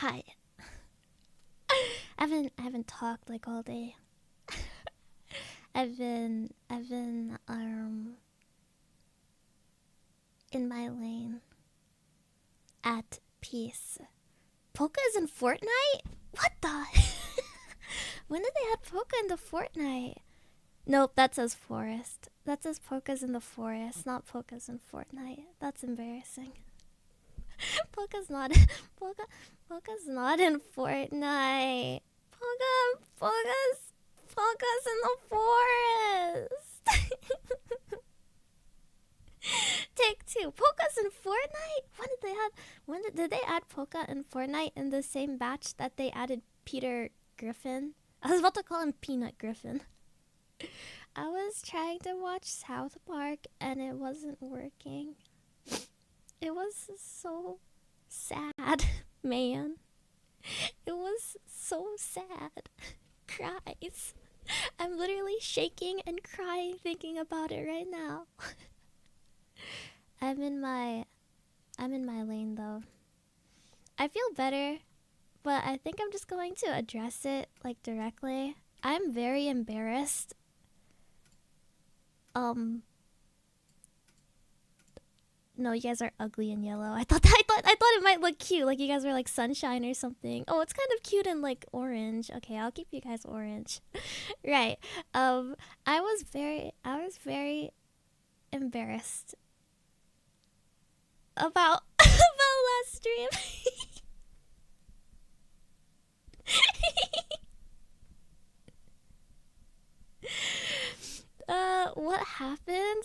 Hi. I haven't talked like all day. I've been in my lane. At peace. Poka is in Fortnite? What the? When did they add Poka into Fortnite? Nope, that says forest. That says Poka's in the forest, not Poka's in Fortnite. That's embarrassing. Poka's not Poka's not in Fortnite. Poka's in the forest. Take two. Poka's in Fortnite? Did they add Poka in Fortnite in the same batch that they added Peter Griffin? I was about to call him Peanut Griffin. I was trying to watch South Park and it wasn't working. It was so sad, man. It was so sad. Cries. I'm literally shaking and crying thinking about it right now. I'm in my lane though. I feel better, but I think I'm just going to address it like directly. I'm very embarrassed. No, you guys are ugly in yellow. I thought it might look cute, like you guys were like sunshine or something. Oh, it's kind of cute in like orange. Okay, I'll keep you guys orange. Right. I was very embarrassed about last stream. What happened?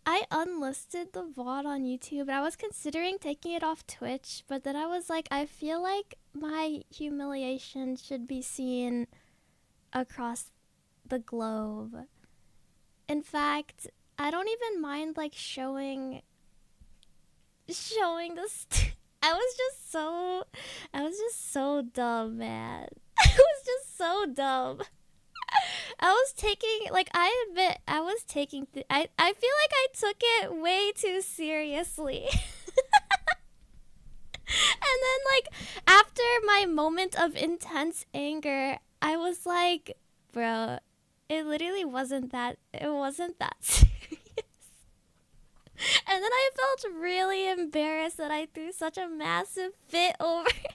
I unlisted the VOD on YouTube and I was considering taking it off Twitch, but then I was like, I feel like my humiliation should be seen across the globe. In fact, I don't even mind like showing this. I was just so dumb, man. I was just so dumb. I was taking, like, I admit, I was taking, I feel like I took it way too seriously. And then, like, after my moment of intense anger, I was like, bro, it literally wasn't that serious. And then I felt really embarrassed that I threw such a massive fit over it.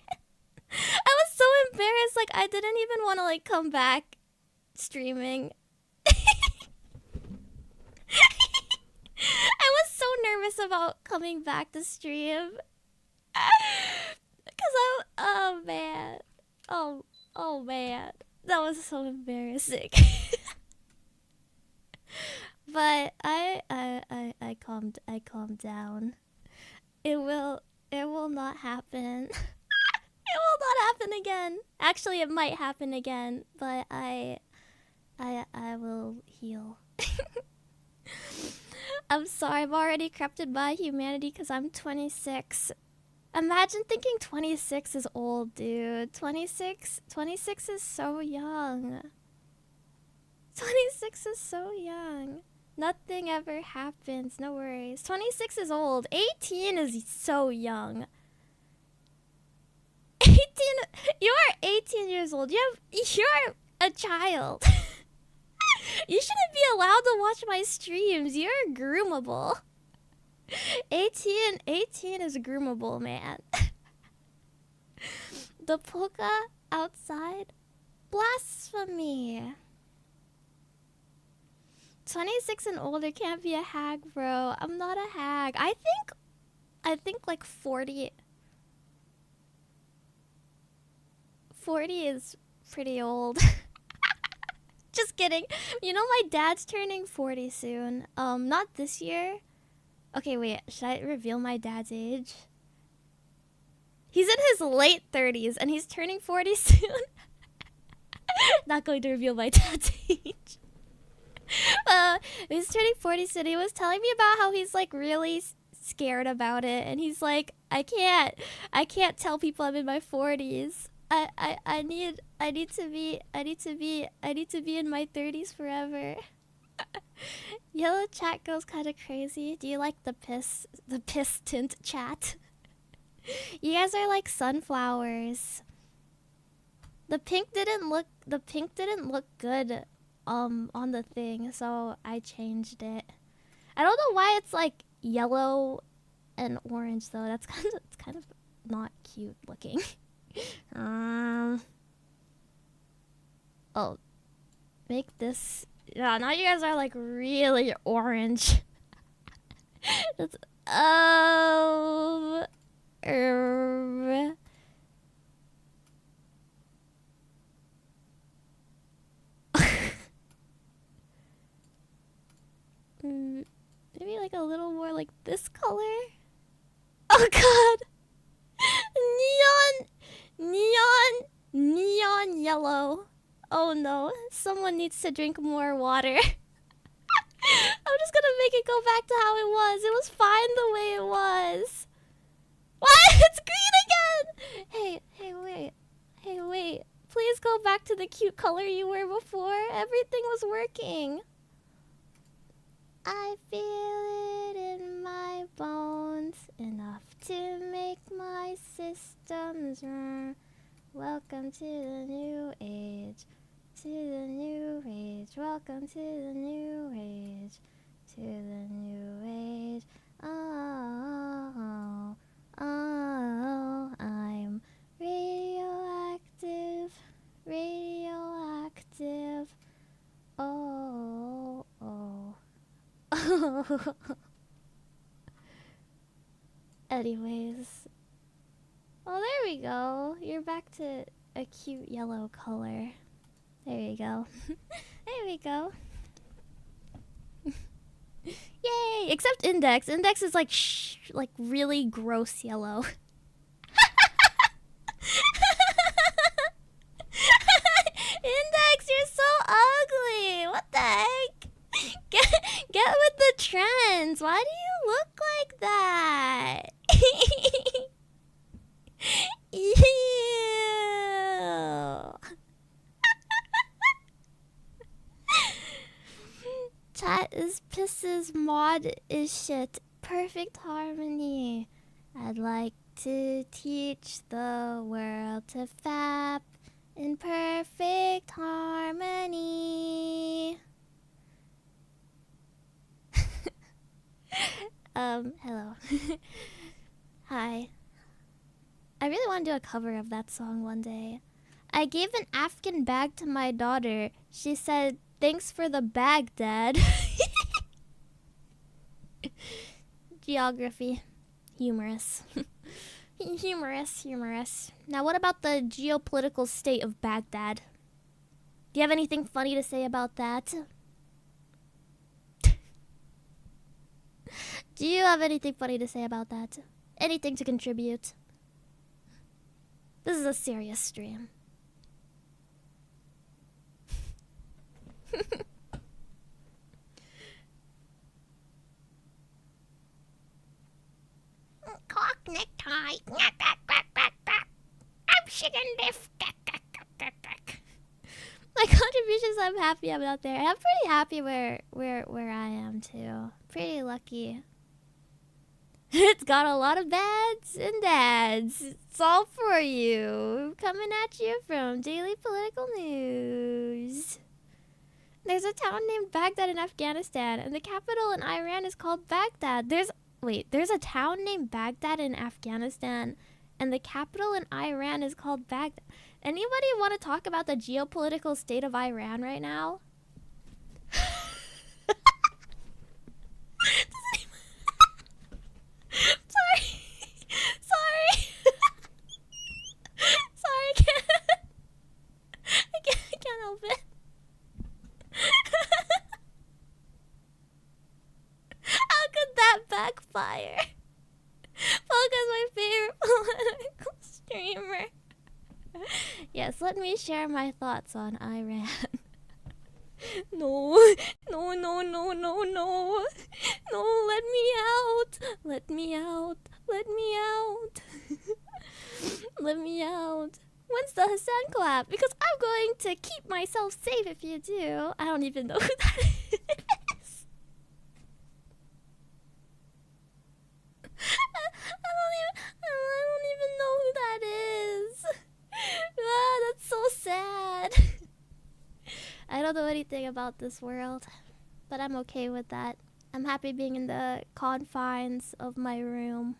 I was so embarrassed, like, I didn't even want to, like, come back streaming. I was so nervous about coming back to stream. Because oh man. Oh man. That was so embarrassing. But I calmed down. It will not happen. It will not happen again. Actually, it might happen again, but I will heal. I'm sorry, I'm already corrupted by humanity because I'm 26. Imagine thinking 26 is old, dude. 26 is so young. 26 is so young. Nothing ever happens, no worries. 26 is old. 18 is so young. 18, you are 18 years old. You're a child. You shouldn't be allowed to watch my streams. You're groomable. 18 is groomable, man. The Poka outside? Blasphemy. 26 and older can't be a hag, bro. I'm not a hag. I think like 40 is pretty old. Just kidding. You know my dad's turning 40 soon. Not this year. Okay, wait. Should I reveal my dad's age? He's in his late 30s and he's turning 40 soon. Not going to reveal my dad's age. He's turning 40 soon. He was telling me about how he's like really scared about it, and he's like, I can't tell people I'm in my 40s. I need to be in my 30s forever. Yellow chat goes kind of crazy. Do you like the piss tint chat? You guys are like sunflowers. The pink didn't look good on the thing, so I changed it. I don't know why it's like yellow and orange though. It's kind of not cute looking. Oh, make this. Yeah, now you guys are like really orange. That's maybe like a little more like this color. Oh god. Neon yellow. Oh no, someone needs to drink more water. I'm just gonna make it go back to how it was. It was fine the way it was. What? It's green again! Hey, wait. Please go back to the cute color you were before. Everything was working. I feel it in my bones, enough to make my systems run. Welcome to the new age, to the new age. Welcome to the new age, to the new age. Oh, I'm radioactive. Oh. Anyways. Oh, there we go. You're back to a cute yellow color. There you go. There we go. Yay! Except Index. Index is like like really gross yellow. Index, you're so ugly. What the heck? Get with the trends. Why do you look like that? Ew. Chat is pisses, mod is shit. Perfect harmony. I'd like to teach the world to fap in perfect harmony. Hello. Hi. I really want to do a cover of that song one day. I gave an Afghan bag to my daughter. She said, "Thanks for the bag, Dad." Geography. Humorous. Humorous. Now what about the geopolitical state of Baghdad? Do you have anything funny to say about that? Do you have anything funny to say about that? Anything to contribute? This is a serious stream. Cock necktie. I'm chicken diff. My contributions, I'm happy I'm out there. I'm pretty happy where I am too. Pretty lucky. It's got a lot of dads and dads. It's all for you. Coming at you from Daily Political News. There's a town named Baghdad in Afghanistan, and the capital in Iran is called Baghdad. There's a town named Baghdad in Afghanistan, and the capital in Iran is called Baghdad. Anybody want to talk about the geopolitical state of Iran right now? Sorry, I can't help it. How could that backfire? Poka's my favorite political streamer. Yes, let me share my thoughts on Iran. No, let me out. Let me out. When's the Hassan collab? Because I'm going to keep myself safe if you do. I don't even know who that is. I don't don't know anything about this world, but I'm okay with that. I'm happy being in the confines of my room.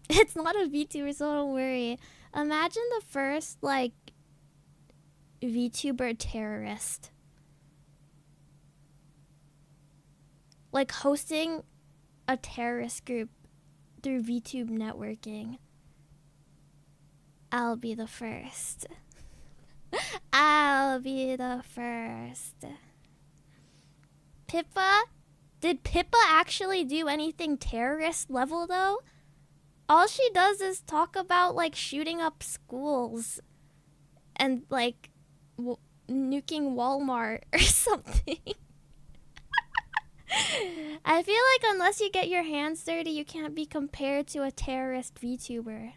It's not a VTuber, so don't worry. Imagine the first, like, VTuber terrorist. Like, hosting a terrorist group through VTube networking. I'll be the first. I'll be the first. Pippa? Did Pippa actually do anything terrorist level though? All she does is talk about like shooting up schools and like nuking Walmart or something. I feel like unless you get your hands dirty, you can't be compared to a terrorist VTuber.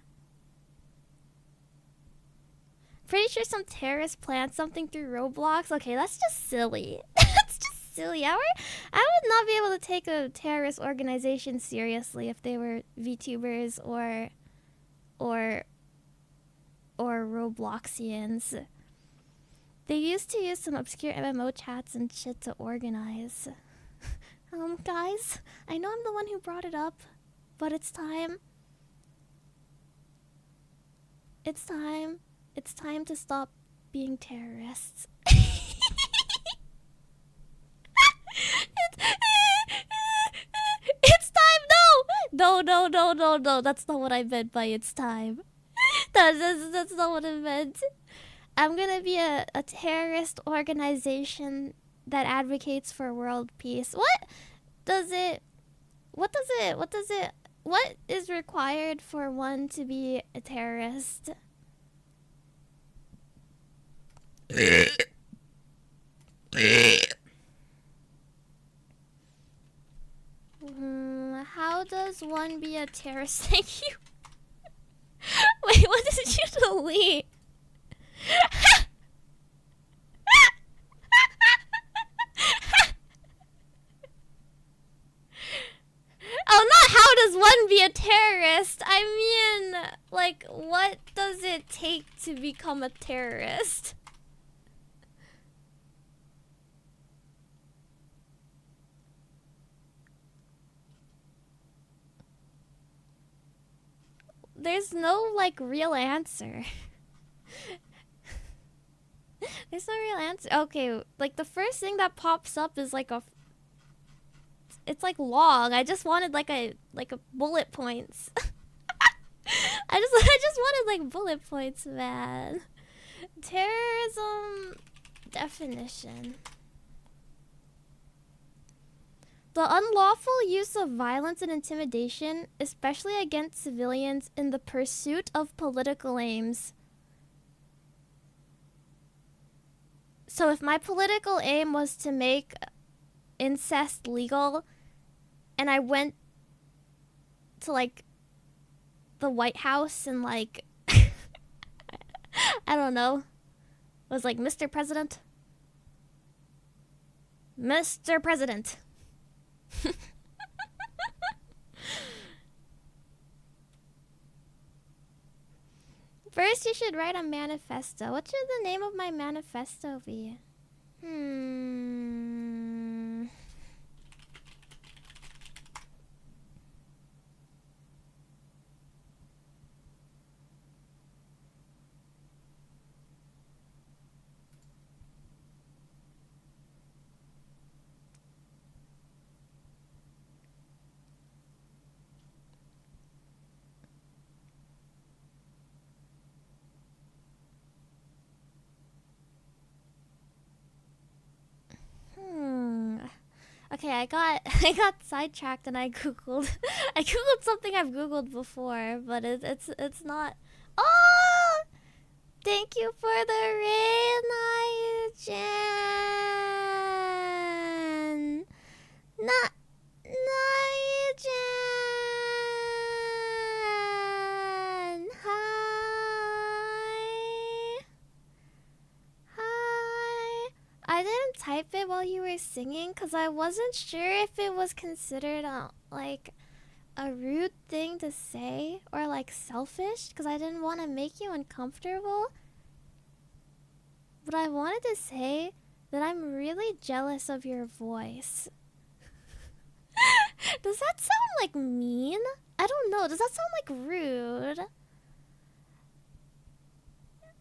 Pretty sure some terrorist planned something through Roblox. Okay, that's just silly. That's just silly. I would not be able to take a terrorist organization seriously if they were VTubers or Robloxians. They used to use some obscure MMO chats and shit to organize. Guys, I know I'm the one who brought it up, but it's time. It's time. It's time to stop being terrorists. It's time, no! No, that's not what I meant by it's time. That's not what I meant. I'm gonna be a terrorist organization that advocates for world peace. What is required for one to be a terrorist? How does one be a terrorist? Thank you. Wait, what did you delete? Oh, not how does one be a terrorist. I mean, like, what does it take to become a terrorist? There's no, like, real answer. There's no real answer. Okay, like, the first thing that pops up is, like, it's, like, long. I just wanted, like, a bullet points. I just wanted, like, bullet points, man. Terrorism definition. The unlawful use of violence and intimidation, especially against civilians in the pursuit of political aims. So if my political aim was to make incest legal, and I went to, like, the White House and, like, I don't know, was like, Mr. President? Mr. President. First, you should write a manifesto. What should the name of my manifesto be? Okay, I got sidetracked and I googled something I've googled before, but it's not. Oh, thank you for the raid, Naijan. Naijan. Hi. I didn't type it while you were singing because I wasn't sure if it was considered like a rude thing to say or like selfish because I didn't want to make you uncomfortable. But I wanted to say that I'm really jealous of your voice. Does that sound like mean? I don't know. Does that sound like rude?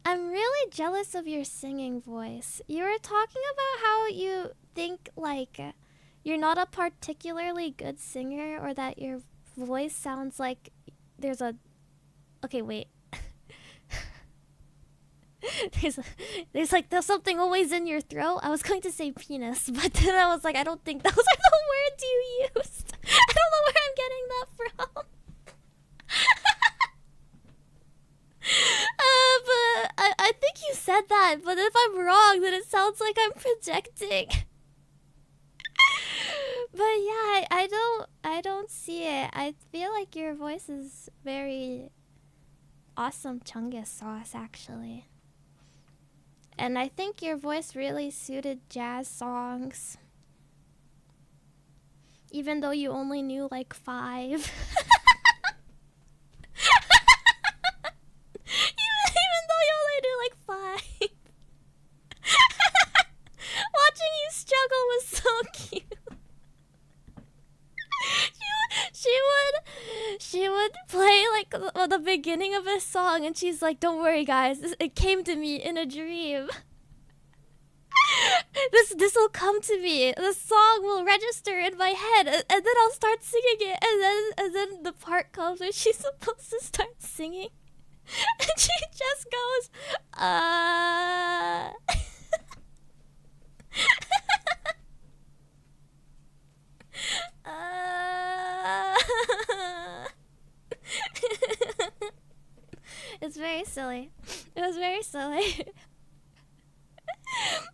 I'm really jealous of your singing voice. You were talking about how you think like you're not a particularly good singer, or that your voice sounds like there's a... Okay, wait. there's something always in your throat. I was going to say penis, but then I was like, I don't think those are the words you used. I don't know where I'm getting that from. But I think you said that, but if I'm wrong, then it sounds like I'm projecting. But yeah, I don't see it. I feel like your voice is very awesome chungus sauce, actually. And I think your voice really suited jazz songs. Even though you only knew like 5. even though you only knew like 5. Watching you struggle was so cute. She would play like the beginning of a song, and she's like, "Don't worry, guys. It came to me in a dream. This will come to me. The song will register in my head, and then I'll start singing it. And then the part comes where she's supposed to start singing, and she just goes, It's very silly. It was very silly.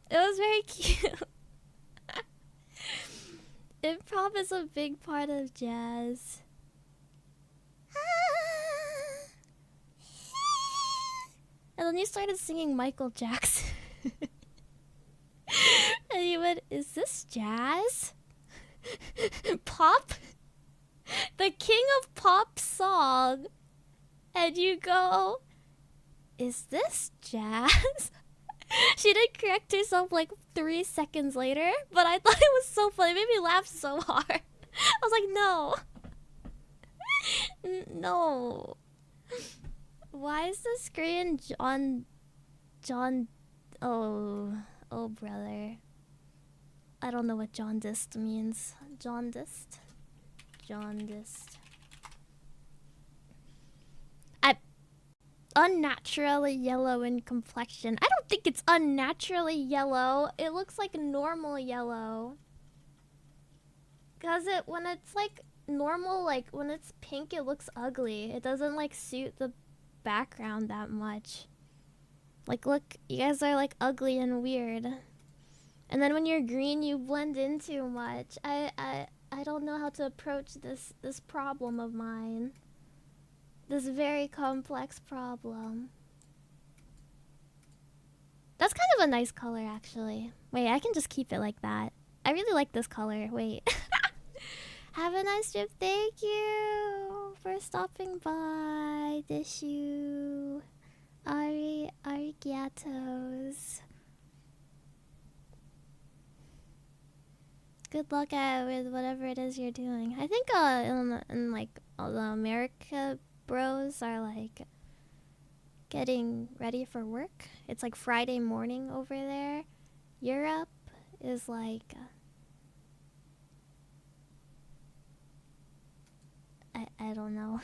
It was very cute. Improv is a big part of jazz. And then you started singing Michael Jackson. And you went, "Is this jazz? Pop? The king of pop song." And you go, "Is this jazz?" She did correct herself like 3 seconds later, but I thought it was so funny. It made me laugh so hard. I was like, no. No. Why is the screen John... Oh, brother. I don't know what jaundiced means. Jaundiced? Unnaturally yellow in complexion. I don't think it's unnaturally yellow. It looks like normal yellow. Cause when it's like normal, like when it's pink, it looks ugly. It doesn't like suit the background that much. Like, look, you guys are like ugly and weird. And then when you're green, you blend in too much. I don't know how to approach this problem of mine. This very complex problem. That's kind of a nice color, actually. Wait, I can just keep it like that. I really like this color. Wait. Have a nice trip. Thank you for stopping by. Dishu. Arigatos. Good luck with whatever it is you're doing. I think in like all the America bros are like getting ready for work. It's like Friday morning over there. Europe is like I don't know.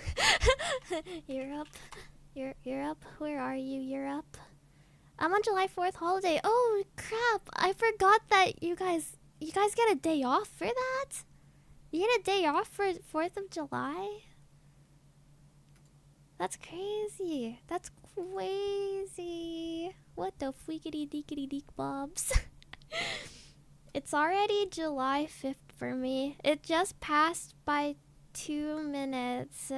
Europe, where are you, Europe? I'm on July 4th holiday. Oh crap! I forgot that you guys get a day off for that. You get a day off for 4th of July. That's crazy. That's crazy. What the fweekity deekity deek bobs? It's already July 5th for me. It just passed by 2 minutes.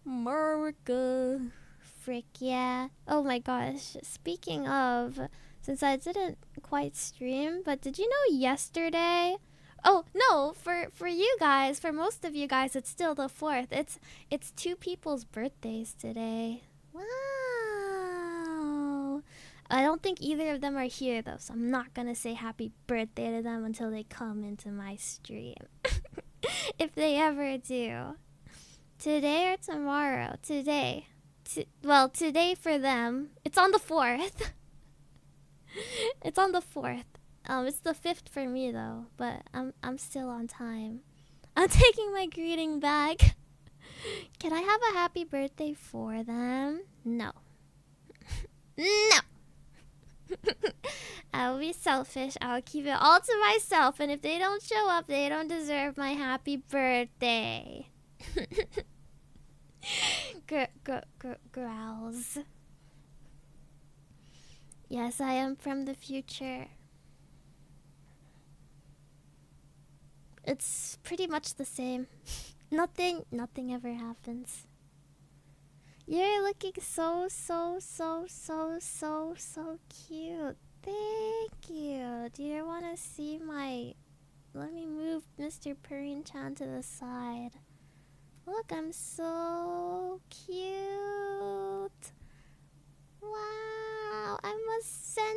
America. Frick yeah. Oh my gosh. Speaking of, since I didn't quite stream, but did you know yesterday, Oh no, for you guys, for most of you guys, it's still the 4th. It's two people's birthdays today. Wow. I don't think either of them are here though, so I'm not gonna say happy birthday to them until they come into my stream. If they ever do. Today or tomorrow? Today. Well, today for them. It's on the 4th. It's on the 4th. It's the 5th for me though, but I'm still on time. I'm taking my greeting back. Can I have a happy birthday for them? No. No. I'll be selfish. I'll keep it all to myself, and if they don't show up, they don't deserve my happy birthday. Growls. Yes, I am from the future. It's pretty much the same. Nothing ever happens. You're looking so cute. Thank you. Do you want to see my... Let me move Mr. Purin-chan to the side. Look, I'm so cute. Wow, I'm ascending.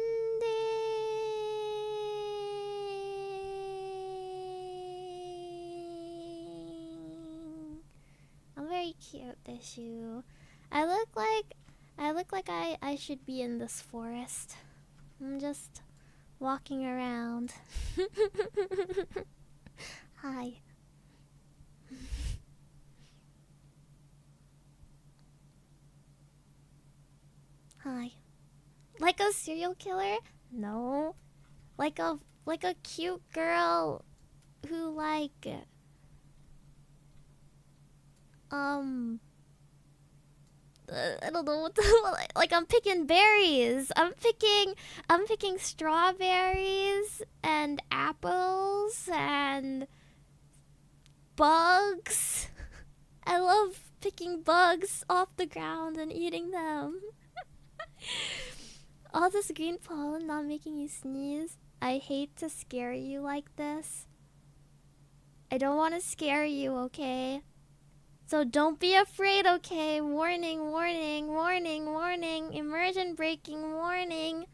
I'm very cute, Deshu. I look like I should be in this forest. I'm just walking around. Hi. Hi. Like a serial killer? No. Like a cute girl who I don't know what the, like I'm picking berries. I'm picking strawberries and apples and bugs. I love picking bugs off the ground and eating them. All this green pollen not making you sneeze. I hate to scare you like this. I don't want to scare you, okay? So don't be afraid, okay? Warning, warning, warning, warning. Immersion breaking warning.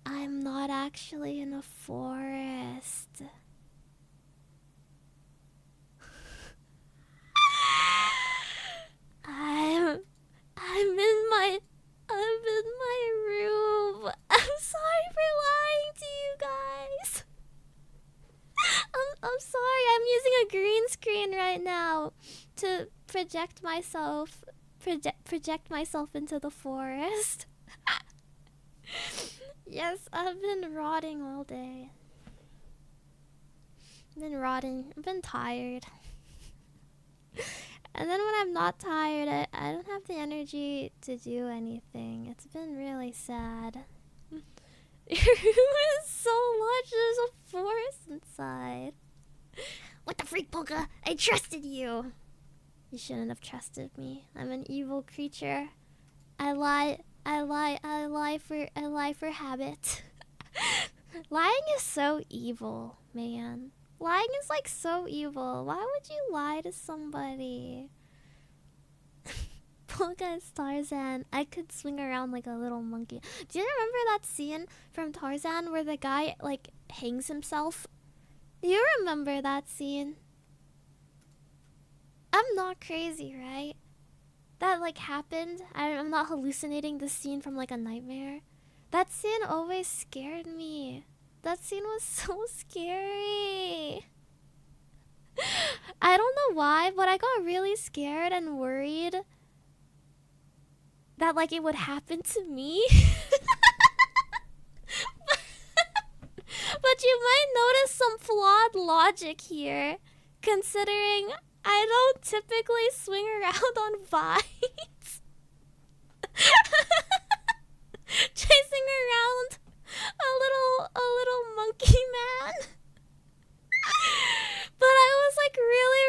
I'm not actually in a forest. I'm in my room. I'm sorry for lying to you guys. I'm sorry. I'm using a green screen right now to project myself into the forest. Yes, I've been rotting all day. I've been tired. And then when I'm not tired, I don't have the energy to do anything. It's been really sad. Your room is so large, there's a forest inside. What the freak, Poka? I trusted you. You shouldn't have trusted me. I'm an evil creature. I lie for habit. Lying is so evil, man. Lying is like so evil. Why would you lie to somebody? Poka is Tarzan. I could swing around like a little monkey. Do you remember that scene from Tarzan where the guy like hangs himself? Do you remember that scene? I'm not crazy, right? That like happened. I'm not hallucinating the scene from like a nightmare. That scene always scared me. That scene was so scary. I don't know why, but I got really scared and worried that like it would happen to me. But you might notice some flawed logic here, considering I don't typically swing around on vines. Chasing around a little monkey man. But I was like really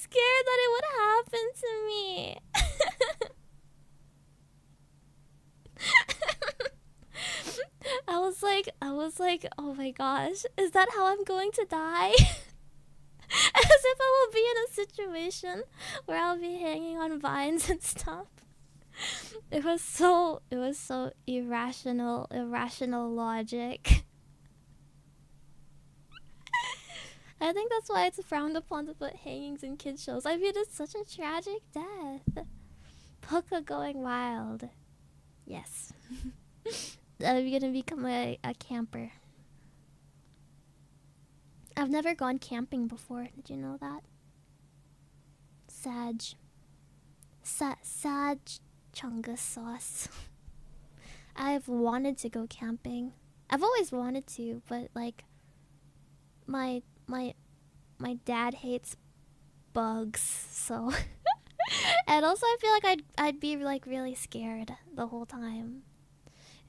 scared that it would happen to me. I was like like, oh my gosh, is that how I'm going to die? As if I will be in a situation where I'll be hanging on vines and stuff. It was so irrational logic. I think that's why it's frowned upon to put hangings in kids shows. I mean, it's such a tragic death. Poka going wild. Yes. I'm gonna become a camper. I've never gone camping before. Did you know that? Sag chungus sauce. I've wanted to go camping. I've always wanted to, but like my dad hates bugs, so and also I feel like I'd be like really scared the whole time.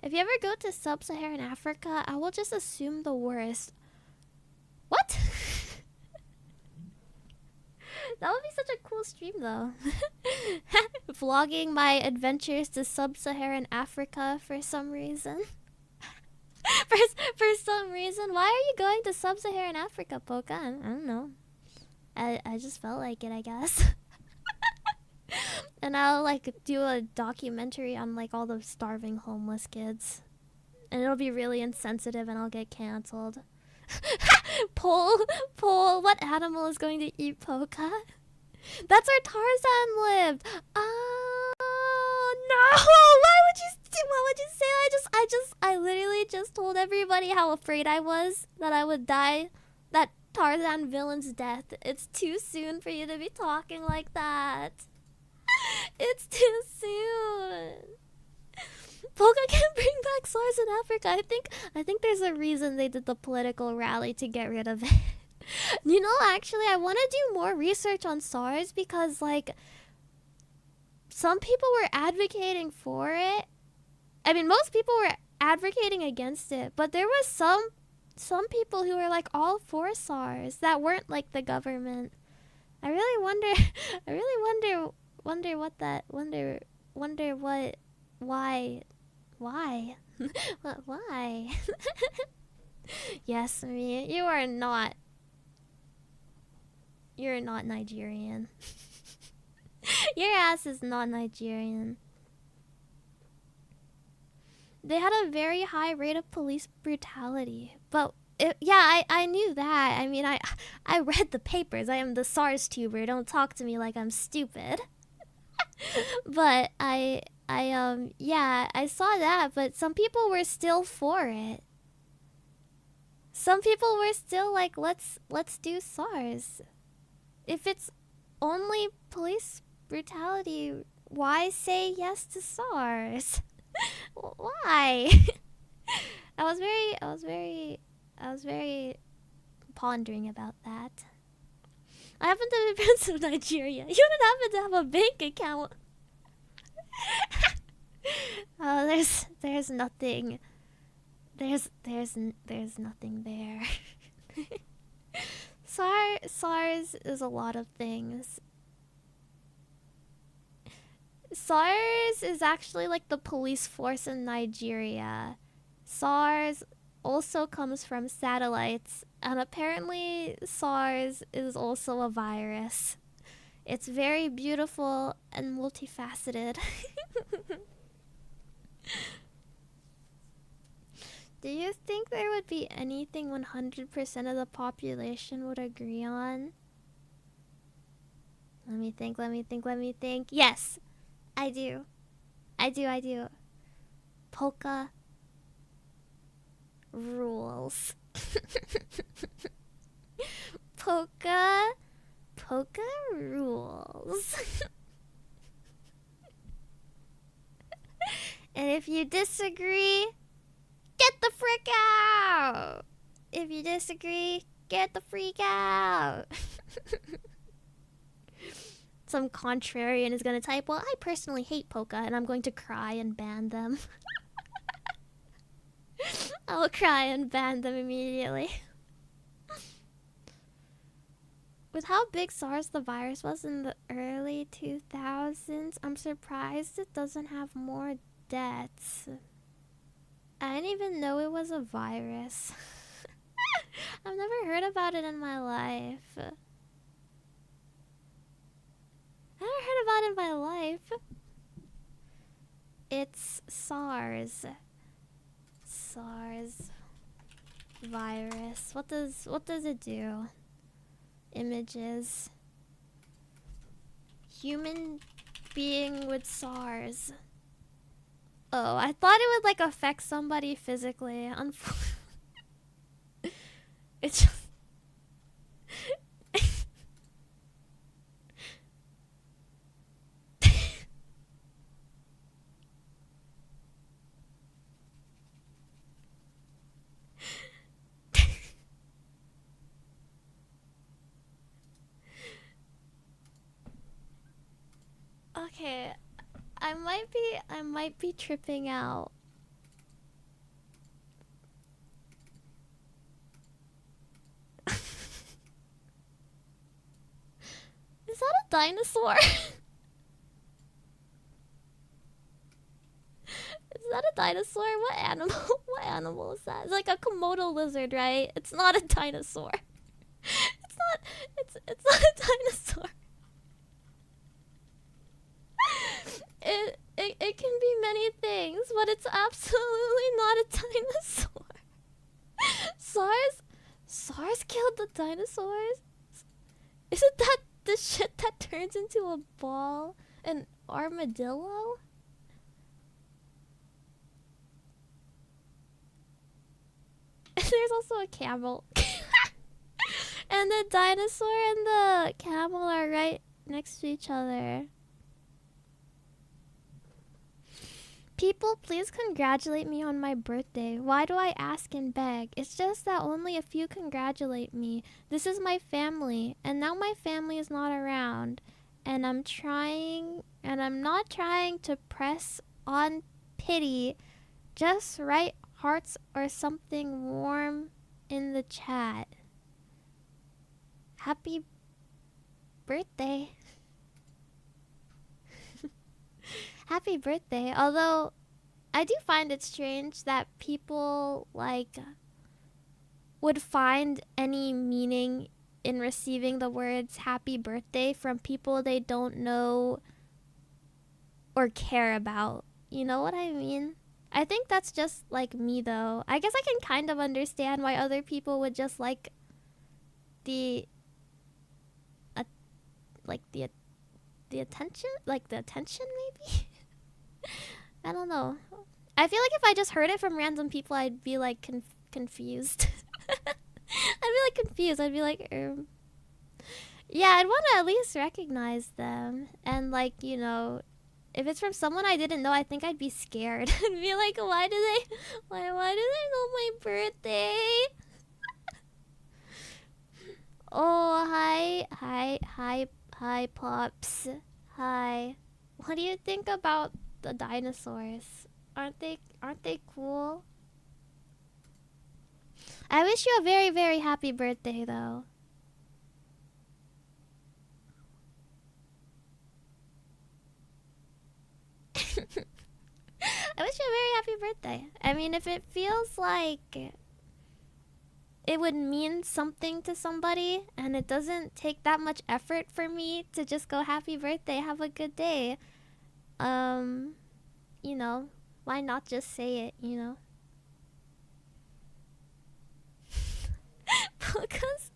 If you ever go to sub-Saharan Africa, I will just assume the worst. What? That would be such a cool stream though. Vlogging my adventures to sub-Saharan Africa for some reason. for some reason. Why are you going to sub-Saharan Africa, Poka? I don't know. I just felt like it, I guess. And I'll like do a documentary on like all the starving homeless kids. And it'll be really insensitive and I'll get cancelled. Poll, what animal is going to eat Poka? That's where Tarzan lived. Oh no! Why would you say that? I literally just told everybody how afraid I was that I would die. That Tarzan villain's death. It's too soon for you to be talking like that. It's too soon. Poka can bring back SARS in Africa. I think there's a reason they did the political rally to get rid of it. You know, actually, I want to do more research on SARS because, like, some people were advocating for it. I mean, most people were advocating against it, but there was some people who were like all for SARS that weren't like the government. I really wonder. I really wonder what that. Wonder what. Why? Why? Why? Yes, me. You're not Nigerian. Your ass is not Nigerian. They had a very high rate of police brutality, but I knew that. I mean, I read the papers. I am the SARS tuber. Don't talk to me like I'm stupid. But I saw that, but some people were still for it. Some people were still like, let's do SARS. If it's only police brutality, why say yes to SARS? Why? I was very pondering about that. I happen to be Prince of Nigeria. You don't happen to have a bank account. Oh, there's nothing. There's nothing there. SARS is a lot of things. SARS is actually like the police force in Nigeria. SARS also comes from satellites, and apparently SARS is also a virus. It's very beautiful and multifaceted. Do you think there would be anything 100% of the population would agree on? Let me think. Yes, I do. Poka rules. Poka rules. And if you disagree, get the frick out! If you disagree, get the freak out! Some contrarian is gonna type, well, I personally hate Poka, and I'm going to cry and ban them. I'll cry and ban them immediately. With how big SARS the virus was in the early 2000s, I'm surprised it doesn't have more deaths. I didn't even know it was a virus. I've never heard about it in my life. I never heard about it in my life. It's SARS. SARS virus. What does it do? Images. Human being with SARS. Oh, I thought it would like affect somebody physically. It's just okay. I might be tripping out. Is that a dinosaur? Is that a dinosaur? What animal? What animal is that? It's like a Komodo lizard, right? It's not a dinosaur. It's not. It's not a dinosaur. It can be many things, but it's absolutely not a dinosaur. SARS killed the dinosaurs? Isn't that the shit that turns into a ball? An armadillo? There's also a camel. And the dinosaur and the camel are right next to each other. People, please congratulate me on my birthday. Why do I ask and beg? It's just that only a few congratulate me. This is my family, and now my family is not around. And I'm not trying to press on pity. Just write hearts or something warm in the chat. Happy birthday. Happy birthday. Although I do find it strange that people like would find any meaning in receiving the words happy birthday from people they don't know or care about. You know what I mean? I think that's just like me though. I guess I can kind of understand why other people would just like the attention, like the attention maybe. I don't know. I feel like if I just heard it from random people, I'd be like confused. I'd be like confused. I'd be like, yeah, I'd want to at least recognize them. And like, you know, if it's from someone I didn't know, I think I'd be scared. I'd be like, why do they know my birthday? Oh, hi, Pops. Hi. What do you think about the dinosaurs? Aren't they cool? I wish you a very, very happy birthday, though. I wish you a very happy birthday. I mean, if it feels like it would mean something to somebody and it doesn't take that much effort for me to just go happy birthday, have a good day, you know, why not just say it, you know? Poka's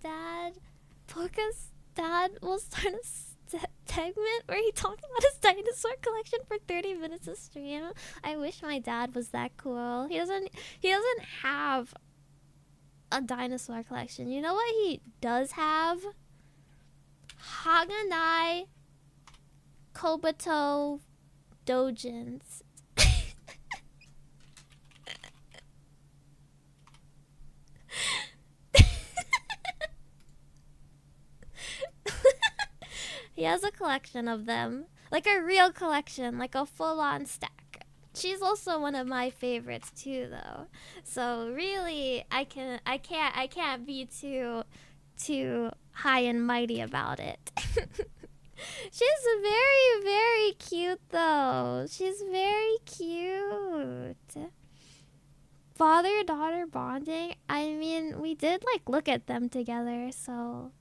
dad will start a segment where he talks about his dinosaur collection for 30 minutes of stream. I wish my dad was that cool. He doesn't have a dinosaur collection. You know what he does have? Haganai Kobato Dojins. He has a collection of them. Like a real collection, like a full-on stack. She's also one of my favorites too, though. So really, I can't be too high and mighty about it. She's very, very cute, though. She's very cute. father-daughter bonding, I mean, we did like look at them together, so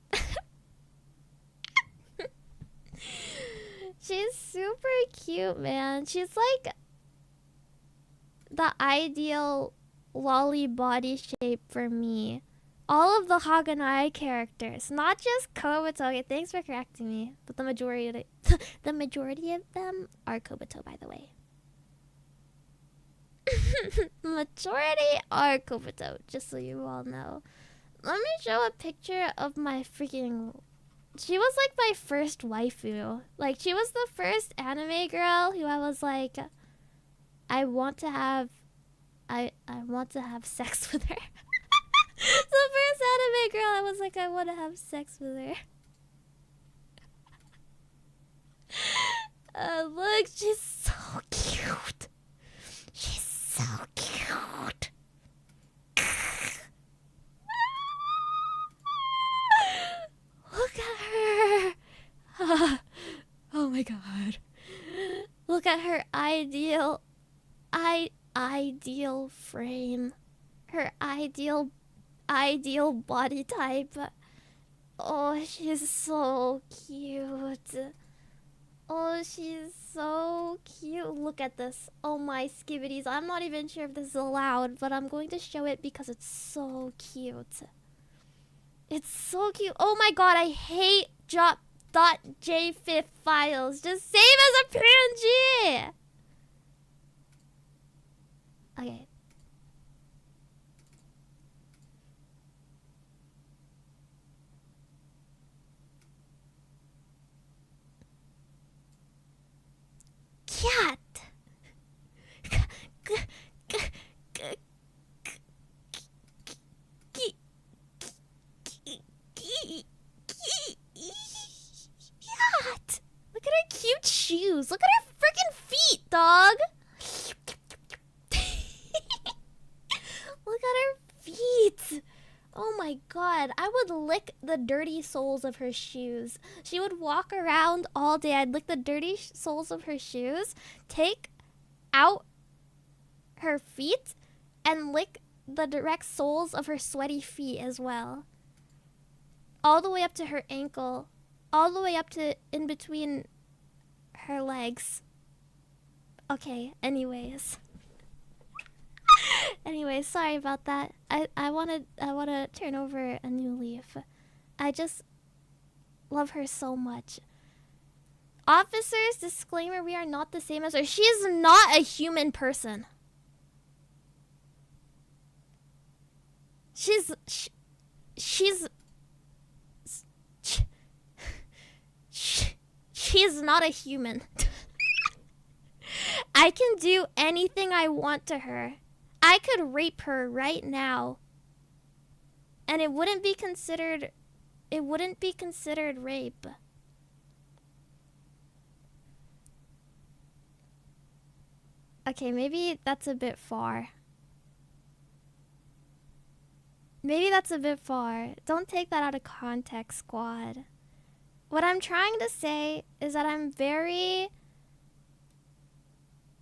she's super cute, man. She's like the ideal lolly body shape for me. All of the Haganai characters, not just Kobuto. Okay, thanks for correcting me, but the majority of the majority of them are Kobuto, by the way. The majority are Kobuto, just so you all know. Let me show a picture of my freaking... She was like my first waifu. Like, she was the first anime girl who I was like, I want to have sex with her. The first anime girl, I was like, I want to have sex with her. Look, she's so cute. She's so cute. Look at her. Oh my god. Look at her ideal frame. Her ideal body type. Oh, she's so cute. Oh, she's so cute. Look at this. Oh my skibbities. I'm not even sure if this is allowed, but I'm going to show it because it's so cute. It's so cute. Oh my god, I hate .jfif files. Just save as a PNG. Okay. Cat. Cat. Look at her cute shoes. Look at her freaking feet, dog. Look at her feet. Oh my god, I would lick the dirty soles of her shoes. She would walk around all day. I'd lick the dirty soles of her shoes, take out her feet, and lick the direct soles of her sweaty feet as well. All the way up to her ankle. All the way up to in between her legs. Okay, anyways. Anyways, sorry about that. I wanna turn over a new leaf. I just love her so much. Officers, disclaimer, we are not the same as her. She is not a human person. She's not a human. I can do anything I want to her. I could rape her right now. And it wouldn't be considered rape. Okay, maybe that's a bit far. Maybe that's a bit far. Don't take that out of context, squad. What I'm trying to say is that I'm very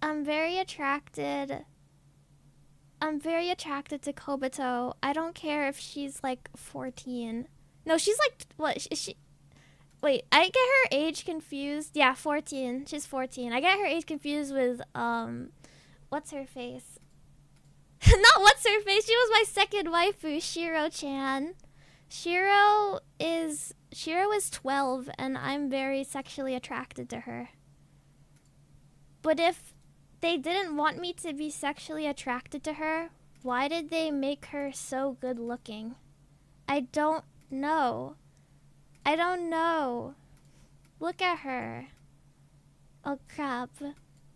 attracted. I'm very attracted to Kobuto. I don't care if she's like 14. No, she's like, what is she? Wait, I get her age confused. Yeah, 14. She's 14. I get her age confused with, what's her face? Not what's her face. She was my second waifu, Shiro-chan. Shiro is 12, and I'm very sexually attracted to her. But if they didn't want me to be sexually attracted to her, why did they make her so good looking? I don't know. I don't know. Look at her. Oh crap.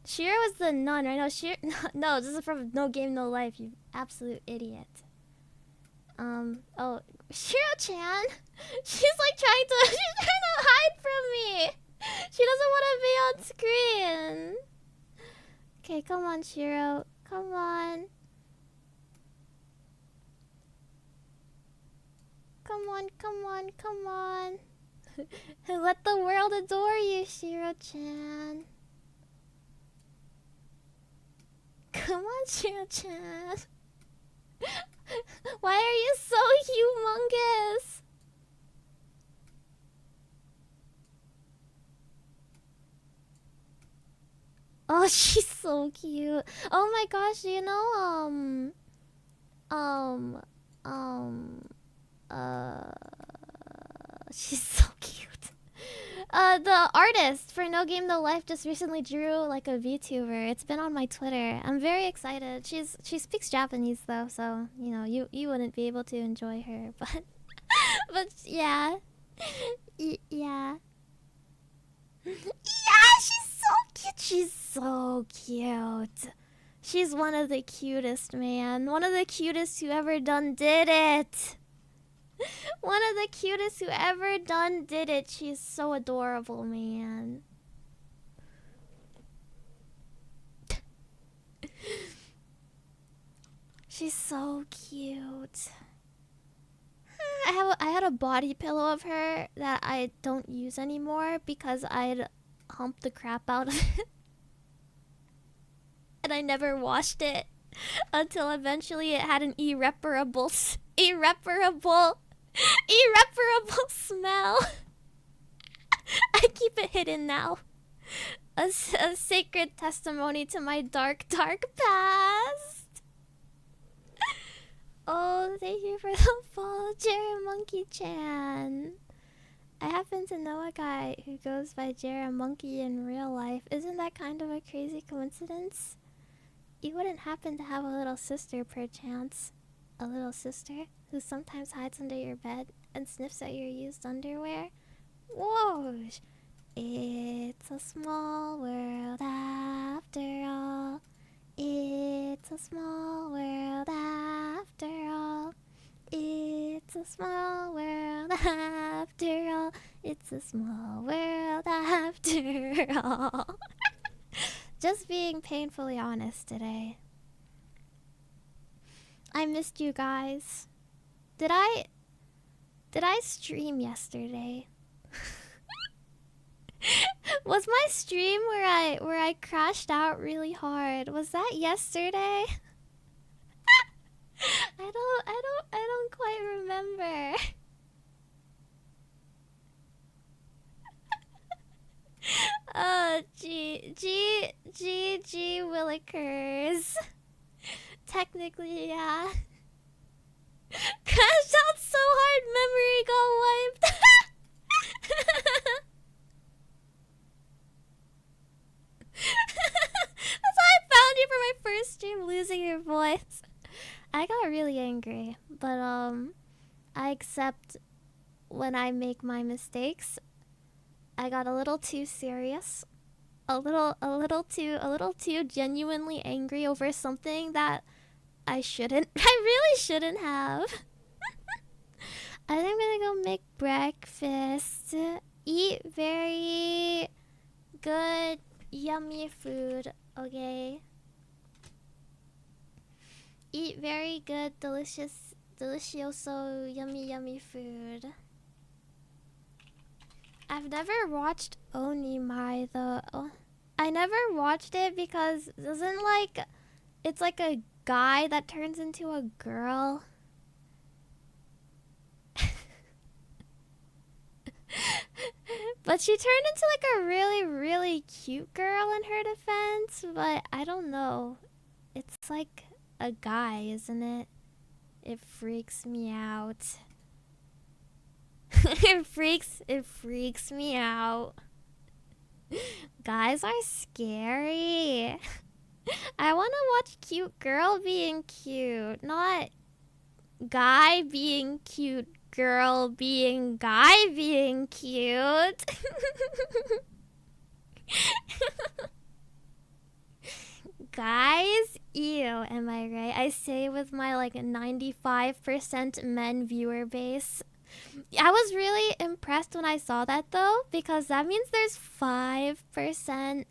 Shiro was the nun, right? No, no, this is from No Game No Life, you absolute idiot. Oh, Shiro-chan. She's like trying to hide from me. She doesn't want to be on screen. Okay, come on, Shiro. Come on. Come on, come on, come on. Let the world adore you, Shiro-chan. Come on, Shiro-chan. Why are you so humongous? Oh, she's so cute. Oh my gosh, you know, um, um, uh, she's so cute. The artist for No Game No Life just recently drew like a VTuber. It's been on my Twitter. I'm very excited. She speaks Japanese though, so you know you wouldn't be able to enjoy her, but yeah, yeah, yeah. She's so cute. She's so cute. She's one of the cutest, man. One of the cutest who ever done did it. One of the cutest who ever done did it. She's so adorable, man. She's so cute. I had a body pillow of her that I don't use anymore because I'd humped the crap out of it. And I never washed it until eventually it had an irreparable smell. I keep it hidden now. A sacred testimony to my dark past. Oh, thank you for the follow, Jerry Monkey Chan. I happen to know a guy who goes by Jerry Monkey in real life. Isn't that kind of a crazy coincidence? You wouldn't happen to have a little sister, perchance? A little sister who sometimes hides under your bed and sniffs at your used underwear? Whoa! It's a small world after all. It's a small world after all. It's a small world after all. It's a small world after all. Just being painfully honest today. I missed you guys. Did I stream yesterday? Was my stream where I crashed out really hard? Was that yesterday? I don't quite remember. G Willikers. Technically, yeah. Crashed out so hard, memory got wiped. That's how I found you for my first stream, losing your voice. I got really angry, but I accept when I make my mistakes. I got a little too serious, a little too genuinely angry over something that I really shouldn't have. I think I'm gonna go make breakfast. Eat very good, yummy food, okay? Eat very good, delicioso, yummy food. I've never watched Onimai though. I never watched it because it's like a guy that turns into a girl. But she turned into like a really cute girl in her defense, but I don't know. It's like a guy, isn't it? It freaks me out. It freaks me out. Guys are scary. I want to watch cute girl being cute, not guy being cute, girl being guy being cute. Guys, ew, am I right? I say with my like 95% men viewer base. I was really impressed when I saw that though, because that means there's 5%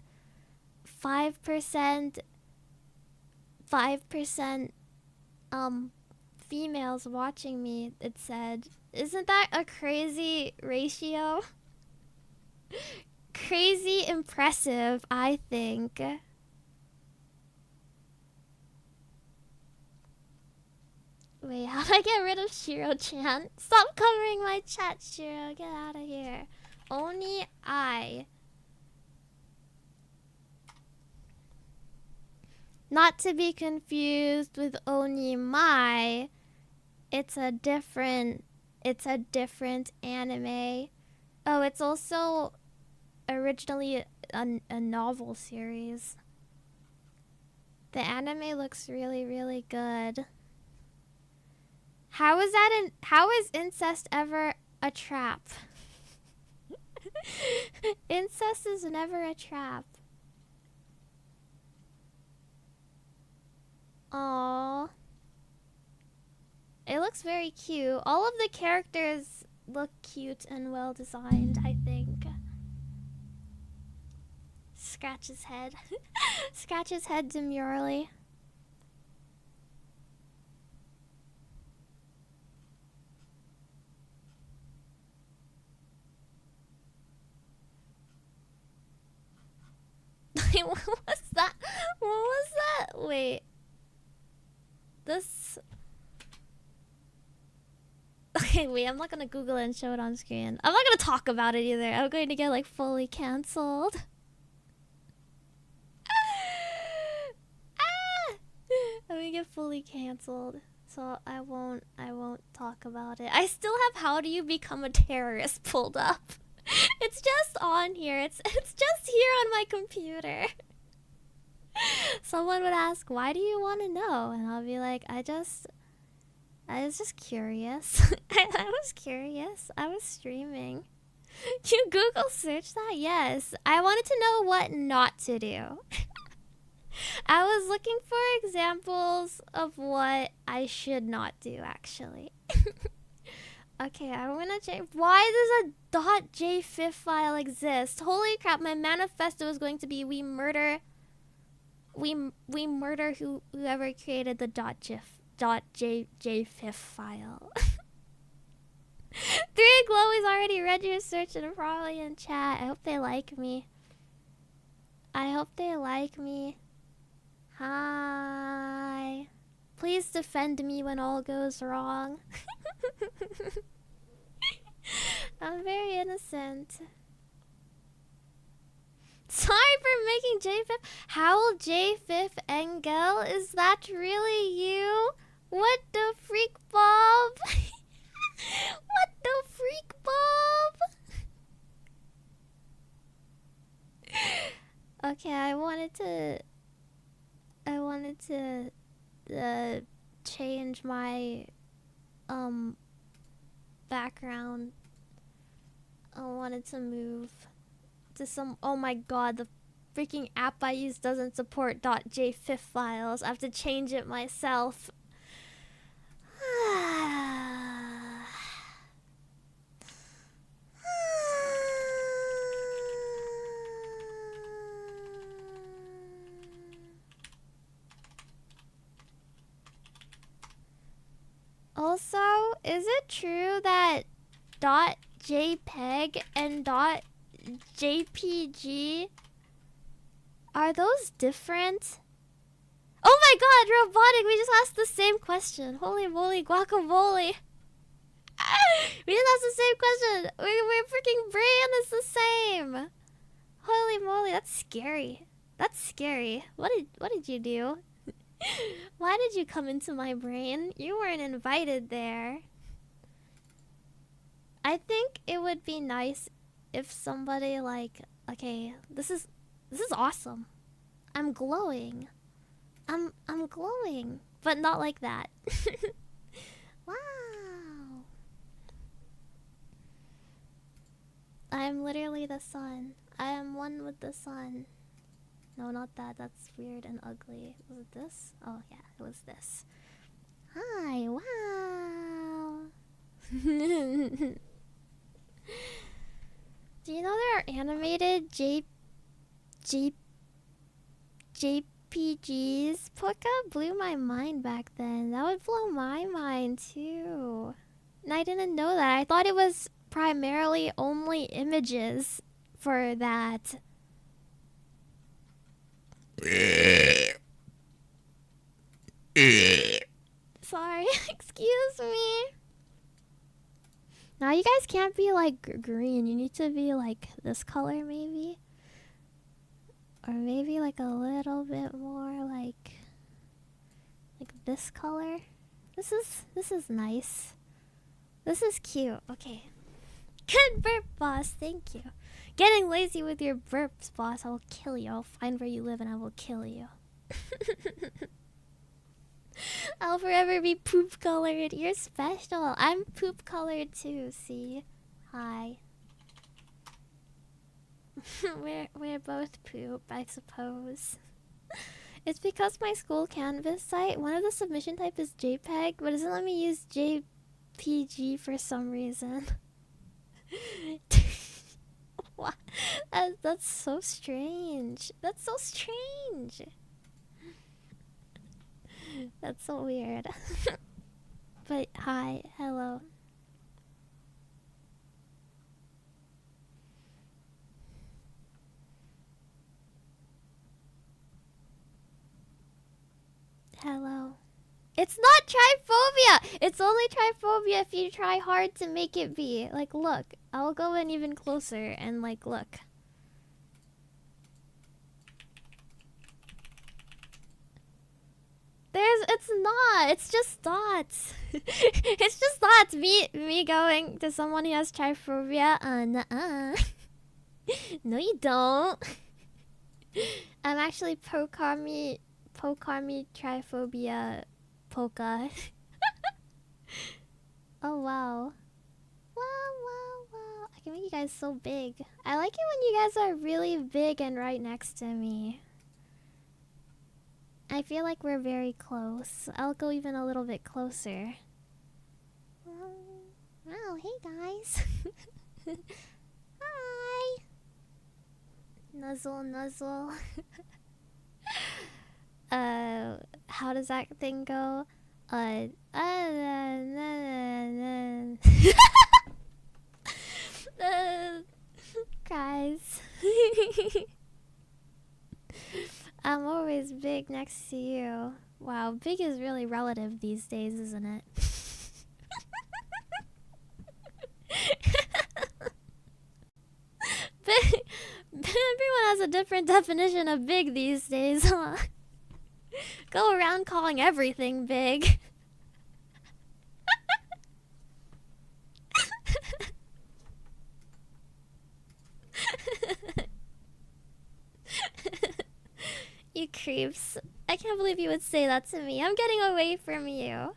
females watching me, it said. Isn't that a crazy ratio? Crazy impressive, I think. I get rid of Shiro-chan? Stop covering my chat, Shiro. Get out of here. Only I. Not to be confused with Oni Mai. It's a different anime. Oh, it's also originally a novel series. The anime looks really, really good. How is incest ever a trap? Incest is never a trap. Aww. It looks very cute. All of the characters look cute and well designed, I think. Scratch his head. Scratch his head demurely. Wait, what was that? What was that? Wait. This... Okay, wait, I'm not gonna Google it and show it on screen. I'm not gonna talk about it either. I'm going to get, like, fully cancelled. I'm gonna get fully cancelled. So I won't talk about it. I still have how do you become a terrorist pulled up. It's just on here. It's just here on my computer. Someone would ask, why do you want to know? And I'll be like, I was just curious. I was curious. I was streaming. You Google search that? Yes. I wanted to know what not to do. I was looking for examples of what I should not do, actually. Okay, I'm gonna check. Why does a .jfif file exist? Holy crap, my manifesto is going to be we murder whoever created the .jfif file. 3 Glowies already read your search and are probably in chat. I hope they like me. I hope they like me. Hi. Please defend me when all goes wrong. I'm very innocent. Sorry for making JFIF. Howl JFIF Engel? Is that really you? What the freak, Bob? What the freak, Bob? Okay, I wanted to change my background. I wanted to move to some... Oh my god, the freaking app I use doesn't support .jfif files. I have to change it myself. Also, is it true that .jpeg and .jpg are those different? Oh my god, robotic, we just asked the same question. Holy moly, guacamole. We just asked the same question. We're freaking brain is the same. Holy moly, that's scary. That's scary. What did you do? Why did you come into my brain? You weren't invited there. I think it would be nice if somebody like, okay, this is awesome. I'm glowing. I'm glowing, but not like that. Wow. I am literally the sun. I am one with the sun. No, not that. That's weird and ugly. Was it this? Oh, yeah, it was this. Hi, wow. Do you know there are animated JPGs? Poka blew my mind back then. That would blow my mind too. And I didn't know that. I thought it was primarily only images for that. sorry. Excuse me. Now you guys can't be like green. You need to be like this color maybe. Or maybe like a little bit more like this color. This is nice. This is cute. Okay. Good burp, boss. Thank you. Getting lazy with your burps, boss. I will kill you. I'll find where you live and I will kill you. I'll forever be poop colored. You're special. I'm poop colored too, see? Hi. we're both poop, I suppose. It's because my school Canvas site, one of the submission type is JPEG, but it doesn't let me use JPG for some reason. What? That's so strange. That's so strange. That's so weird. But hi, hello. Hello. It's not triphobia! It's only triphobia if you try hard to make it be. Like, look. I'll go in even closer and, like, look. It's not. It's just thoughts. It's just thoughts. Me going to someone who has triphobia. Nuh-uh. No, you don't. I'm actually Pokami triphobia Poka. Oh, wow. Wow. I can make you guys so big. I like it when you guys are really big and right next to me. I feel like we're very close. I'll go even a little bit closer. Wow, hey guys. Hi. Nuzzle. How does that thing go? Guys. I'm always big next to you. Wow, big is really relative these days, isn't it? Everyone has a different definition of big these days, huh? Go around calling everything big. You creeps. I can't believe you would say that to me. I'm getting away from you.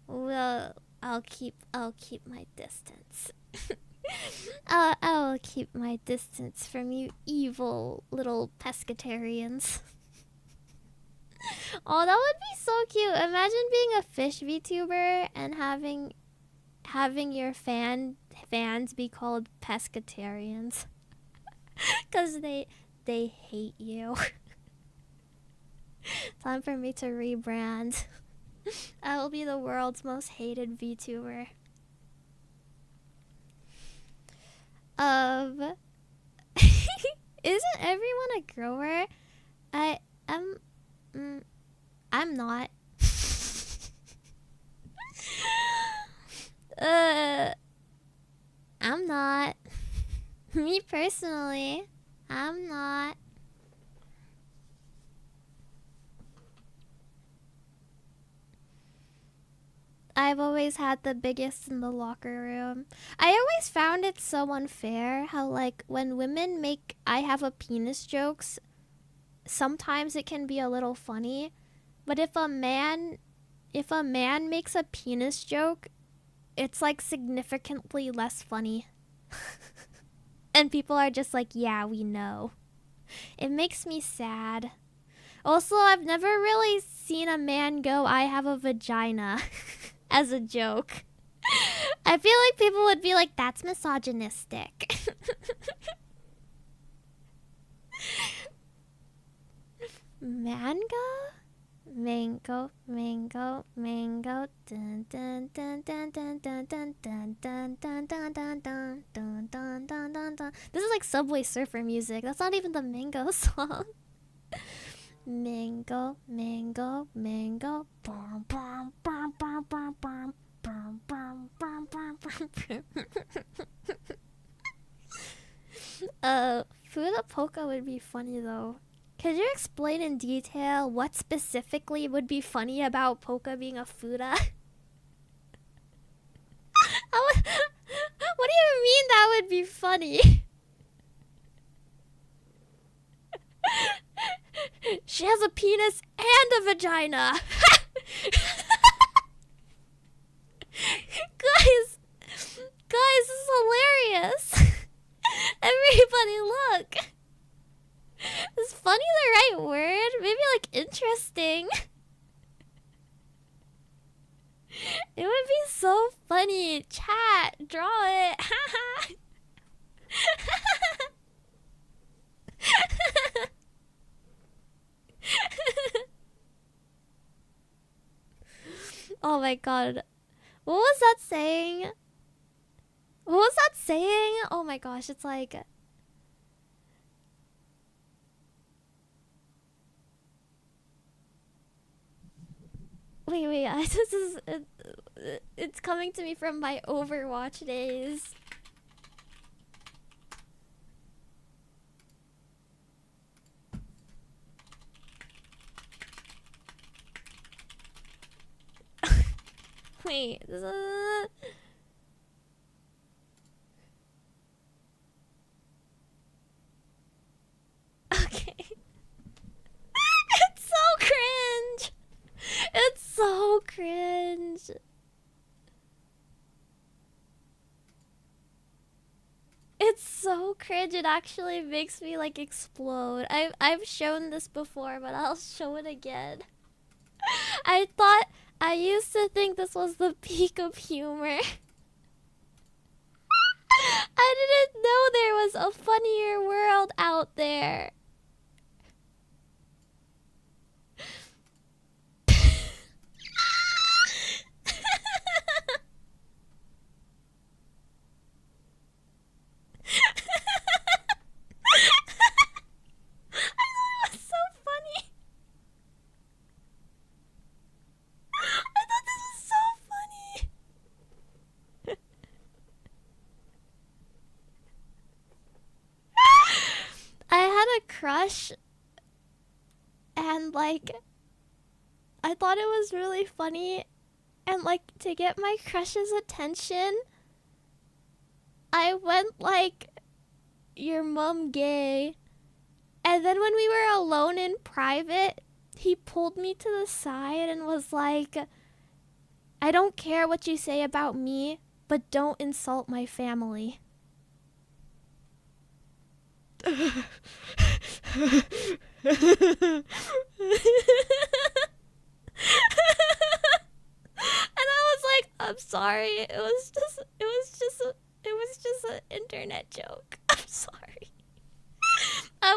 Well, I'll keep my distance. I'll keep my distance from you evil little pescatarians. Oh, that would be so cute. Imagine being a fish VTuber and having your fans be called pescatarians. 'Cause they hate you. Time for me to rebrand. I will be the world's most hated VTuber. Isn't everyone a grower? I'm not. I'm not. Me personally, I'm not. I've always had the biggest in the locker room. I always found it so unfair how, like, when women make I have a penis jokes, sometimes it can be a little funny. But if a man makes a penis joke, it's like significantly less funny. And people are just like, yeah, we know. It makes me sad. Also, I've never really seen a man go, I have a vagina, as a joke. I feel like people would be like, that's misogynistic. Manga? Mango, mango, mango, dun dun dun dun dun dun dun dun dun dun dun dun dun dun dun dun dun dun. This is like Subway Surfer music. That's not even the Mango song. Mango. mango, mango, mango. Bum, bum, bum, bum, bum, bum. Bum, bum, bum, bum, bum. Fuda Poka would be funny though. Could you explain in detail what specifically would be funny about Poka being a Fuda? What do you mean that would be funny? She has a penis and a vagina. Guys, this is hilarious. Everybody look. Is funny the right word? Maybe like interesting. It would be so funny. Chat, draw it. Oh my god. What was that saying? What was that saying? Oh my gosh, it's like... Wait, this is... It's coming to me from my Overwatch days. Wait, this is... Okay. It's so cringe! It's so cringe. It's so cringe. It actually makes me like explode. I've shown this before, but I'll show it again. I used to think this was the peak of humor. I didn't know there was a funnier world out there. Crush, and like I thought it was really funny, and like to get my crush's attention I went like, "Your mom gay," and then when we were alone in private he pulled me to the side and was like, "I don't care what you say about me, but don't insult my family." And I was like, "I'm sorry. It was just an internet joke. I'm sorry." I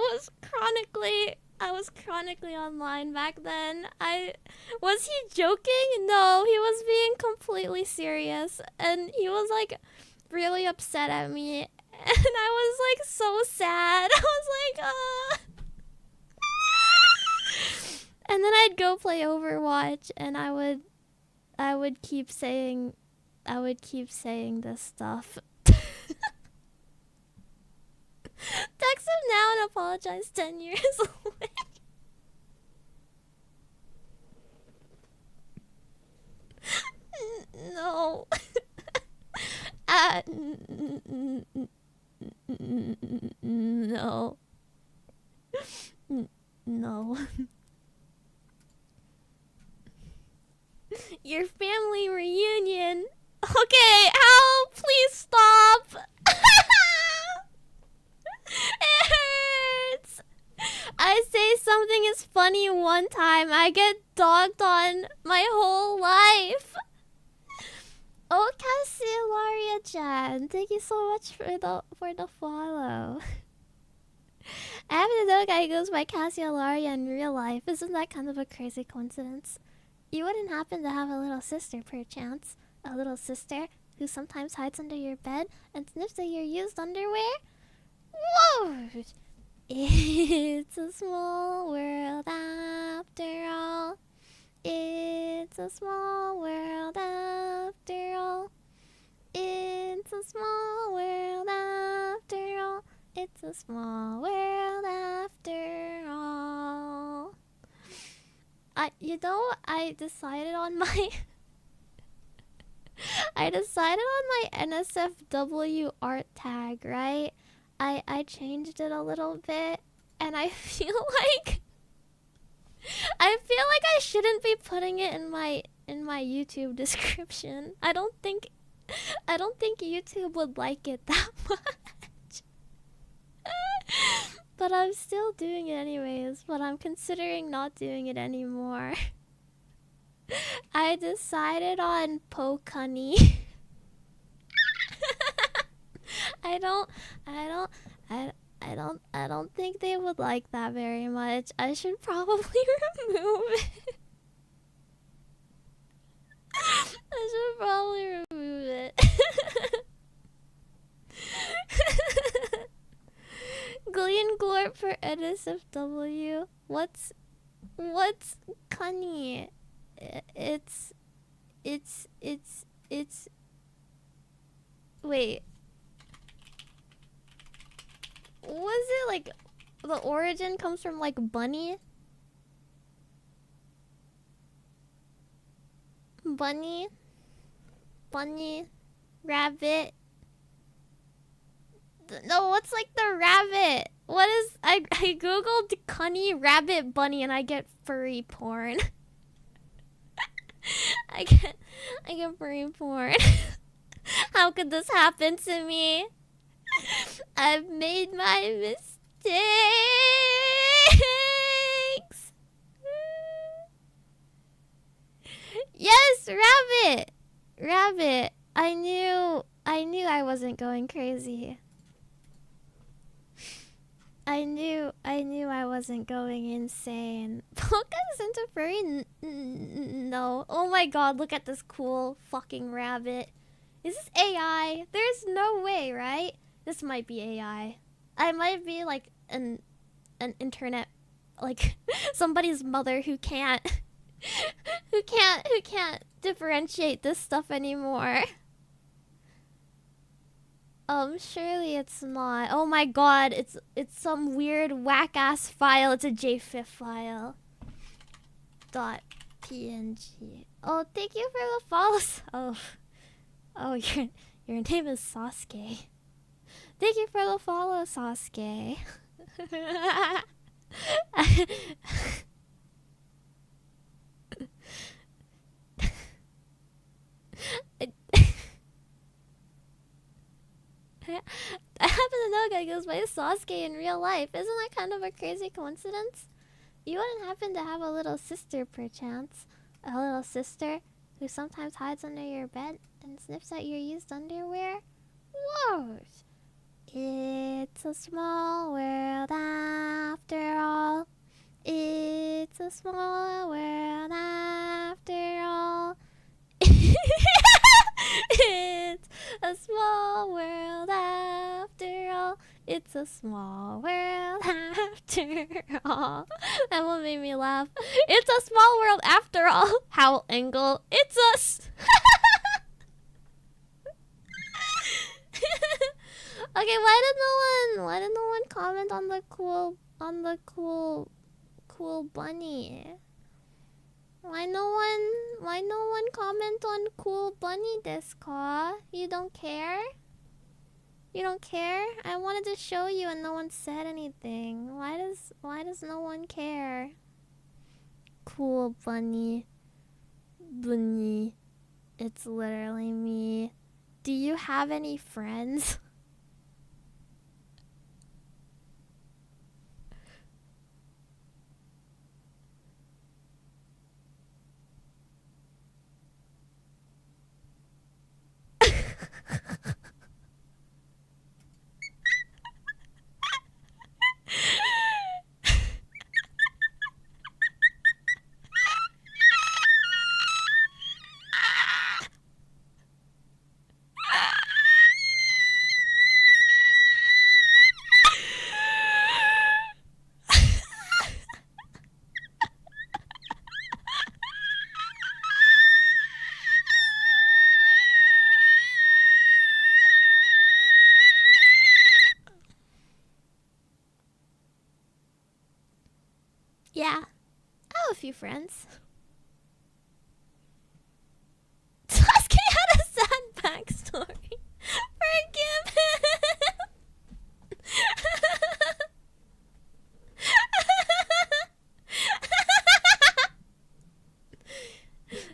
was chronically online back then. Was he joking? No, he was being completely serious, and he was like really upset at me. And I was like so sad. I was like, And then I'd go play Overwatch, and I would keep saying this stuff. Text him now and apologize 10 years away. No. No. No. Your family reunion. Okay, Al, please stop. It hurts. I say something is funny one time, I get dogged on my whole life. Oh, Cassiolaria-chan, thank you so much for the follow. I happen to know a guy who goes by Cassiolaria in real life. Isn't that kind of a crazy coincidence? You wouldn't happen to have a little sister, perchance? A little sister who sometimes hides under your bed and sniffs at your used underwear? Whoa! It's a small world after a small world after all. It's a small world after all. It's a small world after all. I decided on my I decided on my NSFW art tag, right? I changed it a little bit, and I feel like I shouldn't be putting it in my YouTube description. I don't think YouTube would like it that much. But I'm still doing it anyways, but I'm considering not doing it anymore. I decided on Pokami. I don't think they would like that very much. I should probably remove it. I should probably remove it. Glee and Glorp for NSFW. What's Cunny? It's wait. Was it like the origin comes from like bunny? Bunny? Rabbit? No, what's like the rabbit? What is I googled cunny rabbit bunny and I get furry porn. I get furry porn. How could this happen to me? I've made my mistakes. Yes, rabbit. I knew I wasn't going crazy. I knew I wasn't going insane. Poka's into furry? No. Oh my god, look at this cool fucking rabbit. Is this AI? There's no way, right? This might be AI. I might be like an internet, like somebody's mother who can't differentiate this stuff anymore. Surely it's not. Oh my god, it's some weird whack ass file. It's a JFIF file. .png. Oh, thank you for the follow. Oh, your name is Sasuke. Thank you for the follow, Sasuke. I happen to know a guy goes by Sasuke in real life. Isn't that kind of a crazy coincidence? You wouldn't happen to have a little sister, perchance? A little sister who sometimes hides under your bed and sniffs at your used underwear? Whoa! It's a small world after all. It's a small world after all. It's a small world after all. It's a small world after all. That one made me laugh. It's a small world after all. Howl Angle. It's us. Okay, why did no one comment on the cool bunny? Why no one comment on cool bunny desu ka? You don't care? You don't care? I wanted to show you and no one said anything. Why does no one care? Cool bunny. Bunny. It's literally me. Do you have any friends? be friends? Sasuke had a sad backstory. Forgive him.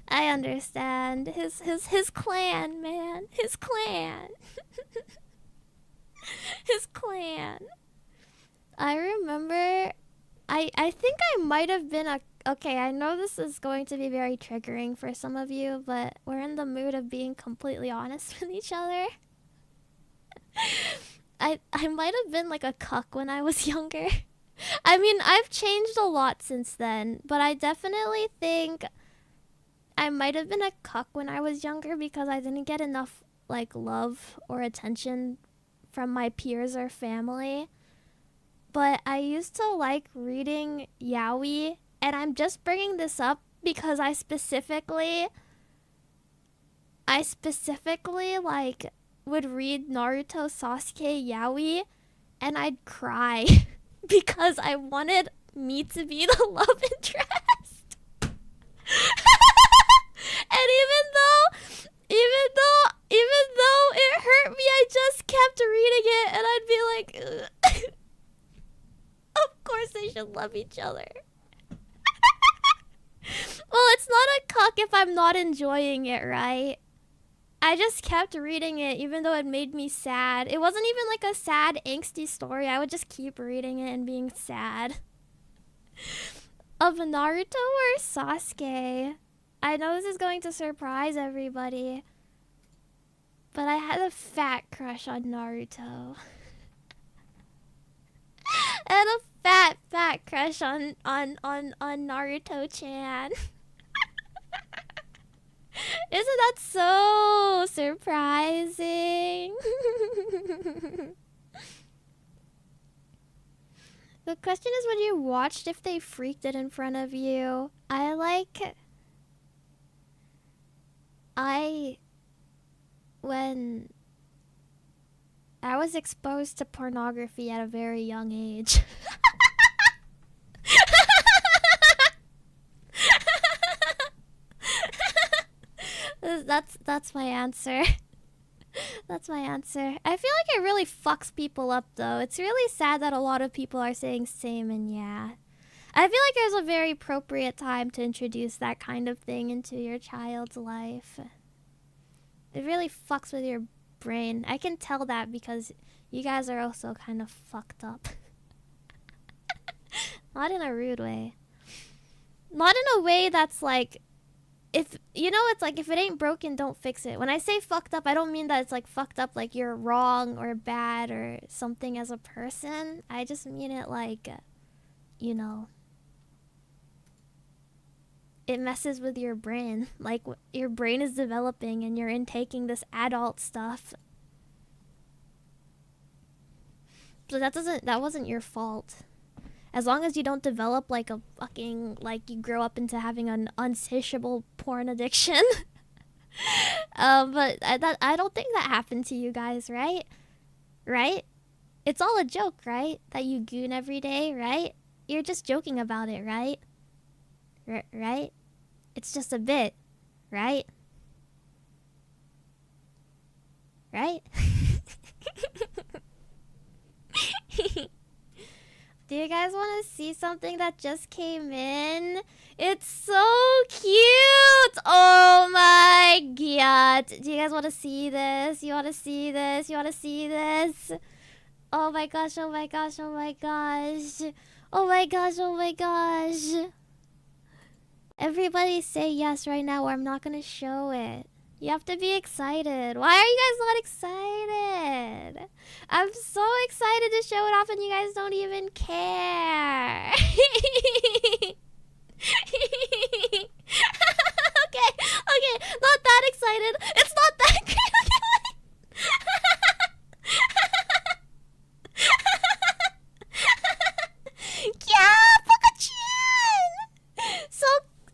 I understand. His clan, man. His clan. His clan. I remember I think I might have been a okay, I know this is going to be very triggering for some of you, but we're in the mood of being completely honest with each other. I might have been like a cuck when I was younger. I mean, I've changed a lot since then, but I definitely think I might have been a cuck when I was younger because I didn't get enough like love or attention from my peers or family. But I used to like reading yaoi, and I'm just bringing this up because I specifically like would read Naruto Sasuke yaoi and I'd cry because I wanted me to be the love interest. And even though it hurt me, I just kept reading it and I'd be like, ugh. Of course they should love each other. Well, it's not a cuck if I'm not enjoying it, right? I just kept reading it even though it made me sad. It wasn't even like a sad, angsty story. I would just keep reading it and being sad. Of Naruto or Sasuke? I know this is going to surprise everybody, but I had a fat crush on Naruto. I had a fat crush on Naruto-chan. Isn't that so surprising? The question is, would you watch if they freaked it in front of you? When I was exposed to pornography at a very young age. That's my answer. That's my answer. I feel like it really fucks people up though. It's really sad that a lot of people are saying same and yeah. I feel like there's a very appropriate time to introduce that kind of thing into your child's life. It really fucks with your brain. I can tell that because you guys are also kind of fucked up. Not in a rude way. Not in a way that's like, if you know, it's like if it ain't broken, don't fix it. When I say fucked up, I don't mean that it's like fucked up like you're wrong or bad or something as a person. I just mean it like, you know, it messes with your brain. Like your brain is developing and you're intaking this adult stuff. So that wasn't your fault. As long as you don't develop like a fucking, like you grow up into having an unsatiable porn addiction. But I don't think that happened to you guys, right? Right? It's all a joke, right? That you goon every day, right? You're just joking about it, right? Right? It's just a bit, right? Right? Do you guys want to see something that just came in? It's so cute! Oh my god. Do you guys want to see this? You want to see this? You want to see this? Oh my gosh, oh my gosh, oh my gosh. Oh my gosh, oh my gosh. Everybody say yes right now or I'm not going to show it. You have to be excited. Why are you guys not excited? I'm so excited to show it off and you guys don't even care. Okay, not that excited. It's not that great. Yeah, Poka-chan.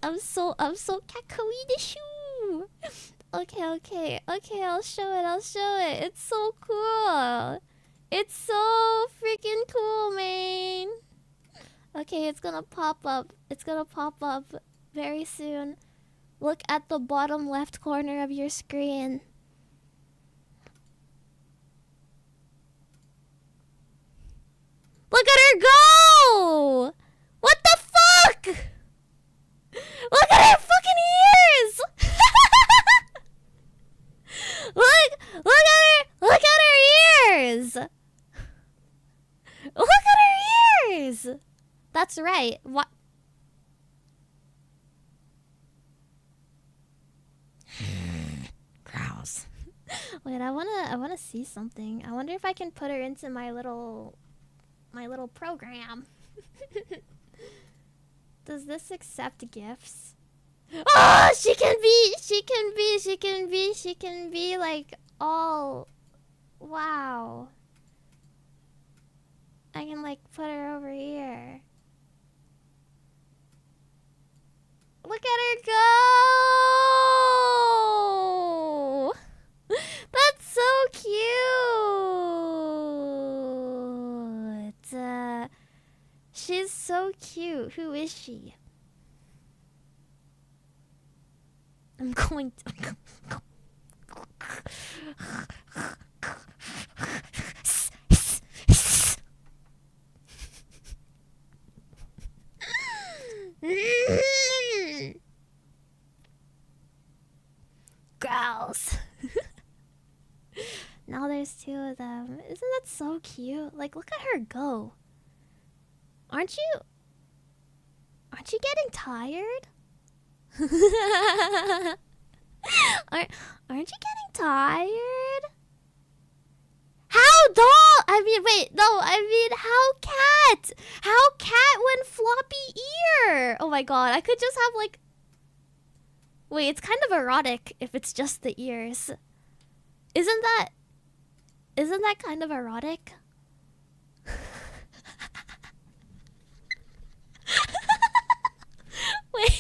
I'm so kakui deshu. Okay, I'll show it. It's so cool. It's so freaking cool, man. Okay, it's gonna pop up. It's gonna pop up very soon. Look at the bottom left corner of your screen. Look at her go! What the fuck? Look at her fucking ears! look at her ears! Look at her ears! That's right. What? Grouse. Wait, I wanna see something. I wonder if I can put her into my little program. Does this accept gifts? Oh, she can be like all. Wow. I can like put her over here. Look at her go! That's so cute. She's so cute. Who is she? I'm going to. Grouse. Now there's two of them. Isn't that so cute? Like, look at her go. Aren't you getting tired? aren't you getting tired? How dog? I mean, wait, no, I mean, how cat? How cat when floppy ear? Oh my god, I could just have like. Wait, it's kind of erotic if it's just the ears. Isn't that kind of erotic? Wait.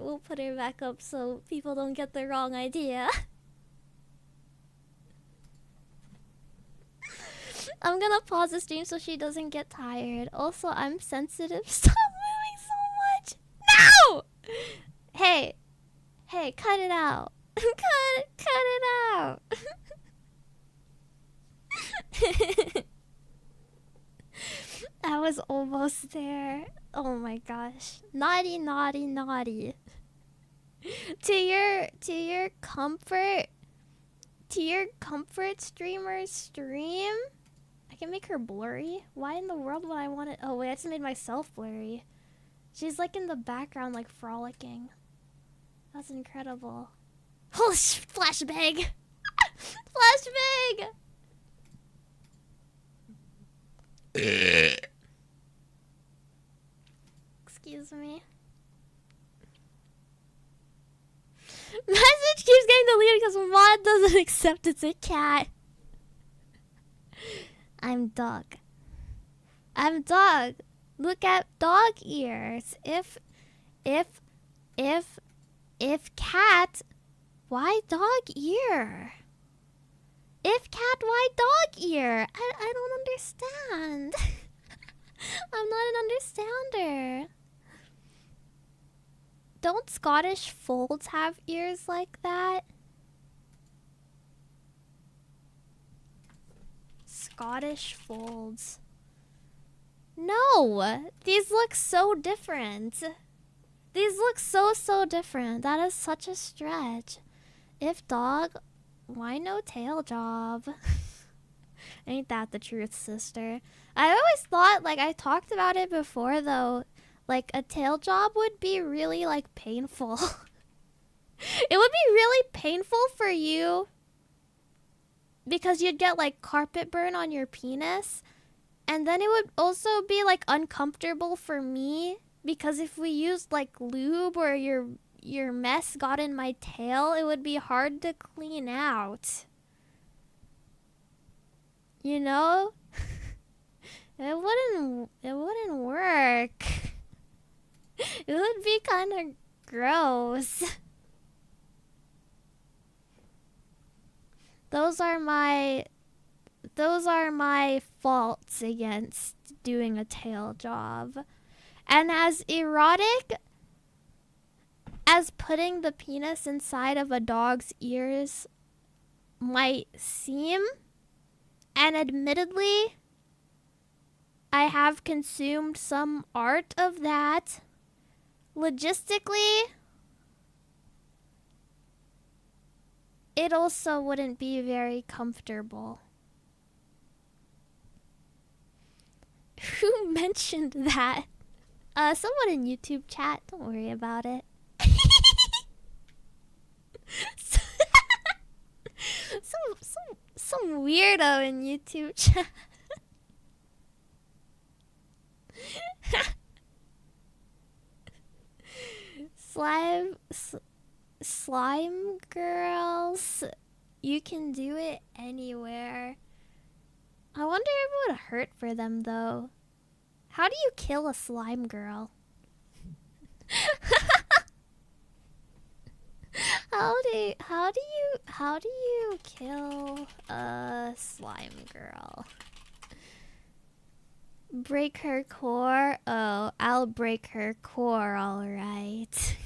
We'll put her back up so people don't get the wrong idea. I'm gonna pause the stream so she doesn't get tired. Also, I'm sensitive. Stop moving so much. No! Hey, cut it out. cut it out. I was almost there. Oh my gosh. Naughty, naughty, naughty. To your comfort streamer's stream? I can make her blurry? Why in the world would I want it? Oh wait, I just made myself blurry. She's like in the background like frolicking. That's incredible. Oh, flashbang! Flashbang! Excuse me. Message keeps getting deleted because mod doesn't accept it's a cat. I'm dog. Look at dog ears. If cat, why dog ear? If cat, why dog ear? I don't understand. I'm not an understander. Don't Scottish folds have ears like that? Scottish folds. No! These look so different. These look so different. That is such a stretch. If dog, why no tail job? Ain't that the truth, sister? I always thought, like, I talked about it before though, like a tail job would be really like painful. It would be really painful for you because you'd get like carpet burn on your penis, and then it would also be like uncomfortable for me because if we used like lube or your mess got in my tail, it would be hard to clean out. You know? It wouldn't work. It would be kind of gross. Those are my faults against doing a tail job. And as erotic as putting the penis inside of a dog's ears might seem, and admittedly, I have consumed some art of that, logistically, it also wouldn't be very comfortable. Who mentioned that? Someone in YouTube chat. Don't worry about it. some weirdo in YouTube chat. Slime girls. You can do it anywhere. I wonder if it would hurt for them though. How do you kill a slime girl? How do you kill a slime girl? Break her core? Oh, I'll break her core, alright.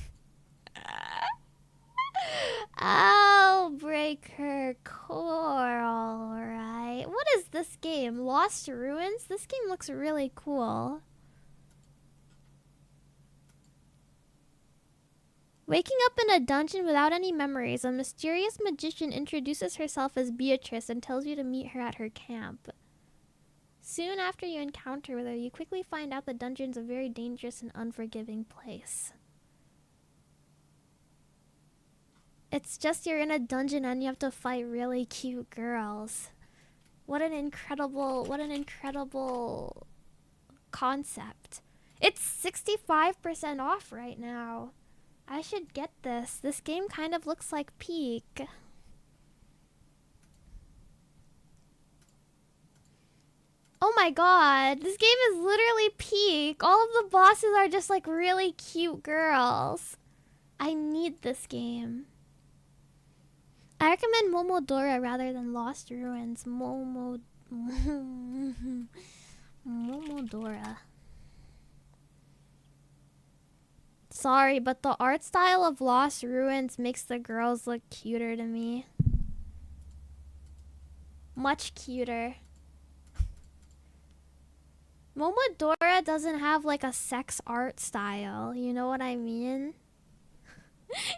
I'll break her core, alright. What is this game? Lost Ruins? This game looks really cool. Waking up in a dungeon without any memories, a mysterious magician introduces herself as Beatrice and tells you to meet her at her camp. Soon after you encounter with her, you quickly find out the dungeon's a very dangerous and unforgiving place. It's just you're in a dungeon and you have to fight really cute girls. What an incredible concept. It's 65% off right now. I should get this. This game kind of looks like Peak. Oh my god, this game is literally Peak. All of the bosses are just like really cute girls. I need this game. I recommend Momodora rather than Lost Ruins. Momodora. Sorry, but the art style of Lost Ruins makes the girls look cuter to me. Much cuter. Momodora doesn't have like a sex art style. You know what I mean?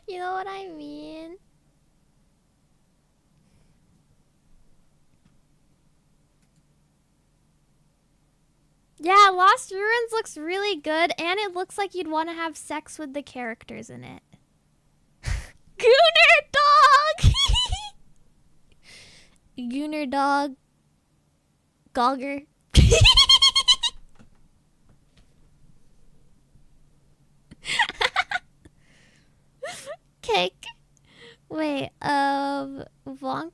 You know what I mean? Yeah, Lost Ruins looks really good, and it looks like you'd want to have sex with the characters in it. Gooner dog! Gooner dog. Gogger. Cake. Wait, Vonkoto.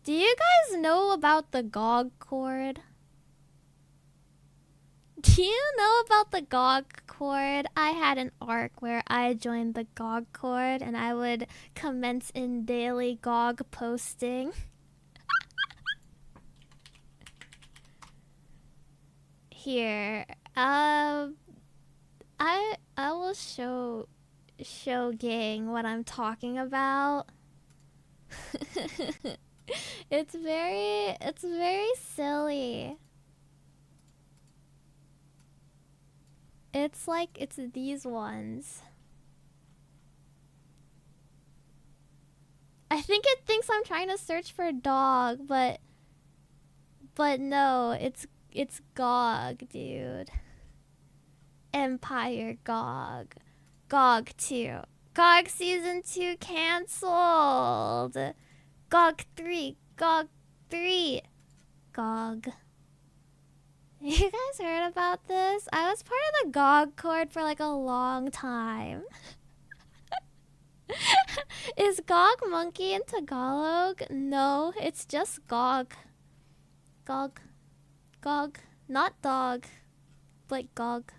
Do you guys know about the GOG cord? Do you know about the GOG cord? I had an arc where I joined the GOG cord and I would commence in daily GOG posting. Here, I will show gang what I'm talking about. It's very silly. It's like, it's these ones. I think it thinks I'm trying to search for dog, but no, it's GOG, dude. Empire GOG. GOG 2. GOG Season 2 cancelled. GOG 3. GOG 3. GOG. You guys heard about this? I was part of the GOG cord for like a long time. Is Gog monkey in Tagalog? No, it's just Gog. Gog. Gog. Not dog. Like Gog.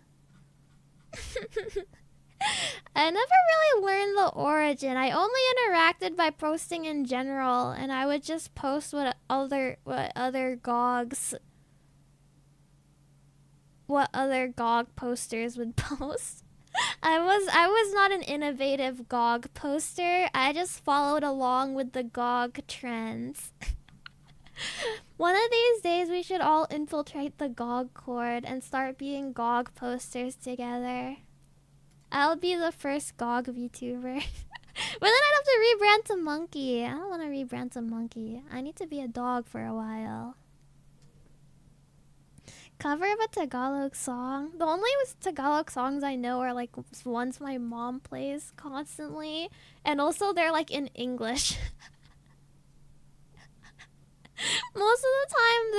I never really learned the origin. I only interacted by posting in general, and I would just post what other GOG posters would post. I was not an innovative GOG poster. I just followed along with the GOG trends. One of these days we should all infiltrate the GOG Cord and start being GOG posters together. I'll be the first GOG VTuber. But then I'd have to rebrand to monkey. I don't want to rebrand to monkey. I need to be a dog for a while. Cover of a Tagalog song. The only Tagalog songs I know are like ones my mom plays constantly. And also they're like in English. Most of the time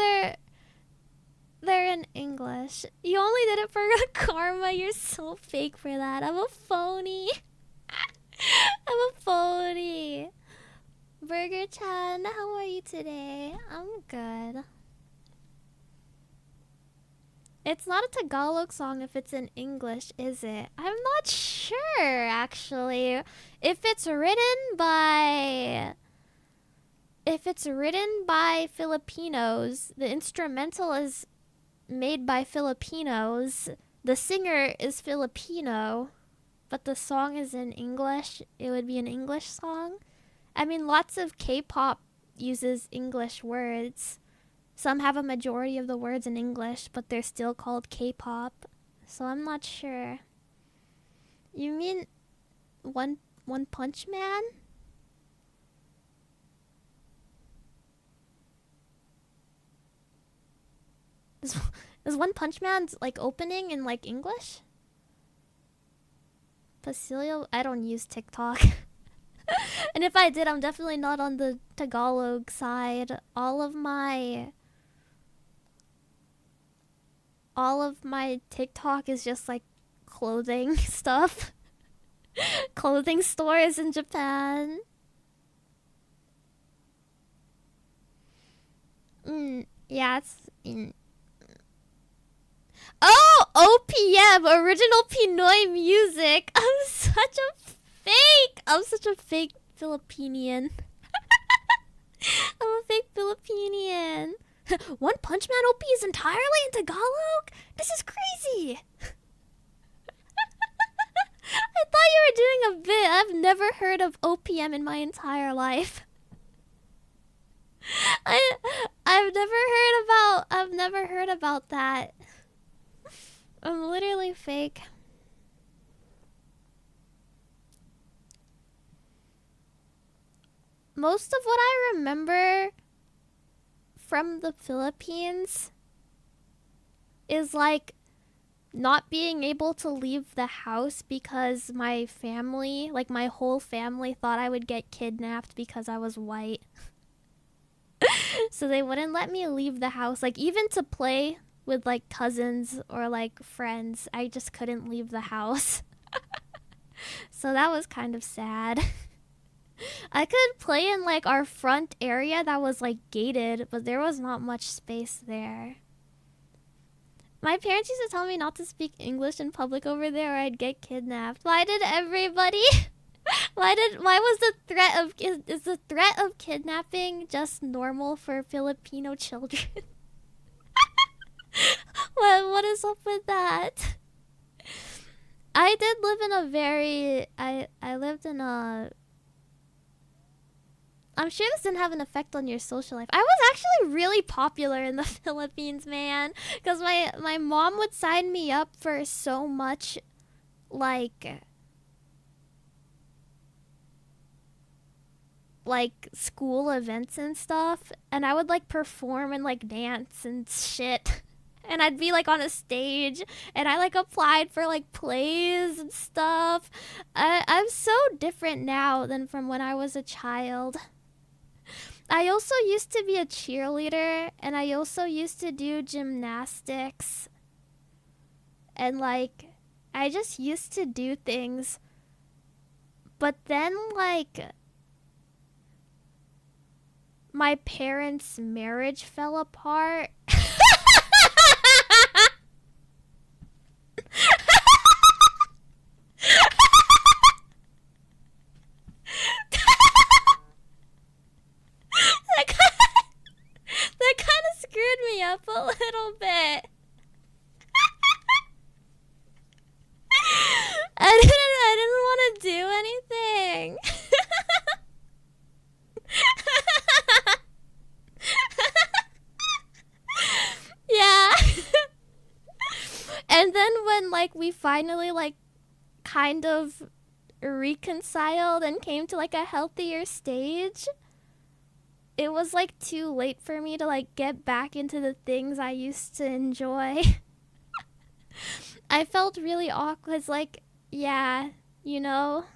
they're in English. You only did it for karma. You're so fake for that. I'm a phony. I'm a phony. Burger Chan, how are you today? I'm good. It's not a Tagalog song if it's in English, is it? I'm not sure, actually. If it's written by Filipinos, the instrumental is made by Filipinos, the singer is Filipino, but the song is in English, it would be an English song. I mean, lots of K-pop uses English words. Some have a majority of the words in English, but they're still called K-pop. So I'm not sure. You mean One Punch Man? Is One Punch Man's like opening in like English? Pasilio? I don't use TikTok. And if I did, I'm definitely not on the Tagalog side. All of my TikTok is just like clothing stuff. Clothing stores in Japan. Yeah, it's in. Oh, OPM, original Pinoy music. I'm such a fake Filipinian. I'm a fake Filipinian. One Punch Man OP is entirely in Tagalog? This is crazy. I thought you were doing a bit. I've never heard of OPM in my entire life. I've never heard about that. I'm literally fake. Most of what I remember from the Philippines is like not being able to leave the house because my family, like my whole family, thought I would get kidnapped because I was white. So they wouldn't let me leave the house. Like even to play with like cousins or like friends, I just couldn't leave the house. So that was kind of sad. I could play in like our front area that was like gated, but there was not much space there. My parents used to tell me not to speak English in public over there or I'd get kidnapped. Why did everybody? Why was the threat of is the threat of kidnapping just normal for Filipino children? What is up with that? I did live in a very I lived in a I'm sure this didn't have an effect on your social life. I was actually really popular in the Philippines, man. Because my mom would sign me up for so much, like school events and stuff. And I would like perform and like dance and shit. And I'd be like on a stage. And I like applied for like plays and stuff. I'm so different now than from when I was a child. I also used to be a cheerleader, and I also used to do gymnastics. And like, I just used to do things. But then like, my parents' marriage fell apart. That kind of screwed me up a little bit. I didn't want to do anything. Yeah. And then when like we finally like kind of reconciled and came to like a healthier stage, it was like too late for me to like get back into the things I used to enjoy. I felt really awkward, like, yeah, you know,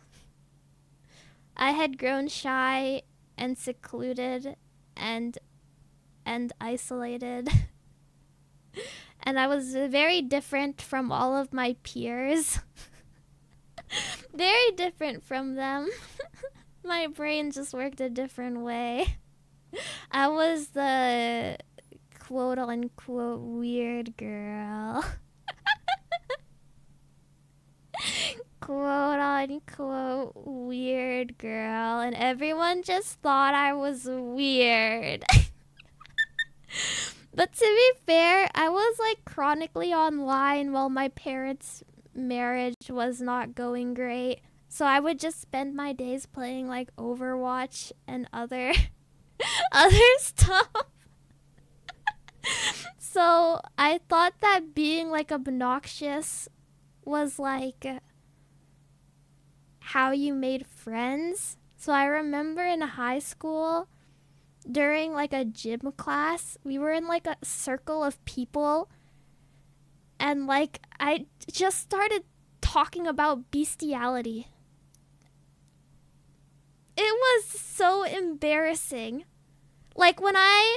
I had grown shy and secluded and isolated. And I was very different from all of my peers. Very different from them. My brain just worked a different way. I was the quote unquote weird girl. Quote unquote weird girl. And everyone just thought I was weird. But to be fair, I was like chronically online while my parents' marriage was not going great. So I would just spend my days playing like Overwatch and other stuff. So I thought that being like obnoxious was like how you made friends. So I remember in high school, during like a gym class, we were in like a circle of people, and like I just started talking about bestiality. It was so embarrassing. Like when I'm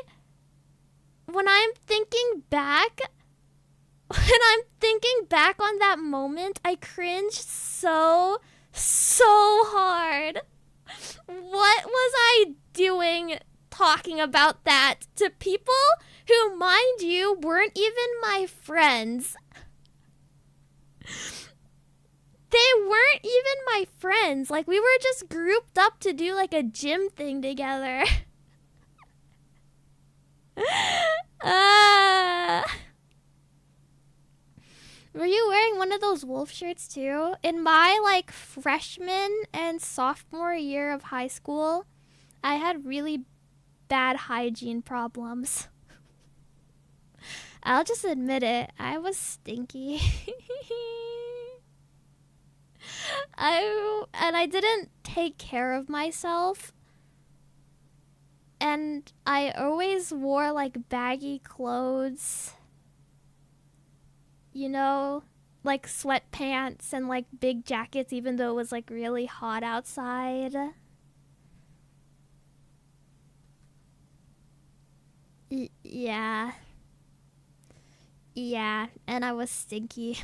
thinking back on that moment, I cringe so hard. What was I doing talking about that to people who, mind you, weren't even my friends? They weren't even my friends. Like, we were just grouped up to do like a gym thing together. Were you wearing one of those wolf shirts too? In my like freshman and sophomore year of high school, I had really bad hygiene problems. I'll just admit it. I was stinky. I didn't take care of myself. And I always wore like baggy clothes. You know, like sweatpants and like big jackets, even though it was like really hot outside. Yeah. Yeah, and I was stinky.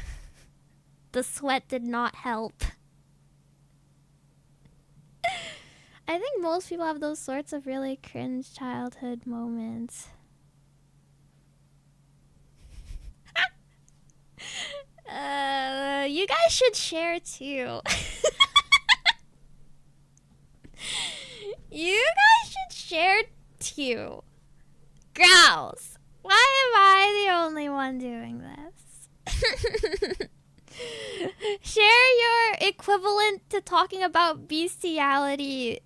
The sweat did not help. I think most people have those sorts of really cringe childhood moments. You guys should share too. You guys should share too. Grouse, why am I the only one doing this? Share your equivalent to talking about bestiality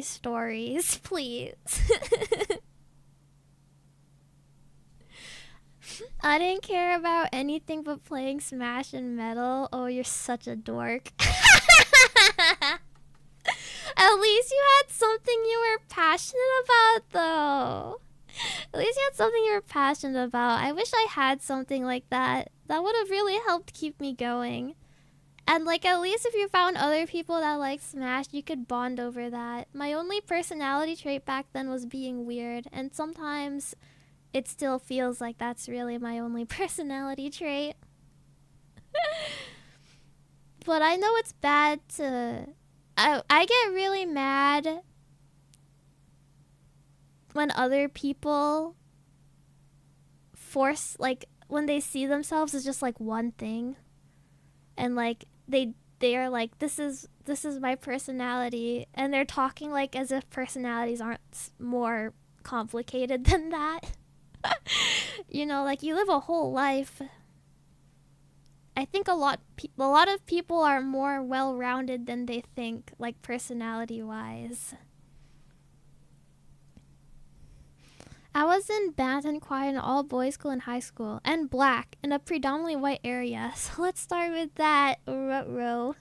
stories, please. I didn't care about anything but playing Smash and Metal. Oh, you're such a dork. At least you had something you were passionate about, though. At least you had something you were passionate about. I wish I had something like that. That would have really helped keep me going. And like, at least if you found other people that like Smash, you could bond over that. My only personality trait back then was being weird, and sometimes it still feels like that's really my only personality trait. But I know it's bad to... I get really mad when other people force, like, when they see themselves as just like one thing, and like they are like, this is my personality, and they're talking like as if personalities aren't more complicated than that. You know, like, you live a whole life. I think a lot of people are more well-rounded than they think, like, personality-wise. I was in band and choir in an all-boys school in high school, and black, in a predominantly white area. So let's start with that. Ruh-roh.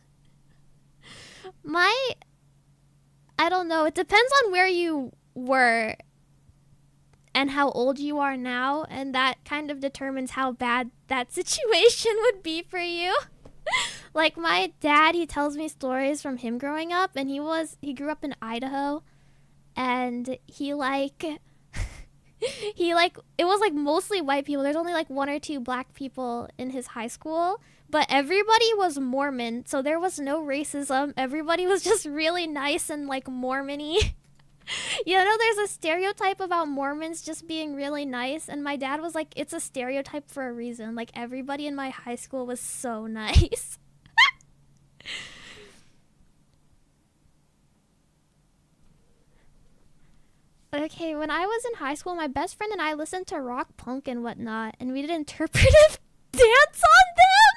I don't know. It depends on where you were and how old you are now, and that kind of determines how bad that situation would be for you. Like, my dad, he tells me stories from him growing up, and he grew up in Idaho, and he it was like mostly white people. There's only like one or two black people in his high school, but everybody was Mormon, so there was no racism. Everybody was just really nice and like Mormon-y. You know, there's a stereotype about Mormons just being really nice, and my dad was like, it's a stereotype for a reason. Like, everybody in my high school was so nice. Okay, when I was in high school, my best friend and I listened to rock, punk, and whatnot, and we did interpretive dance on them.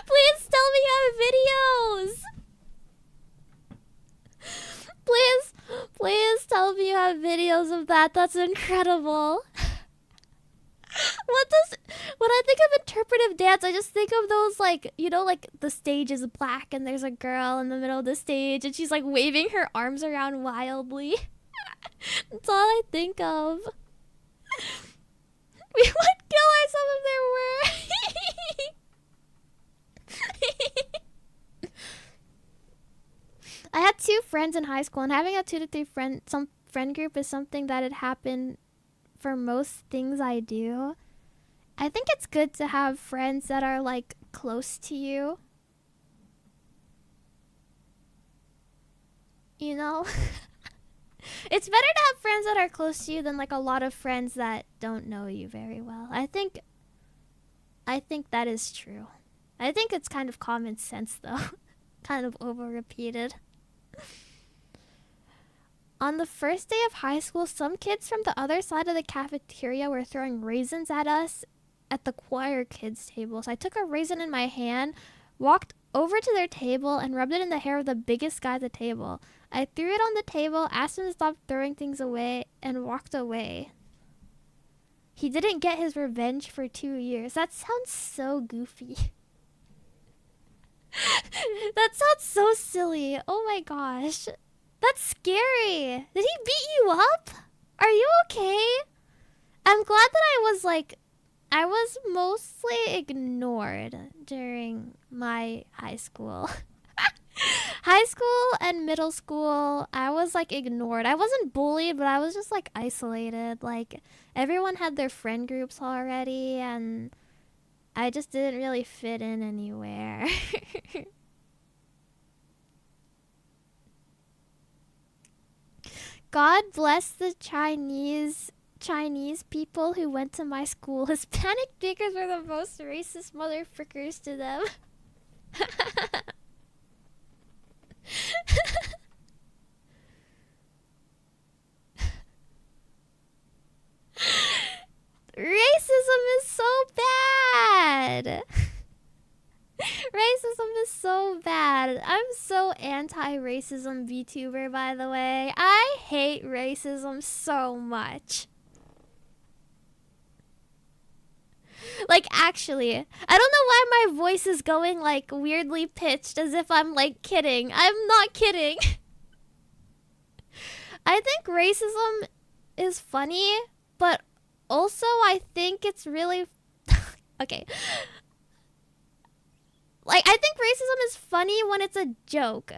Please tell me you have videos. Please tell me you have videos of that. That's incredible. When I think of interpretive dance, I just think of those, like, you know, like the stage is black and there's a girl in the middle of the stage and she's like waving her arms around wildly. That's all I think of. We would kill ourselves if there were. I had 2 friends in high school, and having a 2 to 3 friend group is something that had happened for most things I do. I think it's good to have friends that are like close to you. You know? It's better to have friends that are close to you than like a lot of friends that don't know you very well. I think that is true. I think it's kind of common sense though. Kind of over repeated. On the first day of high school, some kids from the other side of the cafeteria were throwing raisins at us at the choir kids' table. So I took a raisin in my hand, walked over to their table, and rubbed it in the hair of the biggest guy at the table. I threw it on the table, asked him to stop throwing things away, and walked away. He didn't get his revenge for 2 years. That sounds so goofy. That sounds so silly. Oh my gosh. That's scary. Did he beat you up? Are you okay? I'm glad that I was mostly ignored during my high school. High school and middle school, I was like ignored. I wasn't bullied, but I was just like isolated. Like, everyone had their friend groups already, and I just didn't really fit in anywhere. God bless the Chinese people who went to my school. Hispanic speakers were the most racist motherfuckers to them. Racism is so bad. Racism is so bad. I'm so anti-racism Vtuber, by the way. I hate racism so much. Like, actually, I don't know why my voice is going like weirdly pitched as if I'm like kidding. I'm not kidding. I think racism is funny, but also I think it's really okay. Like, I think racism is funny when it's a joke,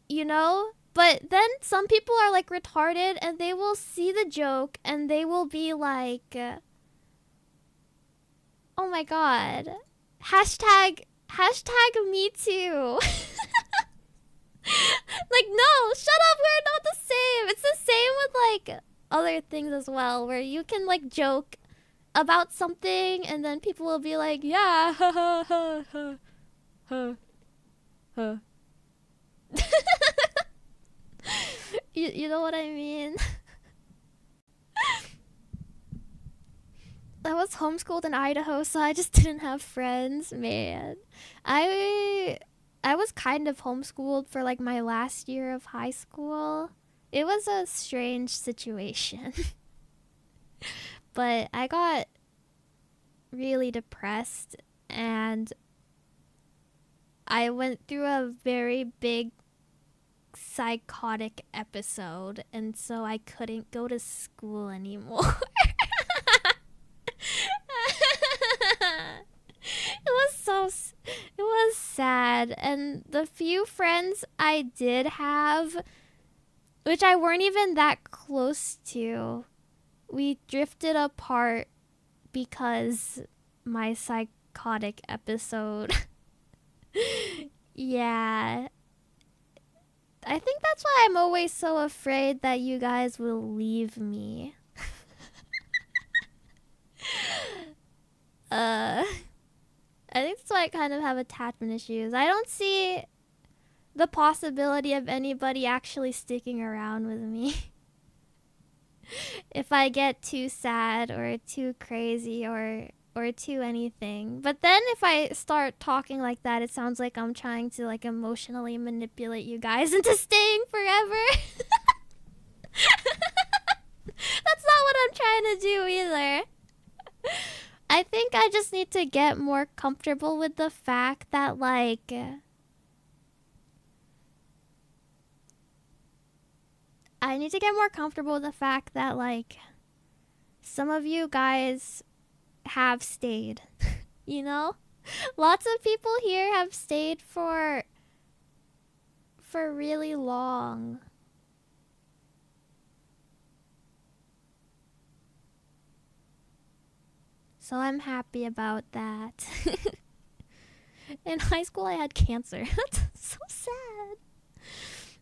you know? But then some people are like retarded and they will see the joke and they will be like, oh my god, hashtag me too. Like, no, shut up, we're not the same. It's the same with like other things as well, where you can like joke about something and then people will be like, yeah, ha ha ha ha ha ha. You know what I mean? I was homeschooled in Idaho, so I just didn't have friends, man. I was kind of homeschooled for like my last year of high school. It was a strange situation. But I got really depressed and I went through a very big psychotic episode, and so I couldn't go to school anymore. It was sad, and the few friends I did have, which I weren't even that close to, we drifted apart because my psychotic episode. Yeah. I think that's why I'm always so afraid that you guys will leave me. I think that's why I kind of have attachment issues. I don't see the possibility of anybody actually sticking around with me. If I get too sad or too crazy or too anything. But then if I start talking like that, it sounds like I'm trying to like emotionally manipulate you guys into staying forever. That's not what I'm trying to do either. I think I just need to get more comfortable with the fact that like I need to get more comfortable with the fact that like some of you guys have stayed. You know? Lots of people here have stayed for really long. So I'm happy about that. In high school I had cancer. That's so sad.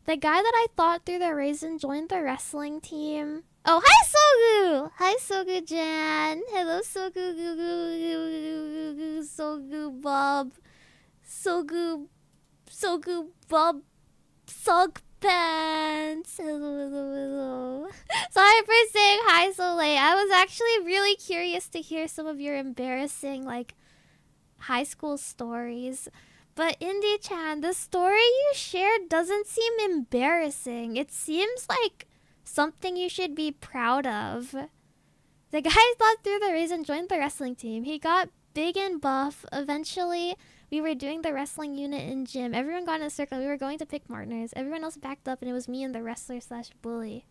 The guy that I thought through the raisin joined the wrestling team. Oh, hi Sogu! Hi Sogu-jan. Hello Sogu, Sogu Bob. Sogu Bob Sog Pants. Hello. Sorry for saying hi so late. I was actually really curious to hear some of your embarrassing like high school stories. But Indie-chan, the story you shared doesn't seem embarrassing. It seems like something you should be proud of. The guy thought through the reason joined the wrestling team. He got big and buff. Eventually, we were doing the wrestling unit in gym. Everyone got in a circle. We were going to pick partners. Everyone else backed up, and it was me and the wrestler slash bully.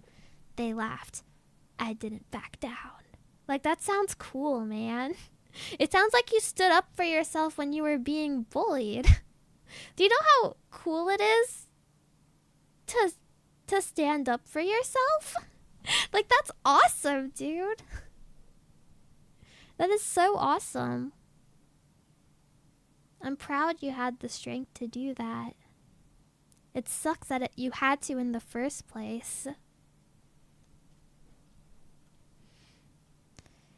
They laughed. I didn't back down. Like, that sounds cool, man. It sounds like you stood up for yourself when you were being bullied. Do you know how cool it is to stand up for yourself? Like, that's awesome, dude. That is so awesome. I'm proud you had the strength to do that. It sucks that you had to in the first place.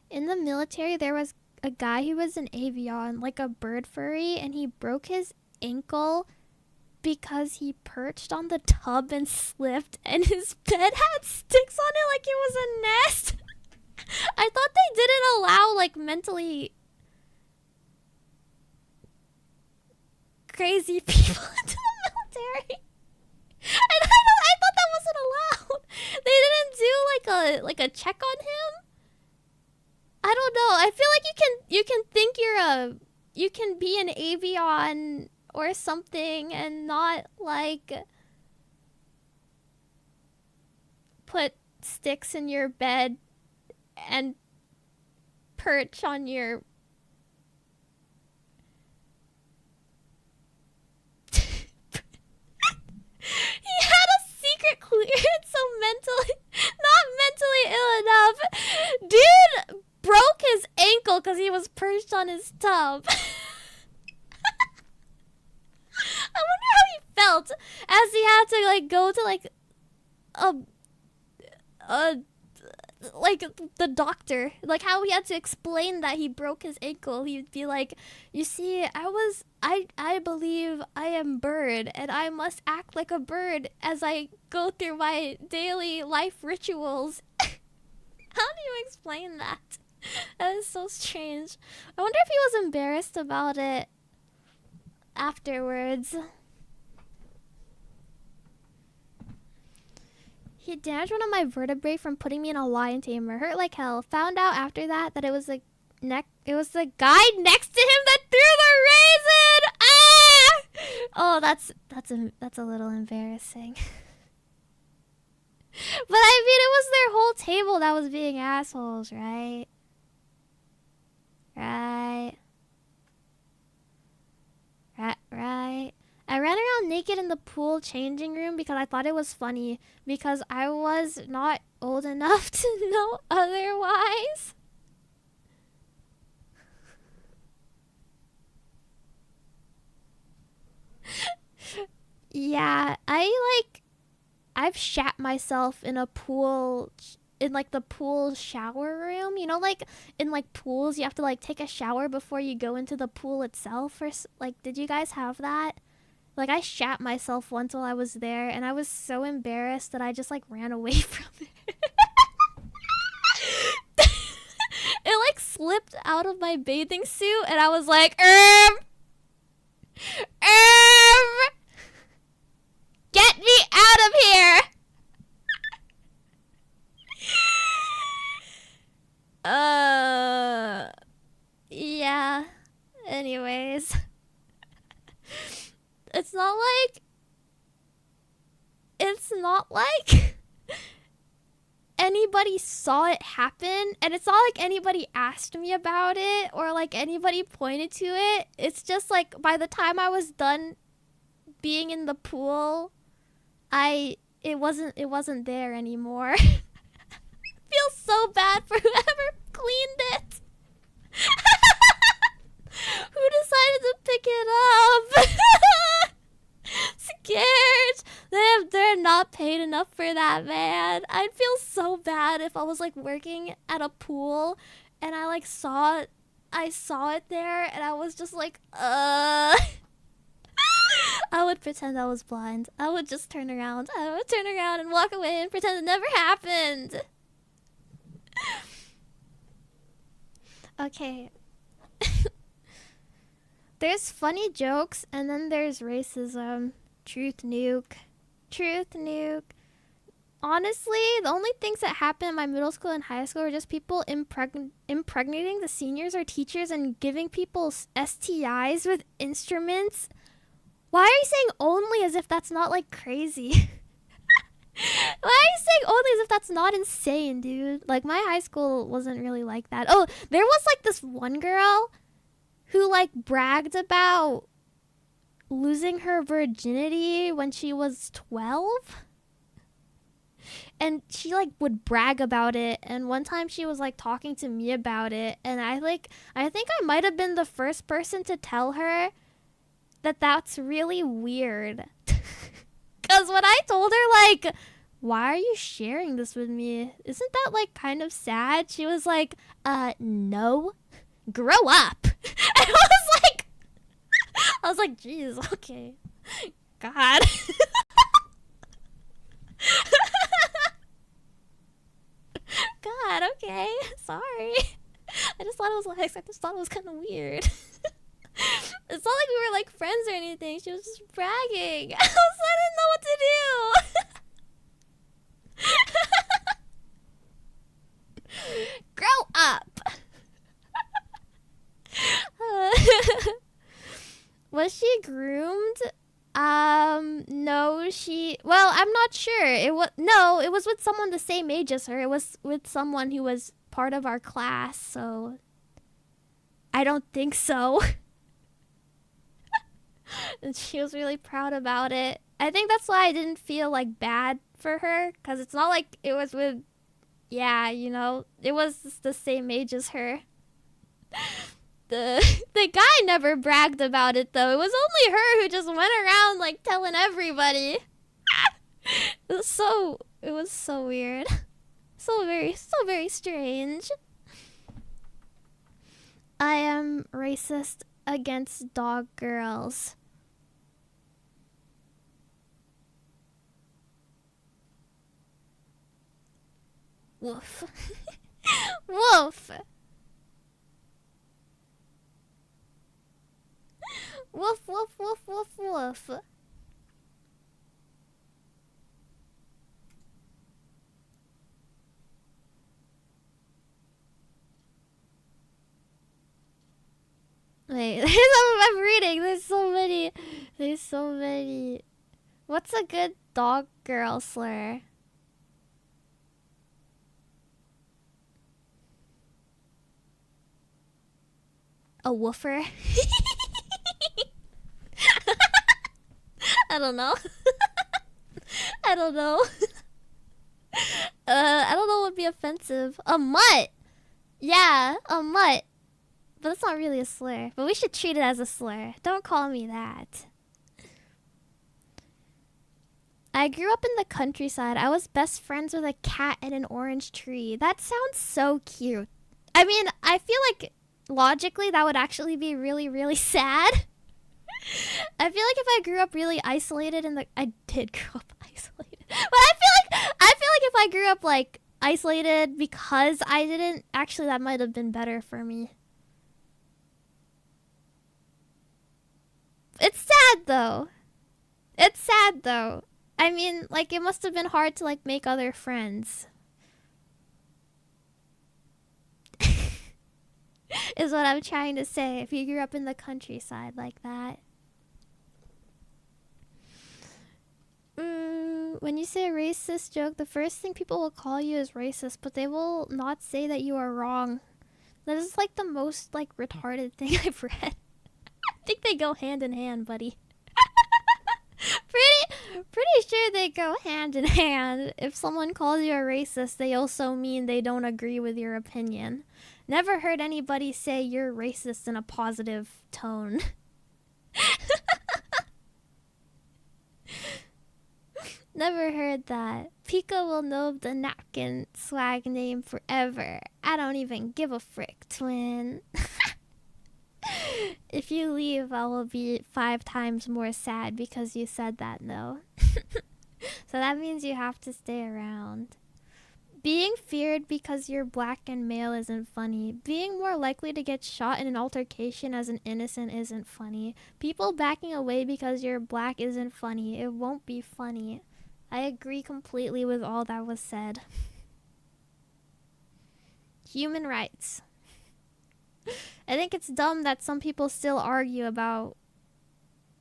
In the military, there was a guy who was an avian, like a bird furry, and he broke his ankle because he perched on the tub and slipped, and his bed had sticks on it like it was a nest. I thought they didn't allow like mentally crazy people into the military. And I thought that wasn't allowed. They didn't do like a check on him. I don't know. I feel like you can think you can be an avian or something and not like put sticks in your bed and perch on your He had a secret clearance, so not mentally ill enough. Dude broke his ankle because he was perched on his tub. I wonder how he felt as he had to like go to like a like the doctor, like how he had to explain that he broke his ankle. He'd be like, you see, I believe I am bird and I must act like a bird as I go through my daily life rituals. How do you explain that? That is so strange. I wonder if he was embarrassed about it afterwards. He damaged one of my vertebrae from putting me in a lion tamer. Hurt like hell. Found out after that it was the guy next to him that threw the raisin. Ah! Oh, that's a little embarrassing. But I mean, it was their whole table that was being assholes, right? Right. I ran around naked in the pool changing room because I thought it was funny, because I was not old enough to know otherwise. Yeah, I've shat myself in a pool, in like the pool shower room. You know, like in like pools, you have to like take a shower before you go into the pool itself, or like, did you guys have that? Like, I shat myself once while I was there, and I was so embarrassed that I just like ran away from it. It like slipped out of my bathing suit, and I was like, get me out of here. Yeah. Anyways. It's not like anybody saw it happen, and it's not like anybody asked me about it or like anybody pointed to it. It's just like by the time I was done being in the pool, it wasn't there anymore. I feel so bad for whoever cleaned it. Who decided to pick it up? Scared. They're not paid enough for that, man. I'd feel so bad if I was like working at a pool and I saw it there, and I was just like, I would pretend I was blind. I would just turn around. I would turn around and walk away and pretend it never happened. Okay. There's funny jokes, and then there's racism. Truth nuke. Honestly, the only things that happened in my middle school and high school were just people impregnating the seniors or teachers and giving people STIs with instruments. Why are you saying only as if that's not like crazy? Why are you saying only as if that's not insane, dude? Like, my high school wasn't really like that. Oh, there was like this one girl who like bragged about losing her virginity when she was 12. And she like would brag about it, and one time she was like talking to me about it, and I think I might have been the first person to tell her that that's really weird. Cuz when I told her like, why are you sharing this with me? Isn't that like kind of sad? She was like, no. Grow up. And I was like, geez, okay. God. God, okay. Sorry. I just thought it was kind of weird. It's not like we were like friends or anything. She was just bragging. I didn't know what to do. Grow up. Was she groomed? No, well, I'm not sure. It was with someone the same age as her. It was with someone who was part of our class, so I don't think so. And she was really proud about it. I think that's why I didn't feel like bad for her, because it's not like it was with, yeah, it was the same age as her. the guy never bragged about it though. It was only her who just went around like telling everybody. It was so weird. So very strange. I am racist against dog girls. Woof. Woof. Woof, woof, woof, woof, woof. Wait, there's I'm reading. There's so many. What's a good dog girl slur? A woofer? I don't know. I don't know. I don't know what would be offensive. A mutt! Yeah, a mutt. But that's not really a slur. But we should treat it as a slur. Don't call me that. I grew up in the countryside. I was best friends with a cat and an orange tree. That sounds so cute. I mean, I feel like logically that would actually be really, really sad. I feel like if I grew up really isolated in the... I did grow up isolated. But I feel like if I grew up like isolated because I didn't... Actually, that might have been better for me. It's sad though. It's sad though. I mean, like, it must have been hard to like make other friends. Is what I'm trying to say. If you grew up in the countryside like that. When you say a racist joke, the first thing people will call you is racist, but they will not say that you are wrong. That is like the most like retarded thing I've read. I think they go hand in hand, buddy. Pretty sure they go hand in hand. If someone calls you a racist, they also mean they don't agree with your opinion. Never heard anybody say you're racist in a positive tone. Never heard that. Pika will know the napkin swag name forever. I don't even give a frick, twin. If you leave, I will be 5 times more sad because you said that, no. So that means you have to stay around. Being feared because you're black and male isn't funny. Being more likely to get shot in an altercation as an innocent isn't funny. People backing away because you're black isn't funny. It won't be funny. I agree completely with all that was said. Human rights. I think it's dumb that some people still argue about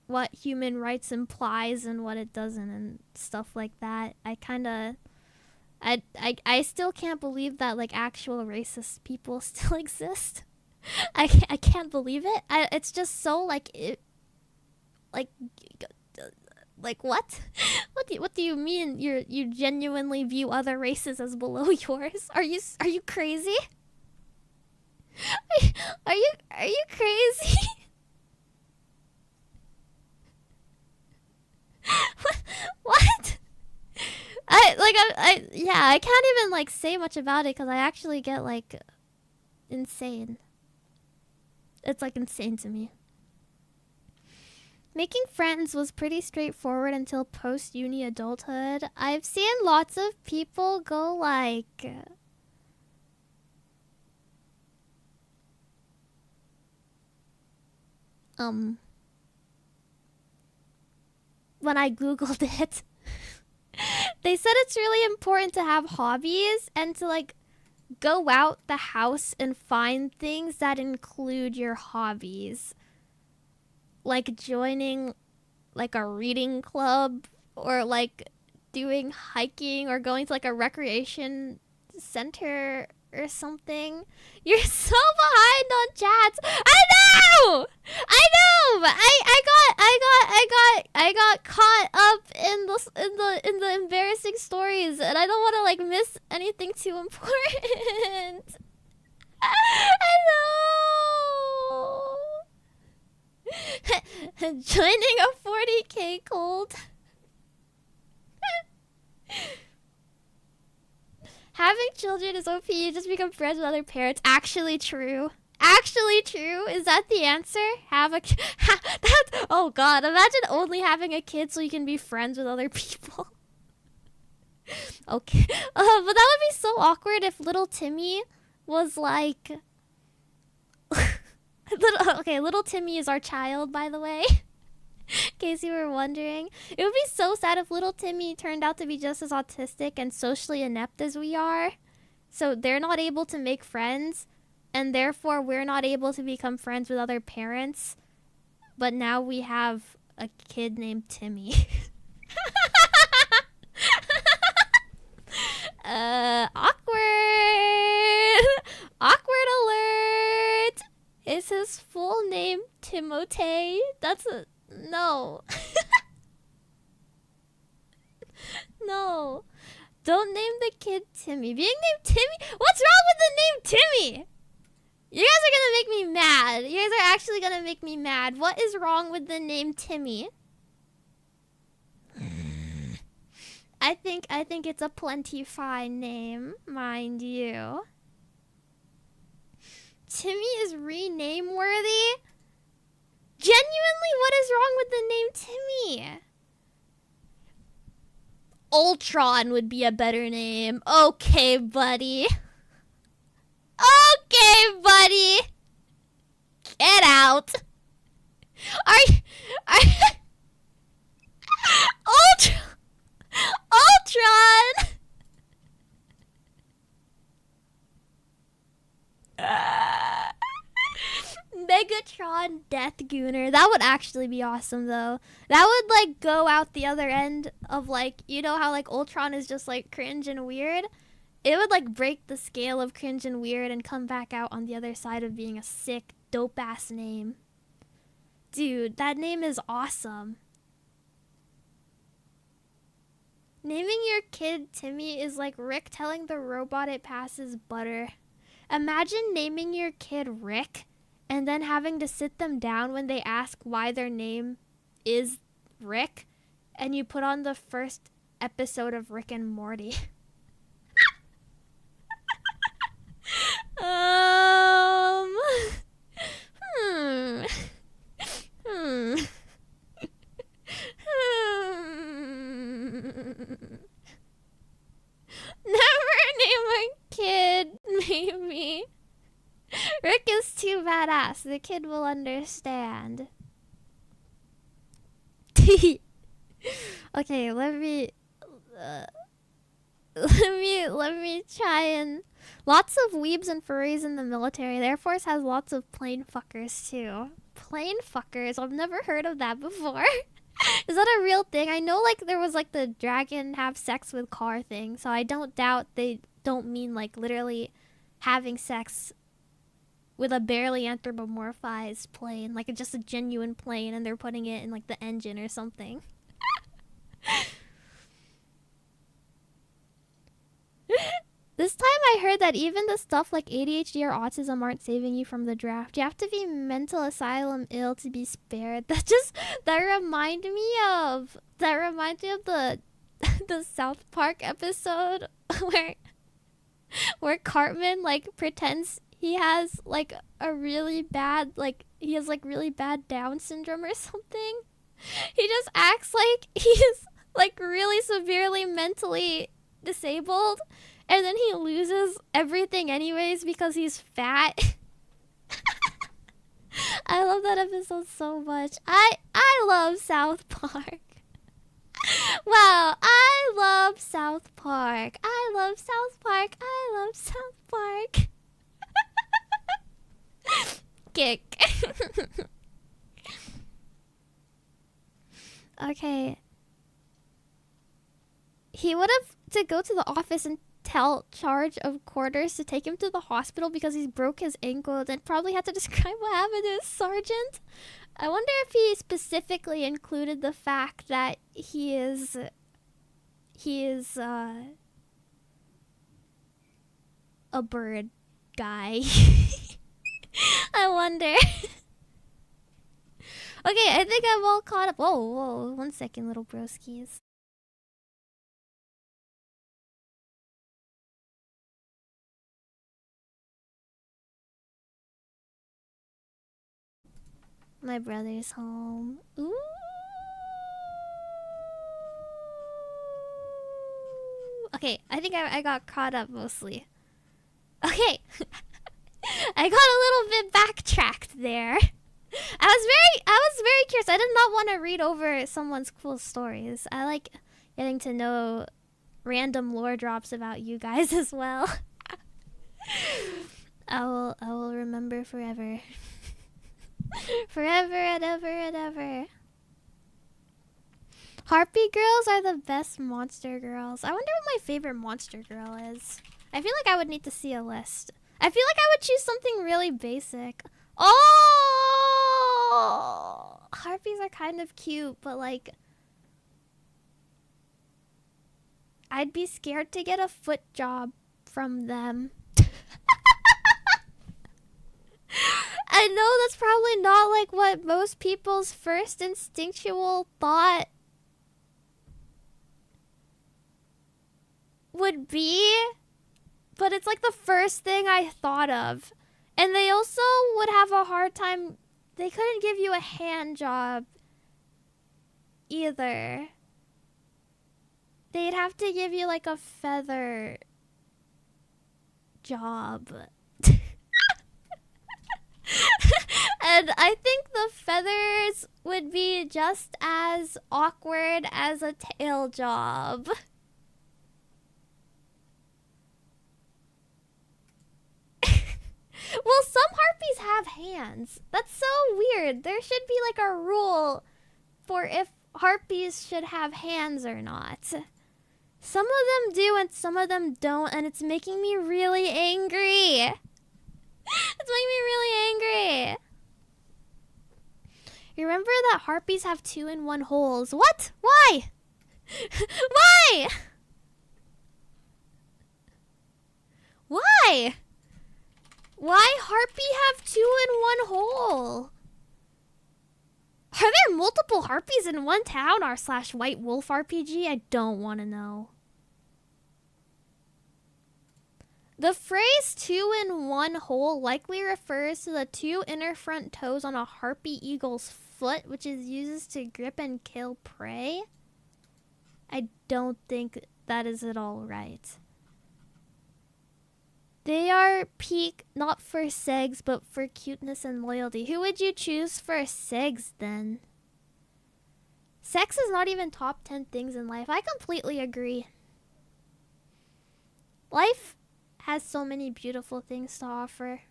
what human rights implies and what it doesn't and stuff like that. I still can't believe that like actual racist people still exist. I can't believe it. It's just so like what? What do you mean you genuinely view other races as below yours? Are you crazy? Are you crazy? What? I can't even like say much about it because I actually get like insane. It's like insane to me. Making friends was pretty straightforward until post-uni adulthood. I've seen lots of people go like... when I googled it, they said it's really important to have hobbies and to like go out the house and find things that include your hobbies. Like joining like a reading club or like doing hiking or going to like a recreation center or something. You're so behind on chats. I know, but I got caught up in the embarrassing stories, and I don't want to like miss anything too important. I know. Joining a 40k cult. Having children is OP. You just become friends with other parents. Actually true. Actually true. Is that the answer? That's, oh god. Imagine only having a kid so you can be friends with other people. Okay. But that would be so awkward if little Timmy was like... little Timmy is our child, by the way. In case you were wondering. It would be so sad if little Timmy turned out to be just as autistic and socially inept as we are. So they're not able to make friends, and therefore we're not able to become friends with other parents. But now we have a kid named Timmy. Awkward. Awkward alert. Is his full name Timotei? That's a... No. No. Don't name the kid Timmy. Being named Timmy? What's wrong with the name Timmy? You guys are gonna make me mad. You guys are actually gonna make me mad. What is wrong with the name Timmy? I think it's a plenty fine name, mind you. Timmy is rename worthy? Genuinely, what is wrong with the name Timmy? Ultron would be a better name. Okay, buddy. Okay, buddy. Get out. Ultron. Megatron Death Gooner. That would actually be awesome, though. That would, like, go out the other end of, like, you know how, like, Ultron is just, like, cringe and weird? It would, like, break the scale of cringe and weird and come back out on the other side of being a sick, dope-ass name. Dude, that name is awesome. Naming your kid Timmy is like Rick telling the robot it passes butter. Imagine naming your kid Rick and then having to sit them down when they ask why their name is Rick, and you put on the first episode of Rick and Morty. Never name a kid, maybe. Rick is too badass. The kid will understand. Okay, let me try and... Lots of weebs and furries in the military. The Air Force has lots of plane fuckers too. Plane fuckers? I've never heard of that before. Is that a real thing? I know, like, there was, like, the dragon have sex with car thing, so I don't doubt they don't mean, like, literally having sex with a barely anthropomorphized plane. Like, just a genuine plane, and they're putting it in, like, the engine or something. This time I heard that even the stuff like ADHD or autism aren't saving you from the draft. You have to be mental asylum ill to be spared. That reminds me of the the South Park episode where Cartman, like, pretends he has, like, a really bad, like, he has, like, really bad Down syndrome or something. He just acts like he's, like, really severely mentally disabled. And then he loses everything anyways because he's fat. I love that episode so much. I love South Park. Wow, I love South Park. I love South Park. I love South Park. Kick. Okay. He would have to go to the office and tell charge of quarters to take him to the hospital because he broke his ankle, then probably had to describe what happened to his sergeant. I wonder if he specifically included the fact that he is a bird guy. I wonder. Okay, I think I'm all caught up. Whoa, whoa, 1 second, little broskies. My brother's home. Ooh. Okay, I think I got caught up mostly. Okay. I got a little bit backtracked there. I was very curious. I did not want to read over someone's cool stories. I like getting to know random lore drops about you guys as well. I will remember forever. Forever and ever and ever. Harpy girls are the best monster girls. I wonder what my favorite monster girl is. I feel like I would need to see a list. I feel like I would choose something really basic. Oh! Harpies are kind of cute, but like... I'd be scared to get a foot job from them. I know that's probably not like what most people's first instinctual thought would be, but it's like the first thing I thought of. And they also would have a hard time. They couldn't give you a hand job either. They'd have to give you like a feather job. And I think the feathers would be just as awkward as a tail job. Well, some harpies have hands. That's so weird. There should be like a rule for if harpies should have hands or not. Some of them do and some of them don't, and it's making me really angry. It's making me really angry. You remember that harpies have 2-in-1 holes? What? Why? Why? Why? Why harpy have 2-in-1 hole? Are there multiple harpies in one town r/White Wolf RPG? I don't want to know. The phrase 2-in-1 hole likely refers to the 2 inner front toes on a harpy eagle's foot, which is used to grip and kill prey. I don't think that is at all right. They are peak not for segs, but for cuteness and loyalty. Who would you choose for segs then? Sex is not even top 10 things in life. I completely agree. Life has so many beautiful things to offer.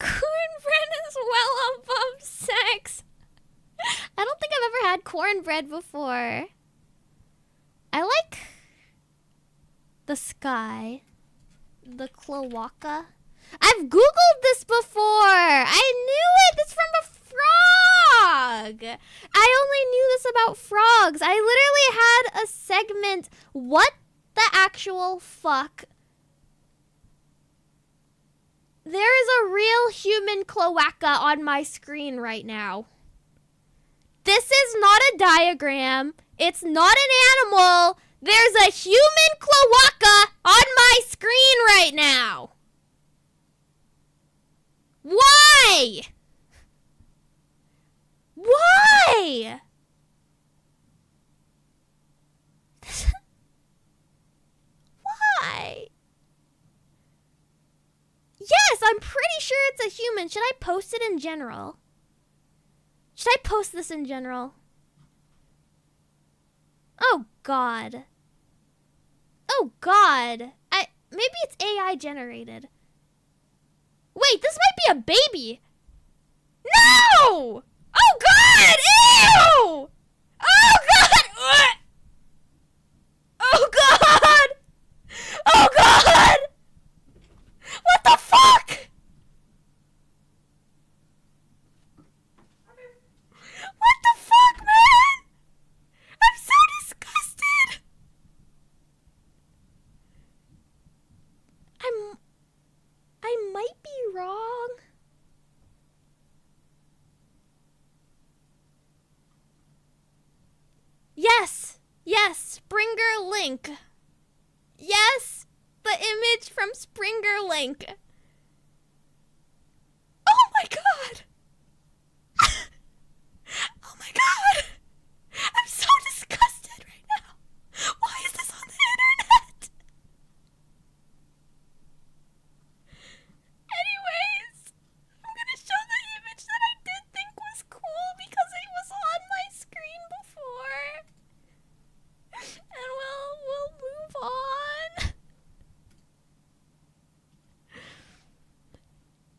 Cornbread is well above sex. I don't think I've ever had cornbread before. I like the sky, the cloaca. I've Googled this before. I knew it. It's from a frog. I only knew this about frogs. I literally had a segment. What the actual fuck? There is a real human cloaca on my screen right now. This is not a diagram. It's not an animal. There's a human cloaca on my screen right now. Why? Why? Why? Yes, I'm pretty sure it's a human. Should I post it in general? Should I post this in general? Oh, God. Oh, God. Maybe it's AI generated. Wait, this might be a baby. No! Oh, God! Ew! Oh, God! Oh, God! Oh, God! What the fuck? What the fuck, man? I'm so disgusted. Link. Yes, the image from Springer Link. Oh my god. Oh my god. I'm so disgusted right now. Why is this on the internet? Anyways, I'm gonna show the image that I did think was cool because it was on my screen before. And we'll move on.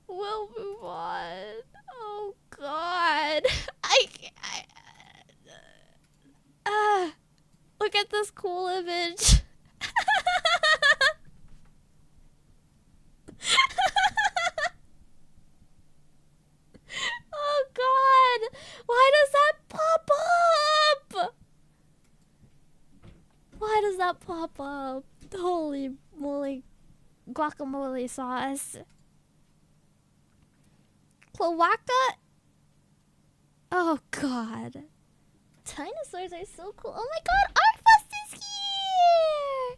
We'll move on. Oh god. Look at this cool image. Oh god. Why does that pop up? Why does that pop up? Holy moly. Guacamole sauce. Cloaca. Oh god. Dinosaurs are so cool. Oh my god, Arfust is here!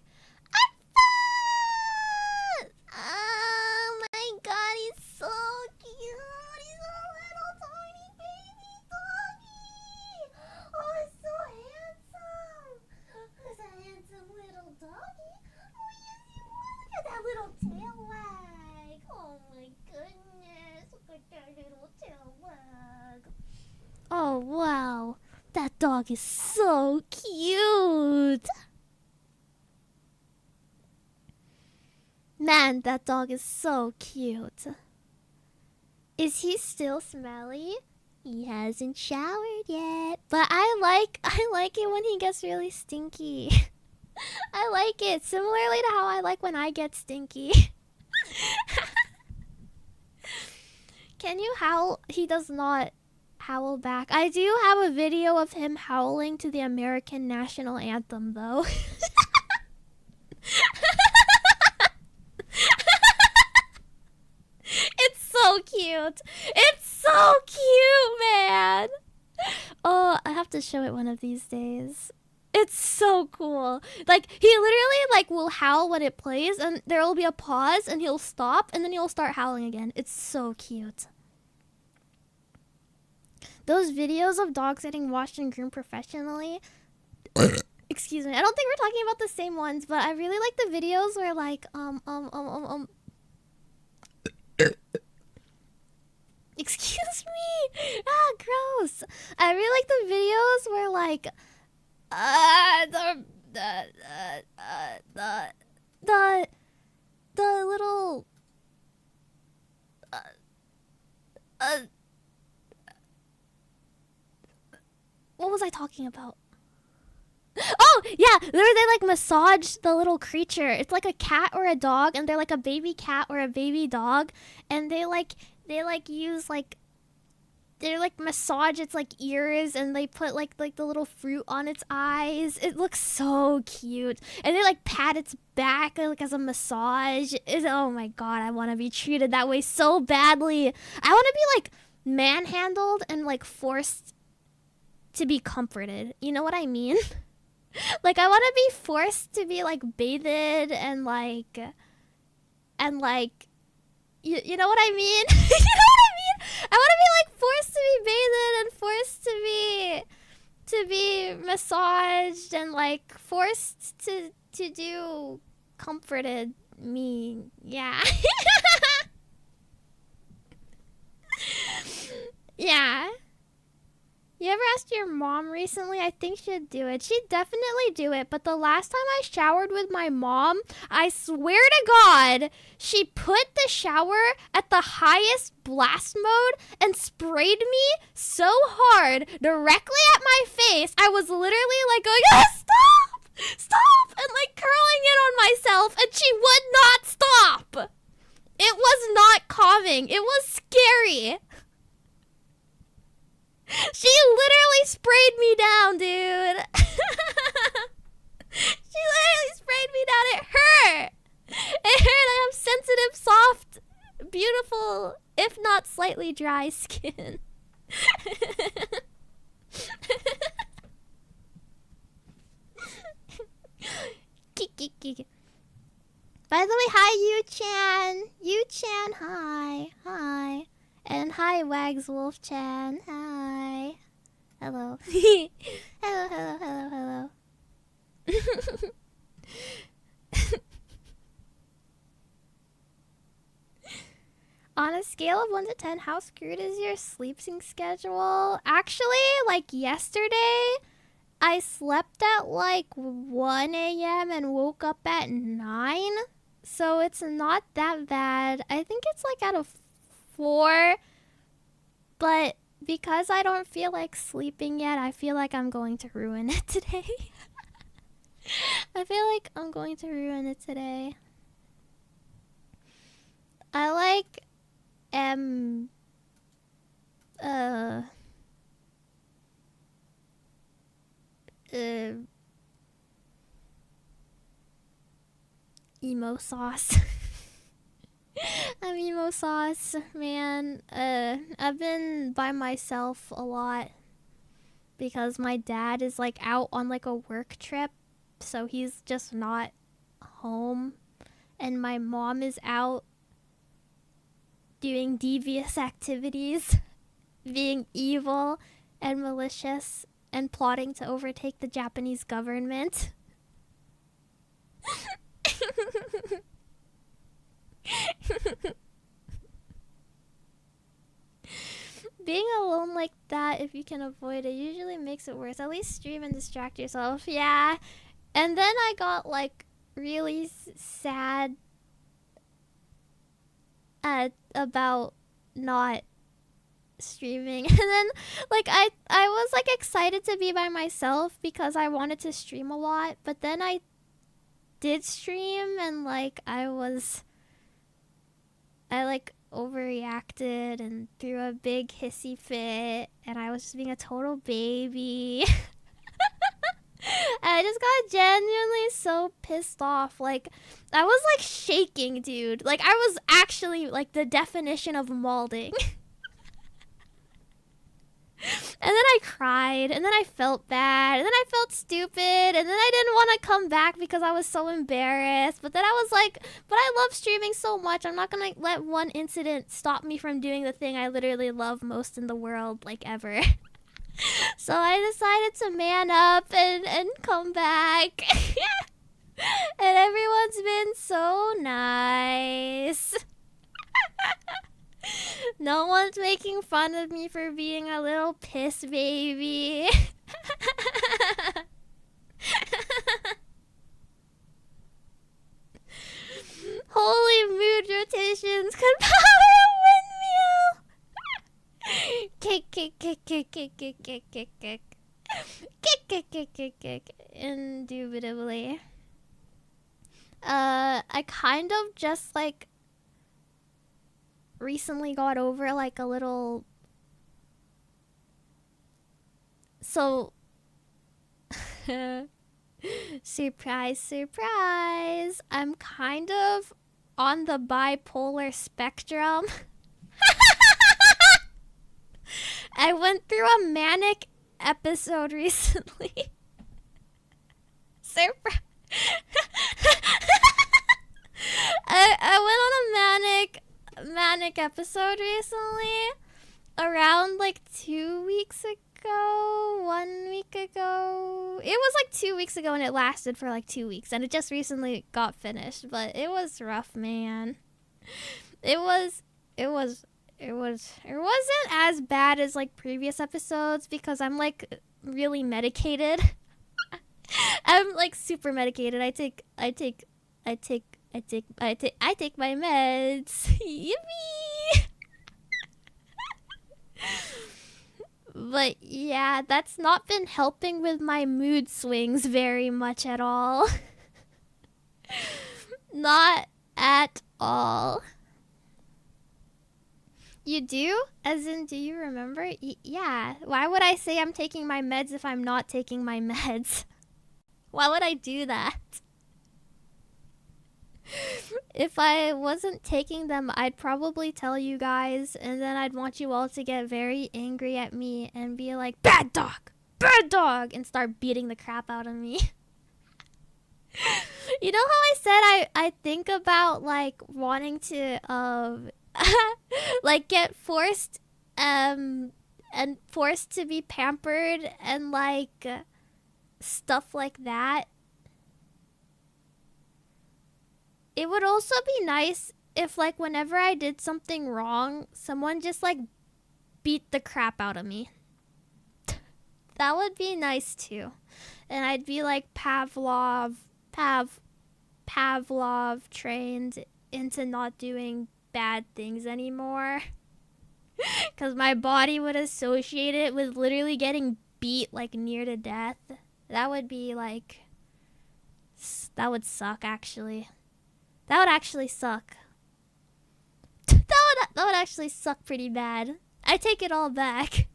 Arfust! Oh my god, he's so cute. He's a little tiny baby doggy. Oh, he's so handsome. He's a handsome little doggy. Oh yes, he was. Look at that little tail wag. Oh my goodness. Look at that little tail wag. Oh wow. That dog is so cute. Man, that dog is so cute. Is he still smelly? He hasn't showered yet. But I like it when he gets really stinky. I like it. Similarly to how I like when I get stinky. Can you howl? He does not howl back. I do have a video of him howling to the American national anthem, though. It's so cute. It's so cute, man. Oh, I have to show it one of these days. It's so cool. Like, he literally, like, will howl when it plays, and there will be a pause, and he'll stop, and then he'll start howling again. It's so cute. Those videos of dogs getting washed and groomed professionally. Excuse me. I don't think we're talking about the same ones, but I really like the videos where like excuse me. Ah, gross. I really like the videos where like the little what was I talking about? Oh, yeah, they like massage the little creature. It's like a cat or a dog, and they're like a baby cat or a baby dog, and they use like they like massage its like ears, and they put like the little fruit on its eyes. It looks so cute, and they like pat its back like as a massage. Oh my god, I want to be treated that way so badly. I want to be like manhandled and like forced to be comforted. You know what I mean? Like, I want to be forced to be like bathed and like you know what I mean? You know what I mean? I want to be like forced to be bathed and forced to be massaged and like forced to do comforted me. Yeah. Yeah. You ever asked your mom recently? I think she'd do it. She'd definitely do it. But the last time I showered with my mom, I swear to God, she put the shower at the highest blast mode and sprayed me so hard directly at my face. I was literally like going, ah, stop! Stop! And like curling in on myself, and she would not stop. It was not calming. It was scary. She literally sprayed me down, dude. She literally sprayed me down. It hurt. It hurt. I have sensitive, soft, beautiful, if not slightly dry skin. okay. By the way, hi, Yu-chan. Yu-chan, hi. Hi. And hi, Wags Wolf-chan. Hi. Hello. hello. On a scale of 1 to 10, how screwed is your sleeping schedule? Actually, like yesterday, I slept at like 1 a.m. and woke up at 9. So it's not that bad. I think it's like out of 4. But because I don't feel like sleeping yet, I feel like I'm going to ruin it today. I feel like I'm going to ruin it today. I like emo sauce. I'm emo sauce, man. I've been by myself a lot because my dad is like out on like a work trip, so he's just not home, and my mom is out doing devious activities, being evil and malicious and plotting to overtake the Japanese government. Being alone like that, if you can avoid it, usually makes it worse. At least stream and distract yourself. Yeah. And then I got like really sad about not streaming. And then like I was like excited to be by myself because I wanted to stream a lot, but then I did stream and like I like overreacted and threw a big hissy fit, and I was just being a total baby. I just got genuinely so pissed off. Like, I was like shaking, dude. Like, I was actually like the definition of malding. And then I cried, and then I felt bad, and then I felt stupid, and then I didn't want to come back because I was so embarrassed. But then I was like, but I love streaming so much, I'm not gonna let one incident stop me from doing the thing I literally love most in the world, like ever. So I decided to man up and come back. And everyone's been so nice. No one's making fun of me for being a little piss baby. Holy mood rotations could power a windmill. Kick, kick, kick, kick, kick, kick, kick, kick, kick. Kick, kick, kick, kick, kick. Indubitably. I kind of just like recently got over like a little, so surprise, I'm kind of on the bipolar spectrum. I went through a manic episode recently. Surprise. I went on a manic episode recently, around like 2 weeks ago, 1 week ago. It was like 2 weeks ago, and it lasted for like 2 weeks, and it just recently got finished. But it was rough, man. It wasn't as bad as like previous episodes because I'm like really medicated. I'm like super medicated. I take my meds. Yippee! But yeah, that's not been helping with my mood swings very much at all. Not at all. You do? As in, do you remember? Yeah. Why would I say I'm taking my meds if I'm not taking my meds? Why would I do that? If I wasn't taking them, I'd probably tell you guys, and then I'd want you all to get very angry at me and be like, bad dog, and start beating the crap out of me. You know how I said I think about like wanting to like get forced and forced to be pampered and like stuff like that. It would also be nice if like whenever I did something wrong, someone just like beat the crap out of me. That would be nice too. And I'd be like Pavlov trained into not doing bad things anymore. Because my body would associate it with literally getting beat like near to death. That would be like, that would suck actually. That would actually suck. That would actually suck pretty bad. I take it all back.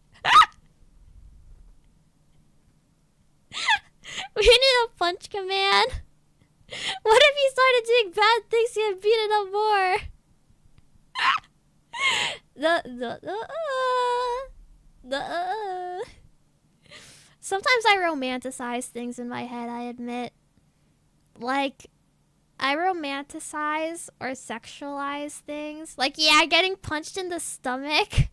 We need a punch command. What if you started doing bad things to get beaten up more? Sometimes I romanticize things in my head, I admit. Like, I romanticize or sexualize things. Like, yeah, getting punched in the stomach.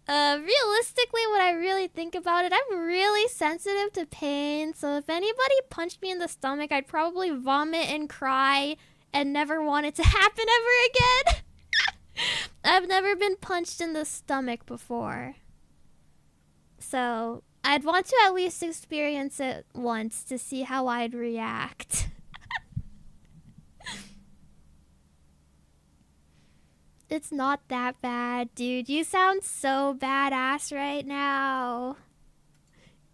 Realistically, when I really think about it, I'm really sensitive to pain. So if anybody punched me in the stomach, I'd probably vomit and cry and never want it to happen ever again. I've never been punched in the stomach before. So I'd want to at least experience it once to see how I'd react. It's not that bad, dude. You sound so badass right now.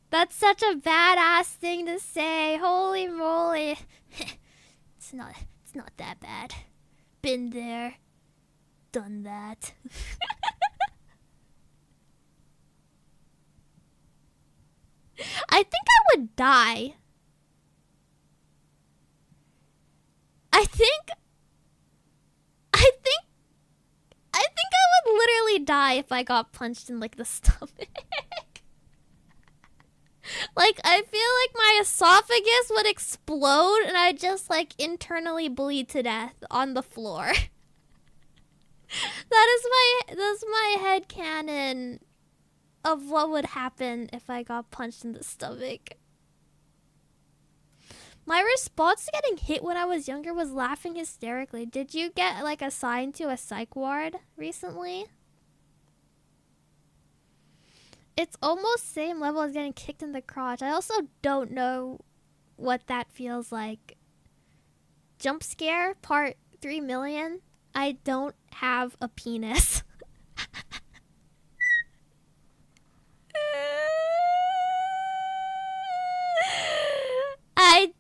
That's such a badass thing to say. Holy moly. It's not that bad. Been there. Done that. I think I would die. I think I would literally die if I got punched in like the stomach. Like, I feel like my esophagus would explode and I'd just like internally bleed to death on the floor. That's my headcanon of what would happen if I got punched in the stomach. My response to getting hit when I was younger was laughing hysterically. Did you get like assigned to a psych ward recently? It's almost same level as getting kicked in the crotch. I also don't know what that feels like. Jump scare part 3 million. I don't have a penis. I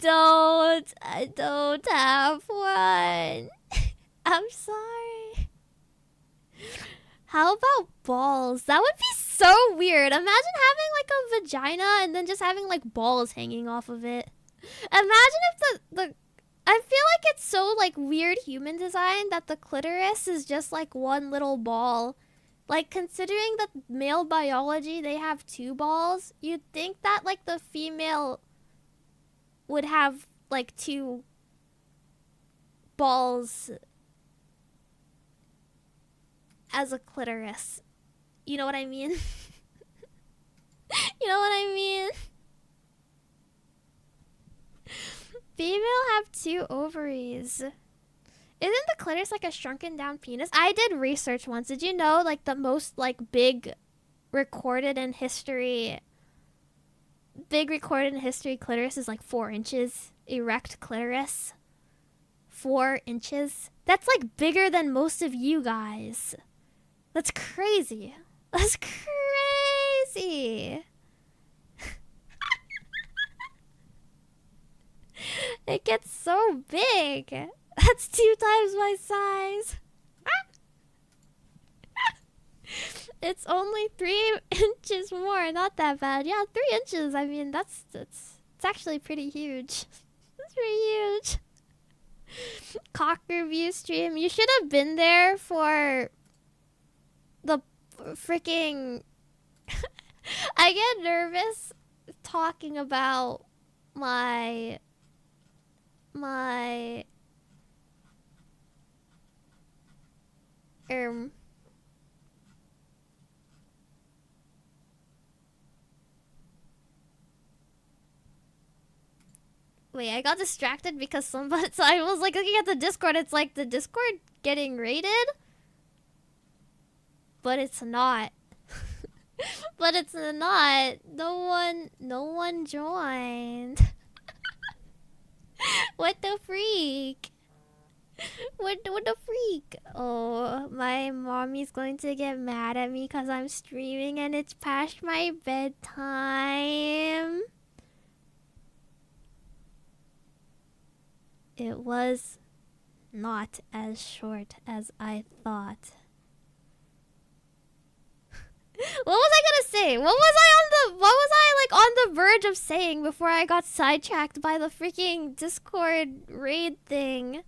don't have one. I'm sorry. How about balls? That would be so weird. Imagine having like a vagina and then just having like balls hanging off of it. Imagine if the I feel like it's so like weird human design that the clitoris is just like one little ball. Like, considering that male biology, they have 2 balls, you'd think that like the female would have like 2 balls as a clitoris. You know what I mean? You know what I mean? Female have 2 ovaries. Isn't the clitoris like a shrunken down penis? I did research once. Did you know like the most like big recorded in history clitoris is like 4 inches? Erect clitoris. 4 inches. That's like bigger than most of you guys. That's crazy. That's crazy. It gets so big. That's 2 times my size. It's only 3 inches more. Not that bad. Yeah, 3 inches. I mean, it's actually pretty huge. It's pretty huge. Cock review stream. You should have been there for the freaking... I get nervous talking about my wait, I got distracted because somebody, so I was like looking at the Discord, it's like the Discord getting raided? But it's not. But it's not. No one joined. What the freak? What the freak? Oh, my mommy's going to get mad at me because I'm streaming and it's past my bedtime. It was not as short as I thought. What was I gonna say? What was I like on the verge of saying before I got sidetracked by the freaking Discord raid thing?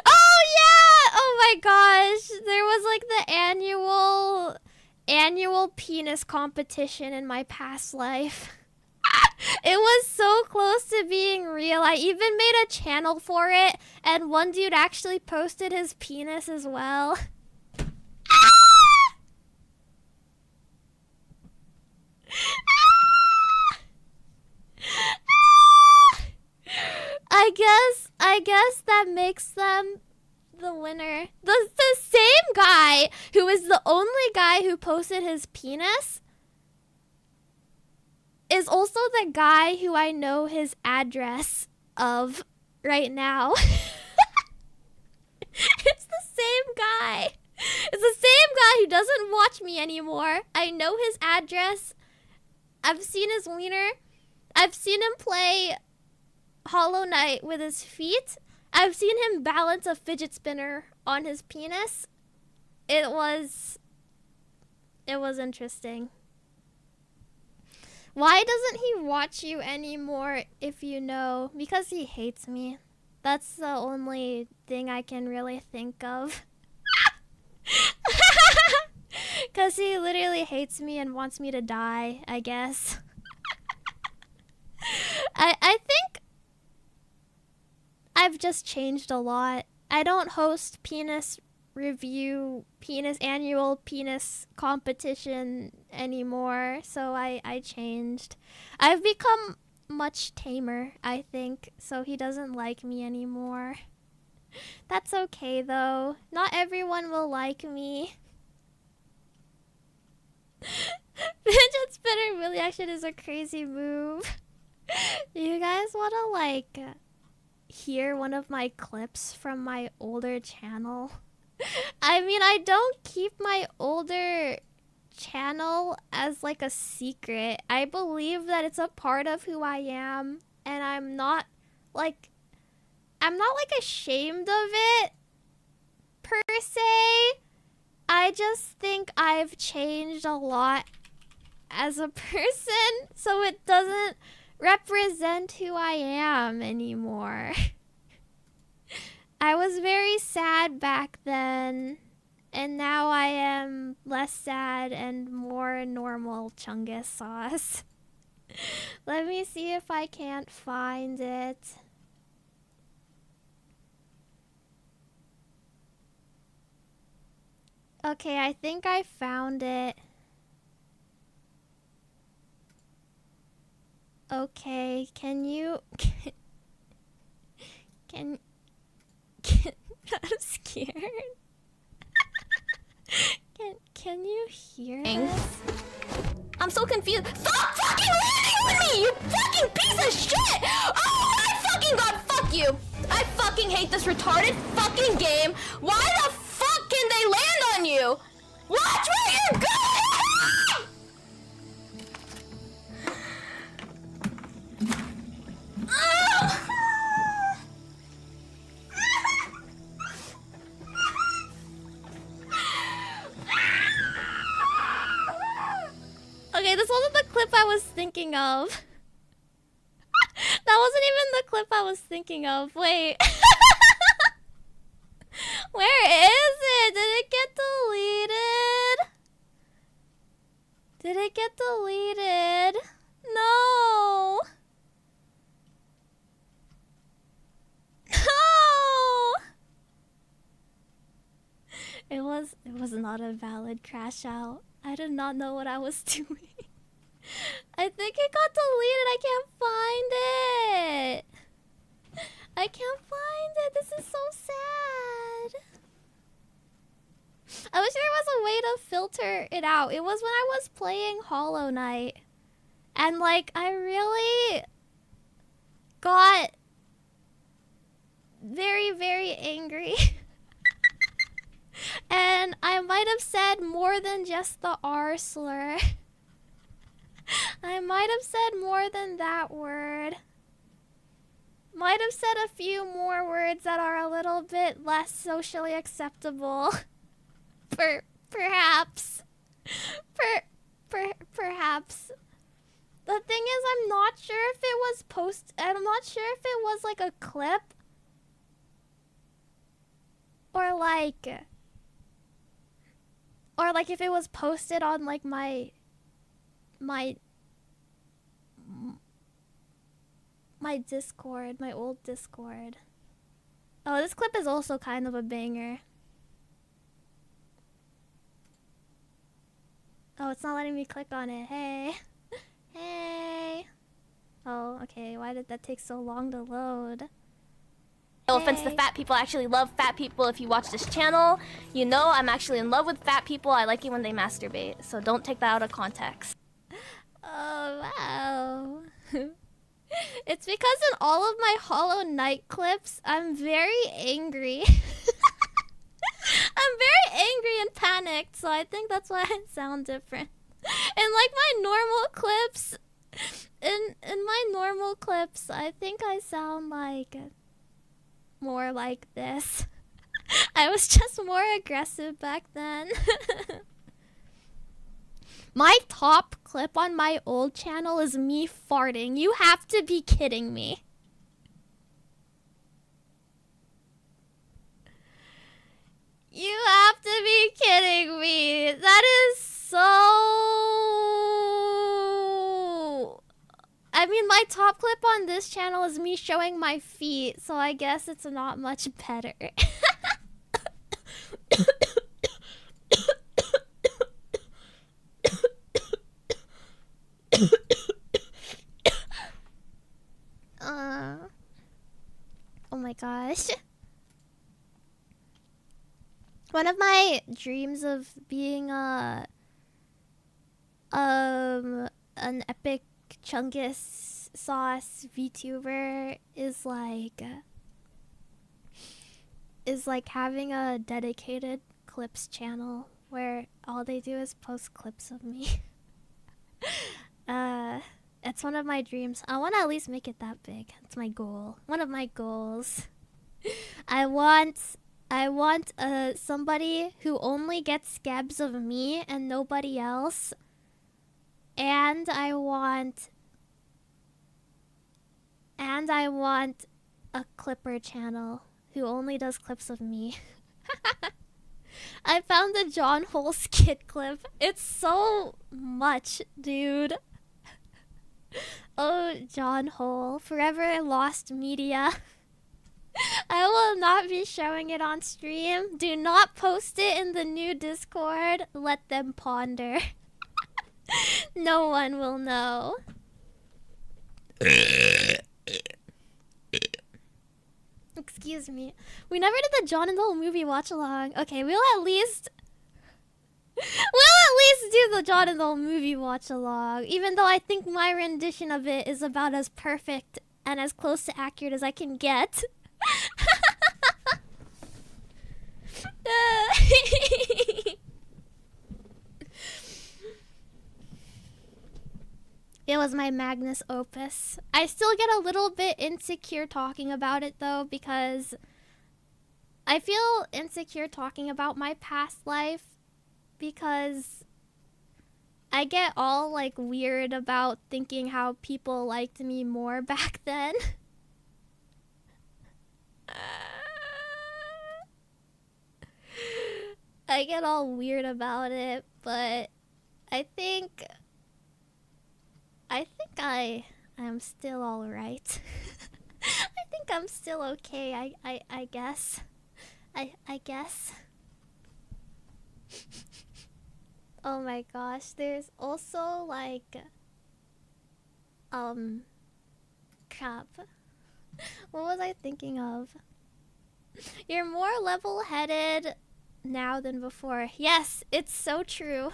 Oh yeah! Oh my gosh. There was like the annual penis competition in my past life. It was so close to being real. I even made a channel for it, and one dude actually posted his penis as well. I guess that makes them the winner. The same guy who is the only guy who posted his penis is also the guy who I know his address of right now. It's the same guy. It's the same guy who doesn't watch me anymore. I know his address. I've seen his wiener. I've seen him play Hollow Knight with his feet. I've seen him balance a fidget spinner on his penis. It was interesting. Why doesn't he watch you anymore if you know? Because he hates me. That's the only thing I can really think of. Because he literally hates me and wants me to die, I guess. I think I've just changed a lot. I don't host annual penis competition anymore, so I changed. I've become much tamer, I think, so he doesn't like me anymore. That's okay though. Not everyone will like me. Fidget spinner Willy action is a crazy move. You guys want to like hear one of my clips from my older channel? I mean, I don't keep my older channel as like a secret. I believe that it's a part of who I am, and I'm not like ashamed of it per se. I just think I've changed a lot as a person, so it doesn't represent who I am anymore. I was very sad back then, and now I am less sad and more normal chungus sauce. Let me see if I can't find it. Okay, I think I found it. Okay, can you... Can I'm scared. Can you hear this? I'm so confused. Stop fucking landing with me, you fucking piece of shit! Oh my fucking god, fuck you! I fucking hate this retarded fucking game. Why the fuck can they land on you? Watch where you're going! Okay, this wasn't the clip I was thinking of. That wasn't even the clip I was thinking of. Wait. Where is it? Did it get deleted? Did it get deleted? No. not a valid crash out. I did not know what I was doing. I think it got deleted. I can't find it. I can't find it. This is so sad. I wish there was a way to filter it out. It was when I was playing Hollow Knight. And like, I really got very, very angry. And I might have said more than just the R slur. I might have said more than that word. Might have said a few more words that are a little bit less socially acceptable. Perhaps. Perhaps. The thing is, I'm not sure if it was I'm not sure if it was like a clip. Or like if it was posted on like my Discord, my old Discord. Oh, this clip is also kind of a banger. Oh, it's not letting me click on it. Hey. Hey. Oh, okay. Why did that take so long to load? No offense to fat people, I actually love fat people. If you watch this channel, you know I'm actually in love with fat people. I like it when they masturbate, so don't take that out of context. Oh, wow. It's because in all of my Hollow Knight clips, I'm very angry. I'm very angry and panicked, so I think that's why I sound different. In like my normal clips, in my normal clips, I think I sound like more like this. I was just more aggressive back then. My top clip on my old channel is me farting. You have to be kidding me. You have to be kidding me. That is so... I mean, my top clip on this channel is me showing my feet, so I guess it's not much better. Oh my gosh. One of my dreams of being an epic chungus sauce VTuber is like having a dedicated clips channel where all they do is post clips of me. It's one of my dreams. I want to at least make it that big. It's my goal. One of my goals. I want somebody who only gets scabs of me and nobody else. And I want a clipper channel who only does clips of me. I found the John Hole skit clip. It's so much, dude. Oh, John Hole, forever lost media. I will not be showing it on stream. Do not post it in the new Discord. Let them ponder. No one will know. Excuse me. We never did the John and the Hole movie watch along. Okay, we'll at least do the John and the Hole movie watch along. Even though I think my rendition of it is about as perfect and as close to accurate as I can get. It was my Magnus opus. I still get a little bit insecure talking about it though, because I feel insecure talking about my past life because I get all like weird about thinking how people liked me more back then. I get all weird about it, but I think I am still alright. I think I'm still okay, I guess. I guess. Oh my gosh, there's also like crap. What was I thinking of? You're more level-headed now than before. Yes, it's so true.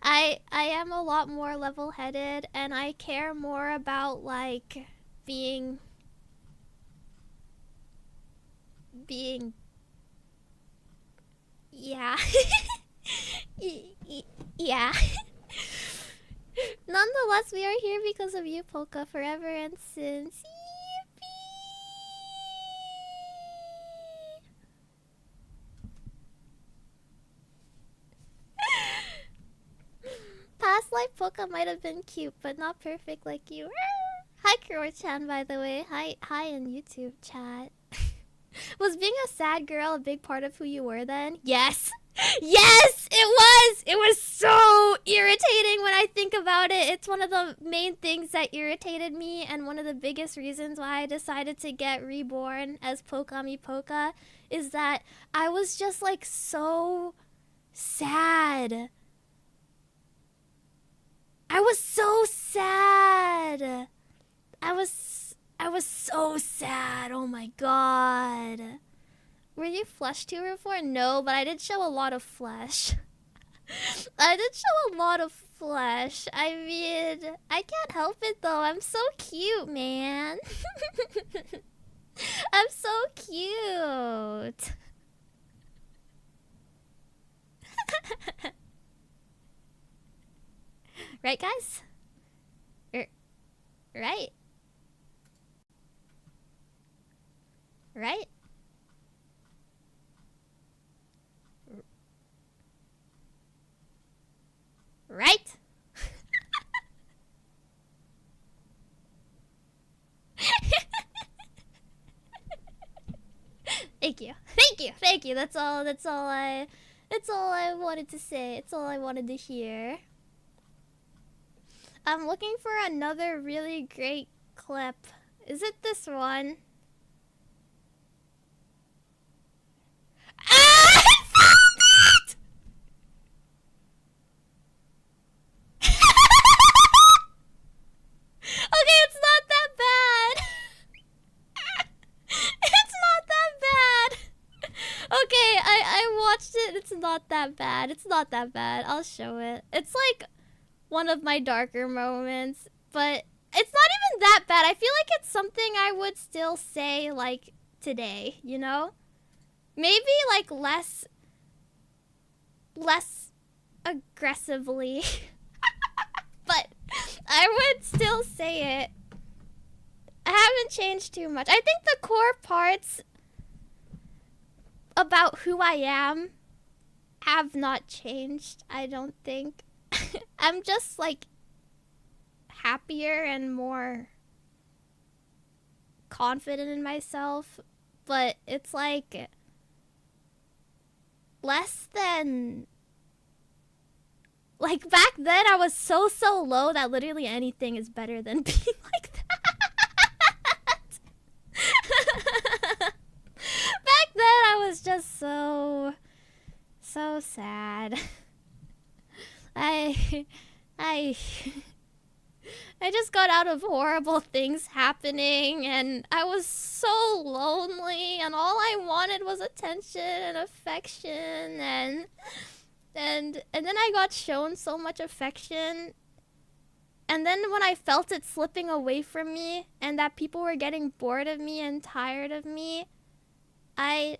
I am a lot more level-headed and I care more about like being yeah. Yeah. Nonetheless, we are here because of you, Poka, forever and since. Past life Poka might have been cute, but not perfect like you. Hi, Kuro-chan, by the way. Hi in YouTube chat. Was being a sad girl a big part of who you were then? Yes! Yes! It was! It was so irritating when I think about it. It's one of the main things that irritated me and one of the biggest reasons why I decided to get reborn as Pokami Poka is that I was just like so sad. I was so sad. I was so sad. Oh my god. Were you Flesh-tuber before? No, but I did show a lot of flesh. I did show a lot of flesh. I mean, I can't help it though. I'm so cute, man. I'm so cute. Right, guys? Right. Right? Right? Thank you. Thank you. Thank you. That's all I wanted to say. It's all I wanted to hear. I'm looking for another really great clip. Is it this one? Ah! I found it! Okay, it's not that bad. It's not that bad. Okay, I watched it. It's not that bad. It's not that bad. I'll show it. It's like one of my darker moments, but it's not even that bad. I feel like it's something I would still say like today, you know? Maybe like less aggressively. But I would still say it. I haven't changed too much. I think the core parts about who I am have not changed, I don't think. I'm just like happier and more confident in myself, but it's like less than like back then I was so low that literally anything is better than being like that. Back then I was just so sad. I just got out of horrible things happening and I was so lonely and all I wanted was attention and affection and then I got shown so much affection, and then when I felt it slipping away from me and that people were getting bored of me and tired of me, I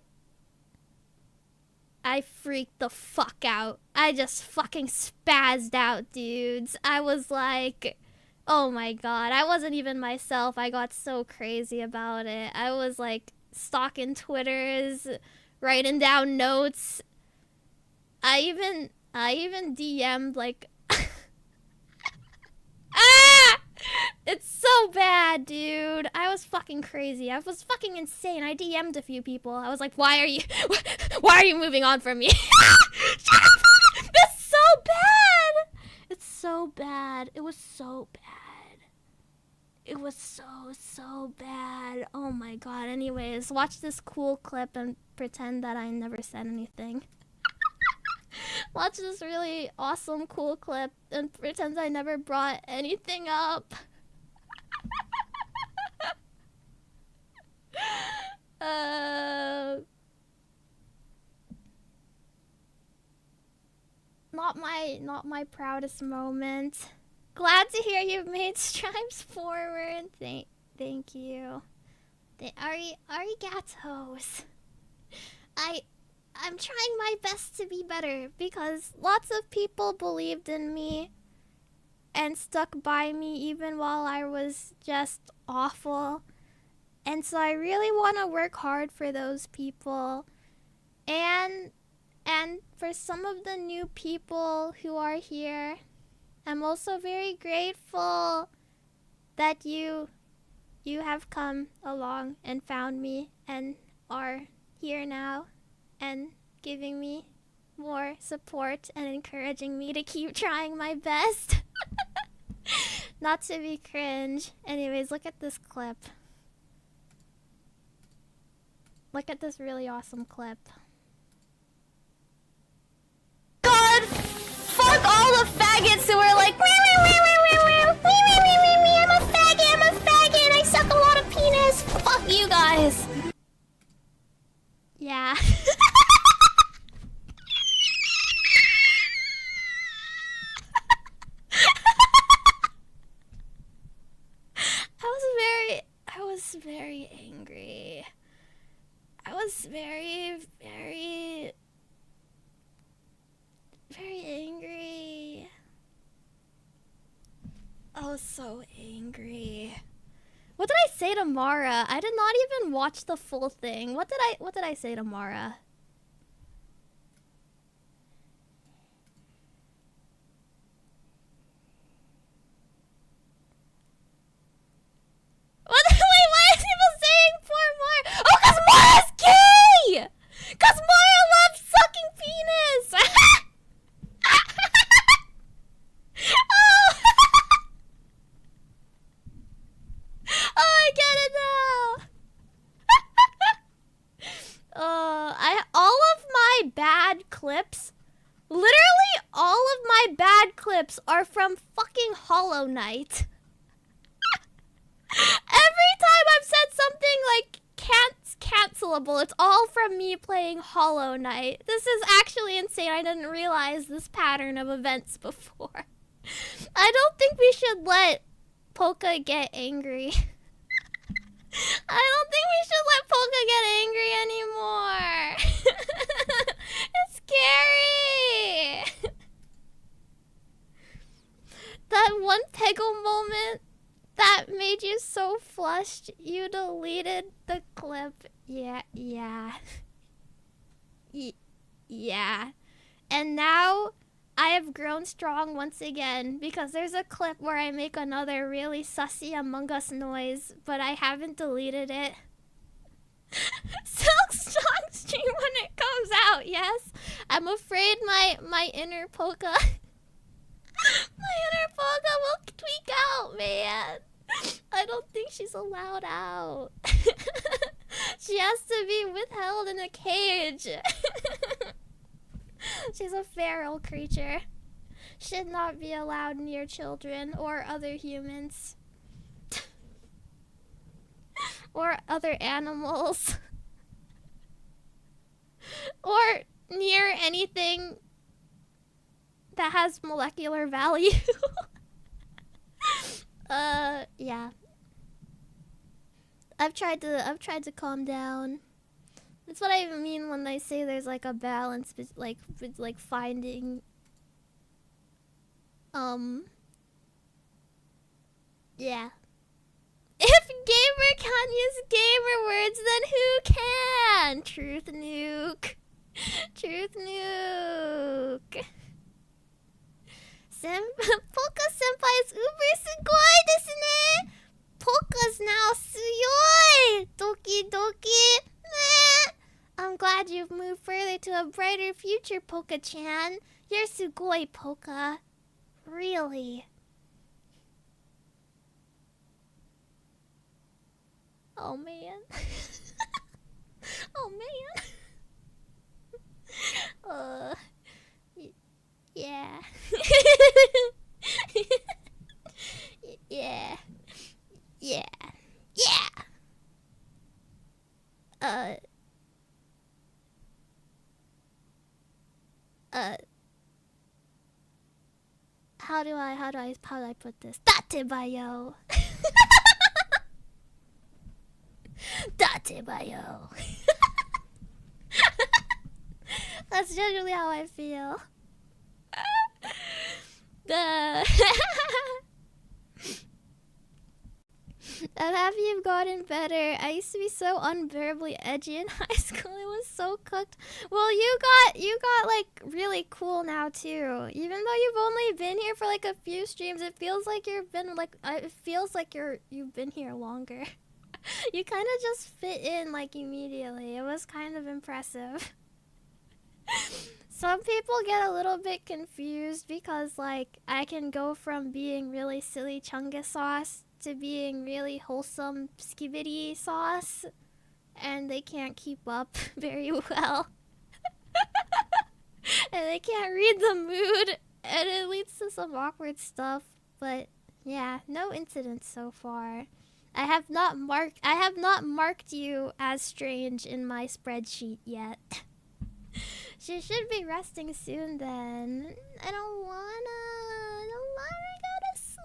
freaked the fuck out. I just fucking spazzed out, dudes. I was like, oh my god, I wasn't even myself. I got so crazy about it. I was like stalking Twitters, writing down notes. I even DM'd like ah! It's so bad, dude. I was fucking crazy. I was fucking insane. I DM'd a few people. I was like, why are you moving on from me? Shut up! That's so bad! It's so bad. It was so bad. It was so bad. Oh my god. Anyways, watch this cool clip and pretend that I never said anything. watch this really awesome, cool clip and pretends I never brought anything up. Not my proudest moment. Glad to hear you've made strides forward. Thank you. Arigatos. I'm trying my best to be better because lots of people believed in me and stuck by me even while I was just awful. And so I really want to work hard for those people. And for some of the new people who are here, I'm also very grateful that you have come along and found me and are here now and giving me more support and encouraging me to keep trying my best. Not to be cringe. Anyways, look at this clip. Look at this really awesome clip. God, fuck all the faggots who are like, I'm a faggot, I suck a lot of penis. Fuck you guys. Yeah. I was very angry. I was very angry. I was so angry. What did I say to Mara? I did not even watch the full thing. What did I say to Mara? Wait, why is people saying poor Mara? Oh, cause Mara's gay! Cause Mara loves sucking penis! Oh! Oh, I get it now! All of my bad clips, literally all of my bad clips are from fucking Hollow Knight. Every time I've said something like cancelable, it's all from me playing Hollow Knight. This is actually insane. I didn't realize this pattern of events before. I don't think we should let Poka get angry. I don't think we should let Poka get angry anymore. It's scary. That one Peggle moment that made you so flushed, you deleted the clip. Yeah. Yeah. And now I have grown strong once again because there's a clip where I make another really sussy Among Us noise, but I haven't deleted it. Silk strong stream when it comes out, yes. I'm afraid my inner Poka my inner Poka will tweak out, man. I don't think she's allowed out. She has to be withheld in a cage. She's a feral creature. Should not be allowed near children or other humans. Or other animals. Or near anything that has molecular value. Yeah. I've tried to calm down. That's what I mean when I say there's like a balance, like finding. Yeah. If gamer can use gamer words, then who can? Truth nuke. Truth nuke. Poka senpai is uber sugoi desu ne. Poka's now suyoi. Doki doki. Meh. I'm glad you've moved further to a brighter future, Poka-chan. You're sugoi, Poka. Really. Oh man. Oh man. Yeah. Yeah. Yeah. Yeah. Uh. Uh. How do I put this? Datebayo. Datebayo. That's generally how I feel. I'm happy you've gotten better. I used to be so unbearably edgy in high school. It was so cooked. Well, you got like really cool now too. Even though you've only been here for like a few streams, it feels like you've been you've been here longer. You kind of just fit in like immediately. It was kind of impressive. Some people get a little bit confused because like I can go from being really silly chungus sauce to being really wholesome skibidi sauce, and they can't keep up very well. And they can't read the mood, and it leads to some awkward stuff. But yeah, no incidents so far. I have not marked you as strange in my spreadsheet yet. She should be resting soon then. I don't wanna go to sleep.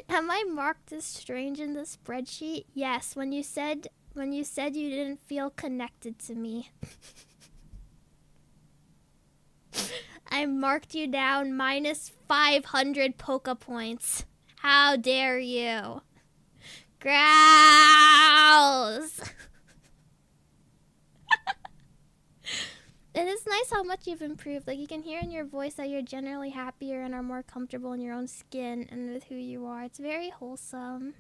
Am I marked as strange in the spreadsheet? Yes, when you said you didn't feel connected to me. I marked you down minus 500 Poka points. How dare you? Grouse! It is nice how much you've improved. Like, you can hear in your voice that you're generally happier and are more comfortable in your own skin and with who you are. It's very wholesome.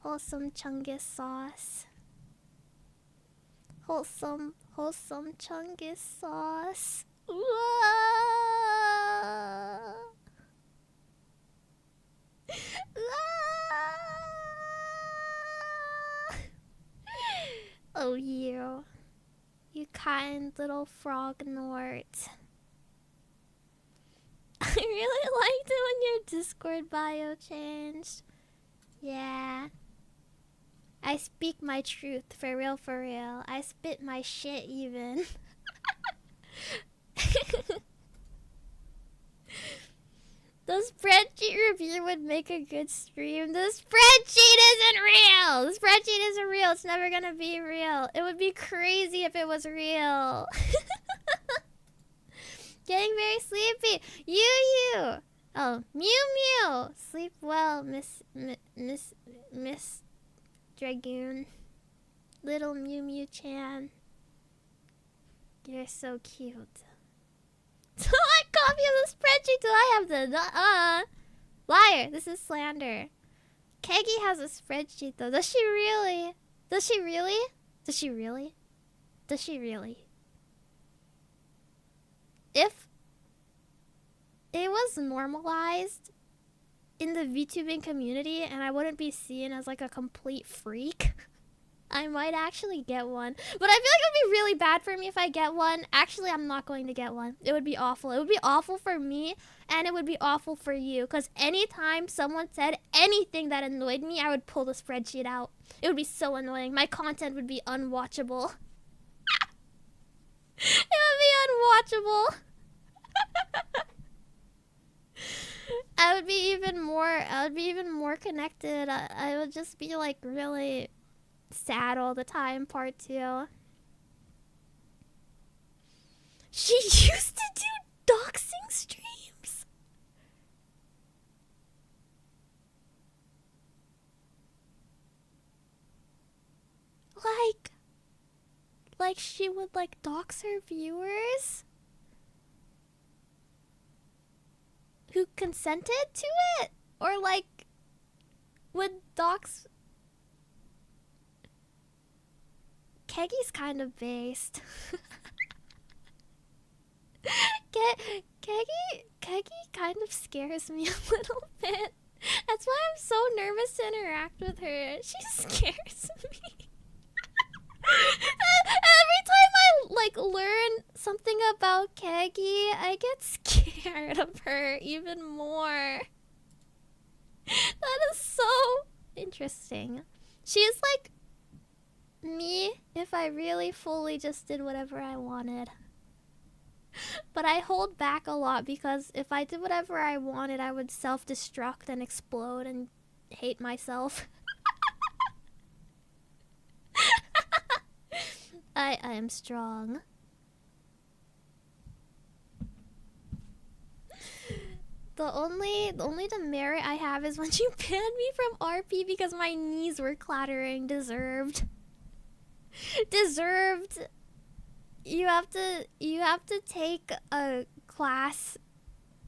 Wholesome chungus sauce. Wholesome chungus sauce. Oh, you kind little frog Nort. I really liked it when your Discord bio changed. Yeah. I speak my truth, for real, for real. I spit my shit even. The spreadsheet review would make a good stream. The spreadsheet isn't real! The spreadsheet isn't real. It's never gonna be real. It would be crazy if it was real. Getting very sleepy. You. Oh, Mew. Sleep well, Miss Dragoon. Little Mew-Chan. You're so cute. So I copy of the spreadsheet till I have the liar. This is slander. Kegi has a spreadsheet though. Does she really? If it was normalized in the VTubing community and I wouldn't be seen as like a complete freak, I might actually get one. But I feel like it would be really bad for me if I get one. Actually, I'm not going to get one. It would be awful. It would be awful for me, and it would be awful for you. Because anytime someone said anything that annoyed me, I would pull the spreadsheet out. It would be so annoying. My content would be unwatchable. It would be unwatchable. I would be even more connected. I would just be like really sad all the time. Part 2. She used to do doxing streams. Like she would like dox her viewers who consented to it, or like would dox. Kegi's kind of based. Kegi kind of scares me a little bit. That's why I'm so nervous to interact with her. She scares me. Every time I like learn something about Kegi, I get scared of her even more. That is so interesting. She's like me if I really fully just did whatever I wanted. But I hold back a lot because if I did whatever I wanted, I would self-destruct and explode and hate myself. I am strong. The only demerit I have is when you banned me from RP because my knees were clattering. Deserved. You have to take a class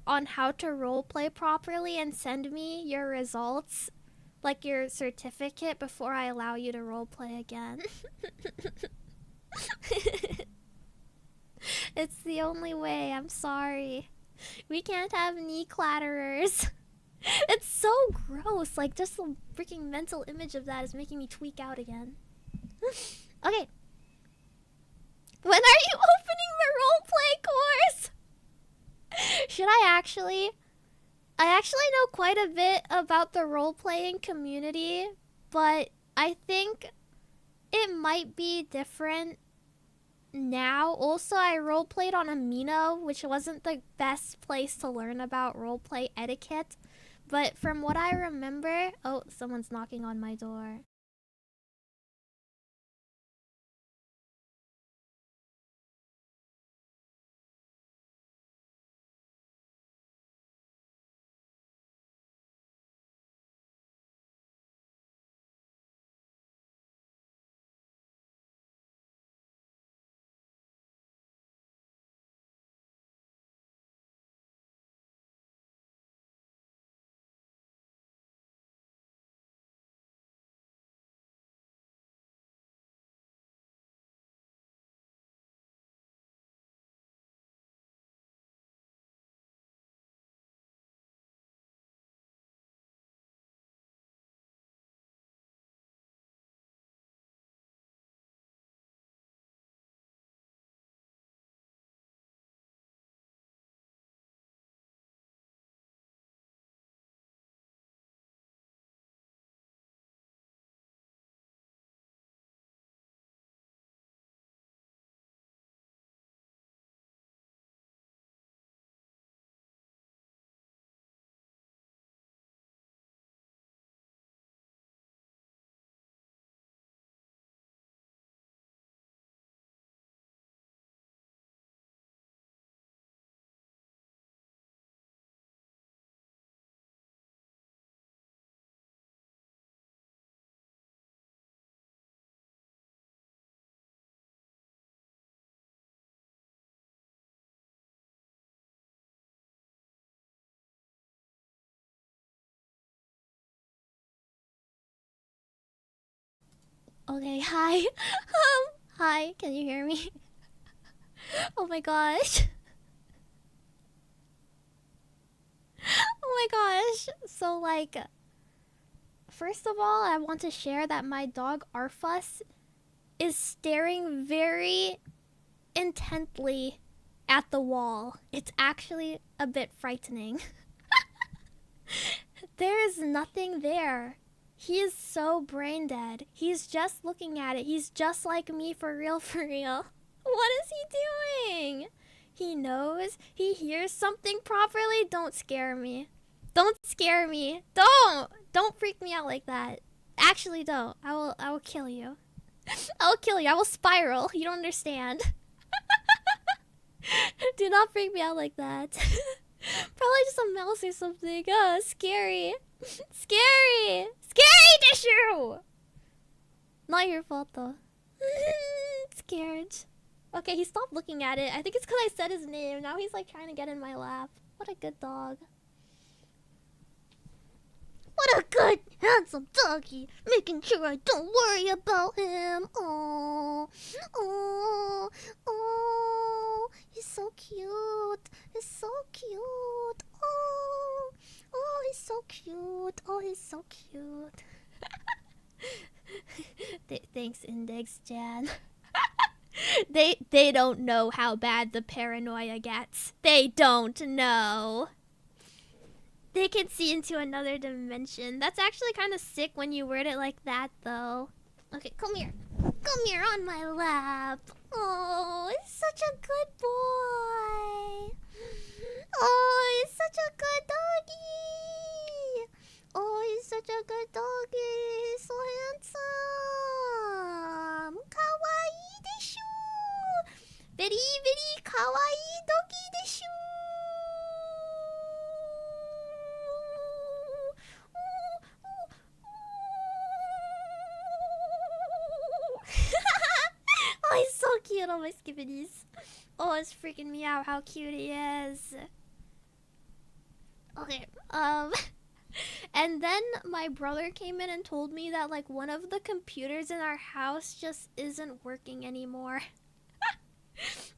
on how to roleplay properly and send me your results, like your certificate, before I allow you to roleplay again. It's the only way. I'm sorry. We can't have knee clatterers. It's so gross. Like, just the freaking mental image of that is making me tweak out again. Okay. When are you opening the roleplay course? Should I actually? I actually know quite a bit about the role-playing community, but I think it might be different now. Also, I role-played on Amino, which wasn't the best place to learn about roleplay etiquette. But from what I remember... Oh, someone's knocking on my door. Okay, hi. Hi, can you hear me? Oh my gosh. Oh my gosh. So, like, first of all, I want to share that my dog Arfus is staring very intently at the wall. It's actually a bit frightening. There is nothing there. He is so brain dead. He's just looking at it. He's just like me, for real, for real. What is he doing? He knows. He hears something properly. Don't scare me. Don't scare me. Don't freak me out like that. Actually, don't. I will kill you. I will kill you. I will spiral. You don't understand. Do not freak me out like that. Probably just a mouse or something. Scary. Scary. Scary tissue! Not your fault though. Scared. Okay, he stopped looking at it. I think it's because I said his name. Now he's like trying to get in my lap. What a good dog. What a good, handsome doggy. Making sure I don't worry about him. Oh, oh, oh. he's so cute. He's so cute. Oh, oh, he's so cute. Oh, he's so cute. Thanks, Index Jan. They don't know how bad the paranoia gets. They don't know. They can see into another dimension. That's actually kind of sick when you word it like that, though. Okay, come here. Come here on my lap. Oh, he's such a good boy. Oh, he's such a good doggy. Oh, he's such a good doggy. He's so handsome. Kawaii deshu. Very, very kawaii doggy deshu. Oh, he's so cute. Oh, my skibbities. Oh, it's freaking me out how cute he is. Okay, and then my brother came in and told me that like one of the computers in our house just isn't working anymore.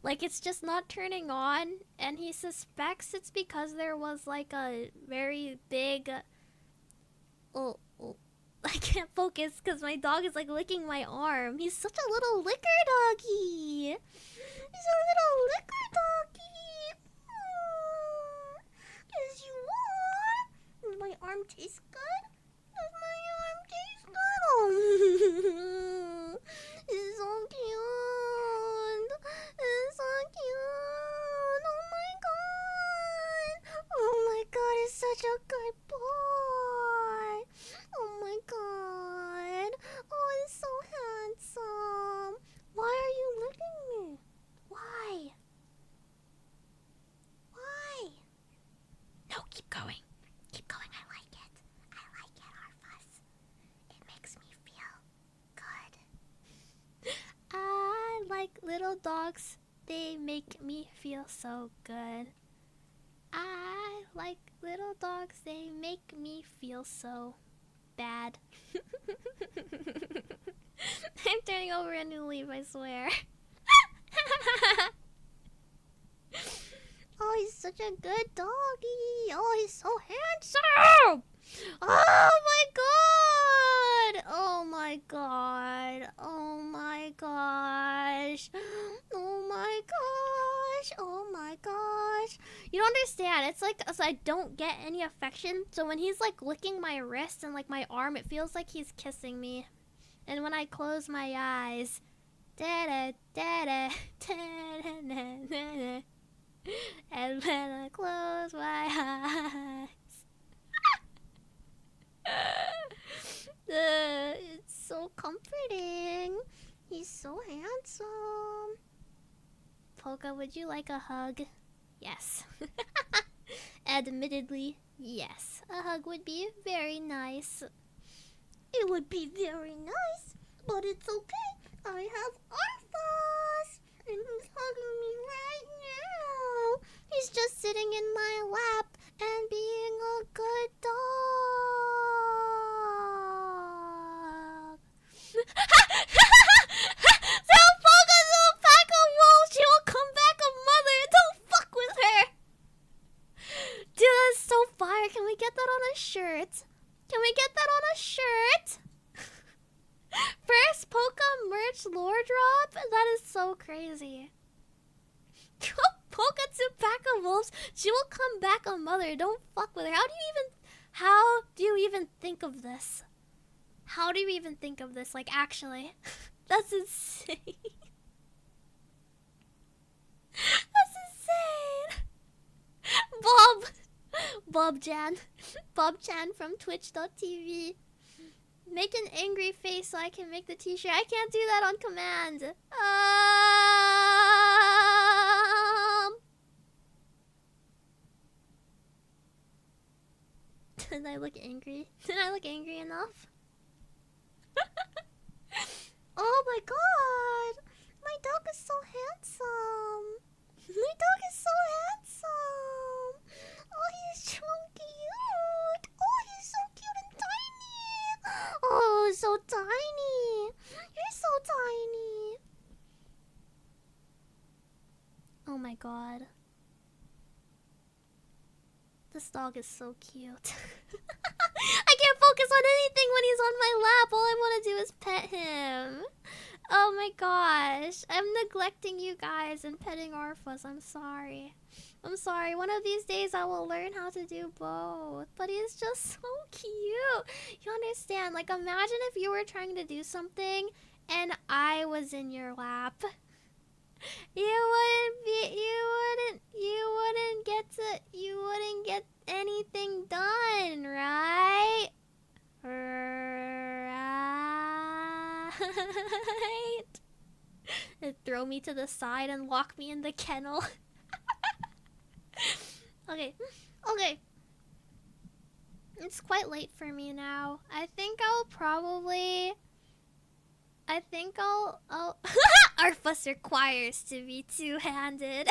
Like it's just not turning on, and he suspects it's because there was like a very big I can't focus because my dog is like licking my arm. He's such a little licker doggy. He's a little licker doggy. Yes, you are. Does my arm taste good? Does my arm taste good? Oh, it's so cute. It's so cute. Oh my god. Oh my god, he's such a good boy. Oh my god. Oh, he's so handsome. Why are you licking me? Why? Why? No, keep going. Keep going. I like it. I like it, Arfus. It makes me feel good. I like little dogs. They make me feel so good. I like little dogs. They make me feel so bad. I'm turning over a new leaf, I swear. Oh, he's such a good doggy. Oh, he's so handsome. Oh my god. Oh my god. Oh my gosh. Oh my gosh. Oh my gosh. You don't understand. It's like so I don't get any affection. So when he's like licking my wrist and like my arm, it feels like he's kissing me. And when I close my eyes, da-da, da-da, da-da-da-da-da. And when I close my eyes, it's so comforting. He's so handsome. Poka, would you like a hug? Yes. Admittedly, yes. A hug would be very nice. It would be very nice, but it's okay. I have Arthas, and he's hugging me right now. He's just sitting in my lap and being a good dog. So Poka's a pack of wolves. She will come back a mother. Don't fuck with her. Dude, that's so fire. Can we get that on a shirt? Can we get that on a shirt? First Poka merch lore drop? That is so crazy. Poka to pack of wolves. She will come back a mother. Don't fuck with her. How do you even think of this? How do you even think of this? Like, actually. That's insane. That's insane. Bob Chan from twitch.tv. Make an angry face so I can make the t-shirt. I can't do that on command. Did I look angry? Did I look angry enough? Oh my god! My dog is so handsome! My dog is so handsome! Oh, he's so cute! Oh, he's so cute and tiny! Oh, so tiny! You're so tiny! Oh my god. This dog is so cute. I can't focus on anything when he's on my lap. All I want to do is pet him. Oh my gosh. I'm neglecting you guys and petting Orphus. I'm sorry. I'm sorry. One of these days I will learn how to do both. But he's just so cute. You understand? Like, imagine if you were trying to do something and I was in your lap. You wouldn't get anything done, right? Right? And throw me to the side and lock me in the kennel. Okay. Okay. It's quite late for me now. I think I'll Arfus requires to be two-handed.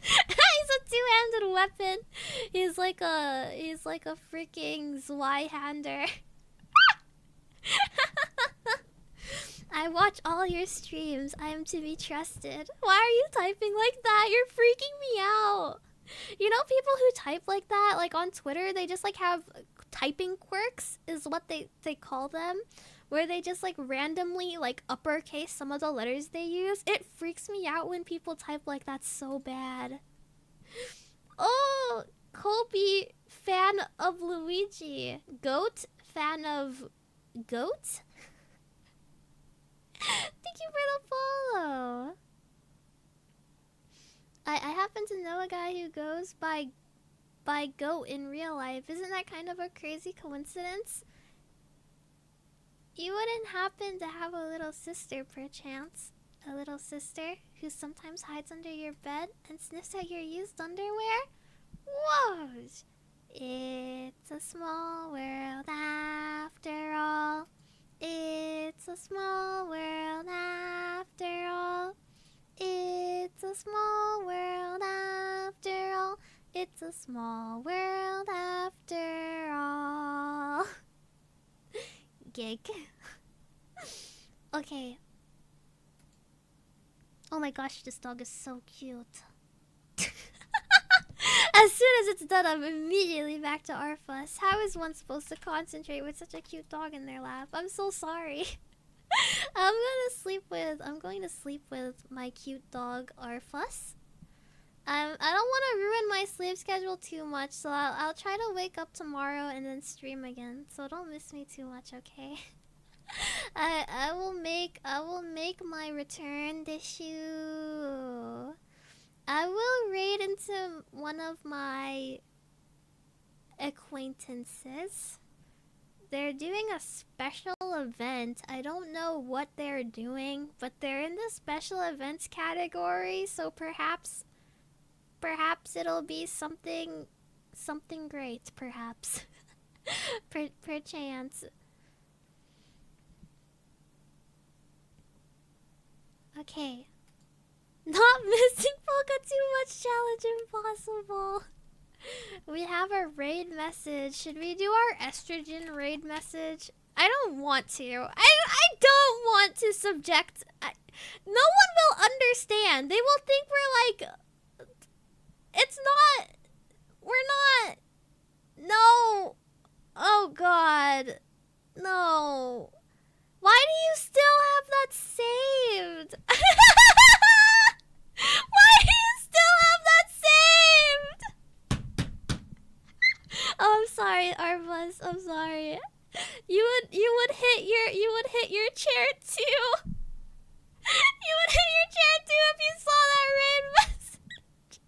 He's a two-handed weapon. He's like a freaking Zwei-hander. I watch all your streams. I am to be trusted. Why are you typing like that? You're freaking me out. You know, people who type like that, like on Twitter, they just like have typing quirks is what they call them, where they just like randomly like uppercase some of the letters they use. It freaks me out when people type like that so bad. Oh, Kobe, fan of Luigi. Goat, fan of goat? Thank you for the follow. I happen to know a guy who goes by goat in real life. Isn't that kind of a crazy coincidence? You wouldn't happen to have a little sister, perchance? A little sister who sometimes hides under your bed and sniffs at your used underwear? Whoa! It's a small world after all. It's a small world after all. It's a small world after all. It's a small world after all. Gig. Okay. Oh my gosh, this dog is so cute. As soon as it's done, I'm immediately back to Arfus. How is one supposed to concentrate with such a cute dog in their lap? I'm so sorry. I'm going to sleep with my cute dog Arfus. I don't want to ruin my sleep schedule too much, so I'll try to wake up tomorrow and then stream again. So don't miss me too much, okay? I will make my return this issue. I will raid into one of my acquaintances. They're doing a special event. I don't know what they're doing, but they're in the special events category, so perhaps it'll be something great, perhaps. Perchance. Okay. Not missing Poka too much challenge impossible. We have a raid message. Should we do our estrogen raid message? I don't want to. I don't want to subject. No one will understand. They will think we're like. It's not. We're not. No. Oh God. No. Why do you still have that saved? Why do you still have that saved? Oh, I'm sorry, Arvus. I'm sorry. You would hit your chair too. You would hit your chair too if you saw that raid message.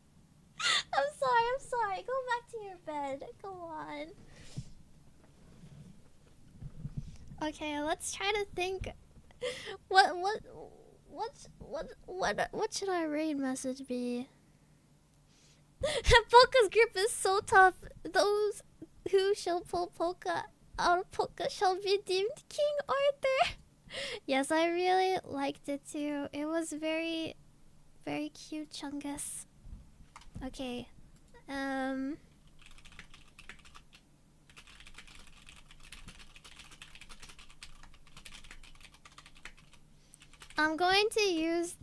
I'm sorry. Go back to your bed. Go on. Okay, let's try to think. What should our raid message be? Poka's grip is so tough. Those who shall pull Poka out of Poka shall be deemed King Arthur. Yes, I really liked it too. It was very, very cute, Chungus. Okay. I'm going to use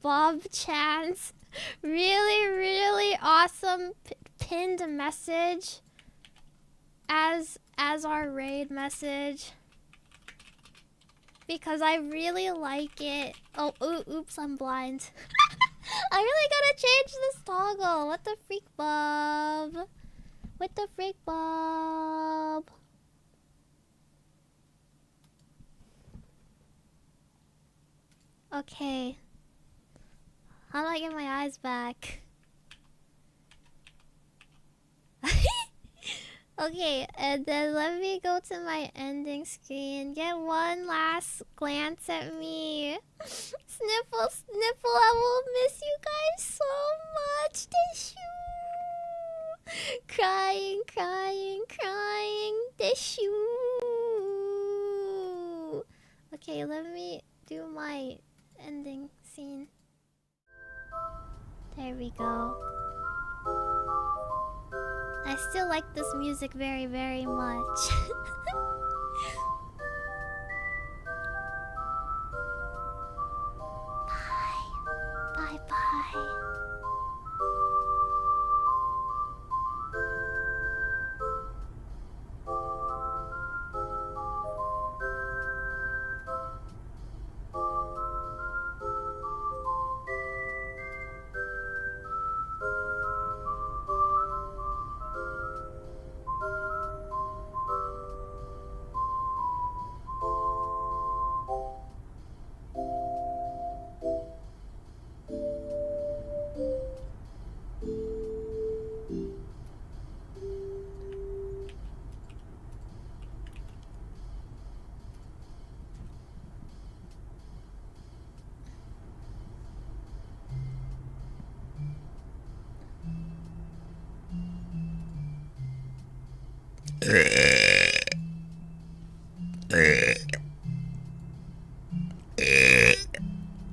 Bob Chan's really awesome pinned message as our raid message because I really like it. Oh, oops, I'm blind. I really gotta change this toggle. What the freak, Bob? What the freak, Bob? Okay. How do I get my eyes back? Okay, and then let me go to my ending screen. Get one last glance at me. Sniffle, sniffle, I will miss you guys so much. Tissue. Crying, crying, crying. Tissue. Okay, let me do my ending scene. There we go. I still like this music very much. Bye. Bye.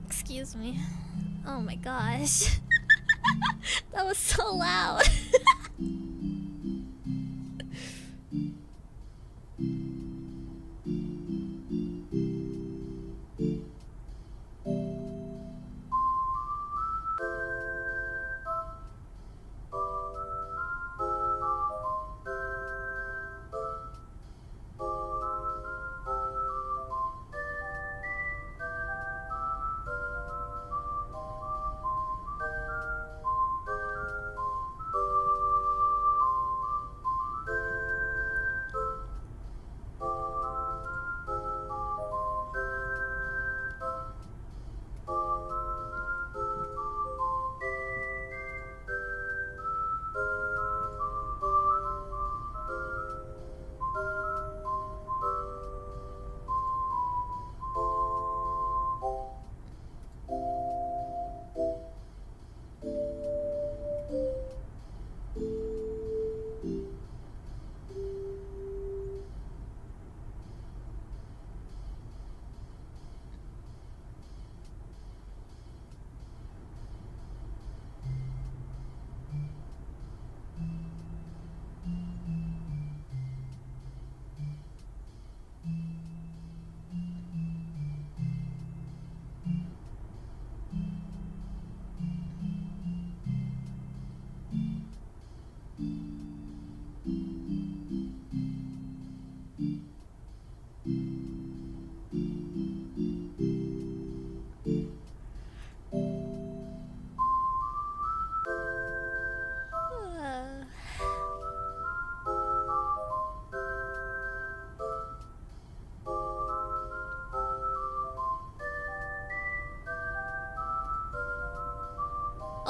Excuse me. Oh my gosh. That was so loud.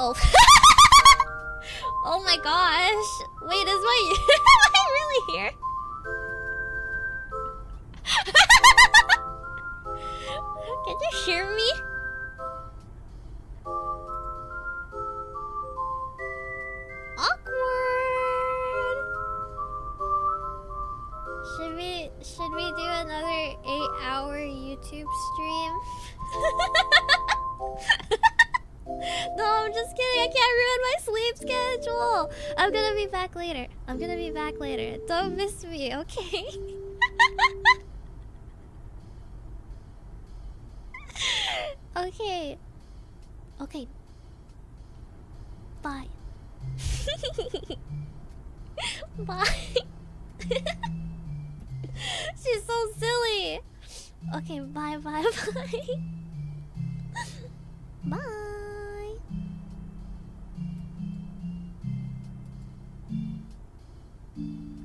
Oh. Oh my gosh. Wait, is my... Am I really here? Can you hear me? Awkward. Should we do another 8-hour YouTube stream? No, I'm just kidding. I can't ruin my sleep schedule. I'm gonna be back later. Don't miss me, okay? Okay. Okay. Bye. Bye. She's so silly. Okay, bye, bye, bye. Bye.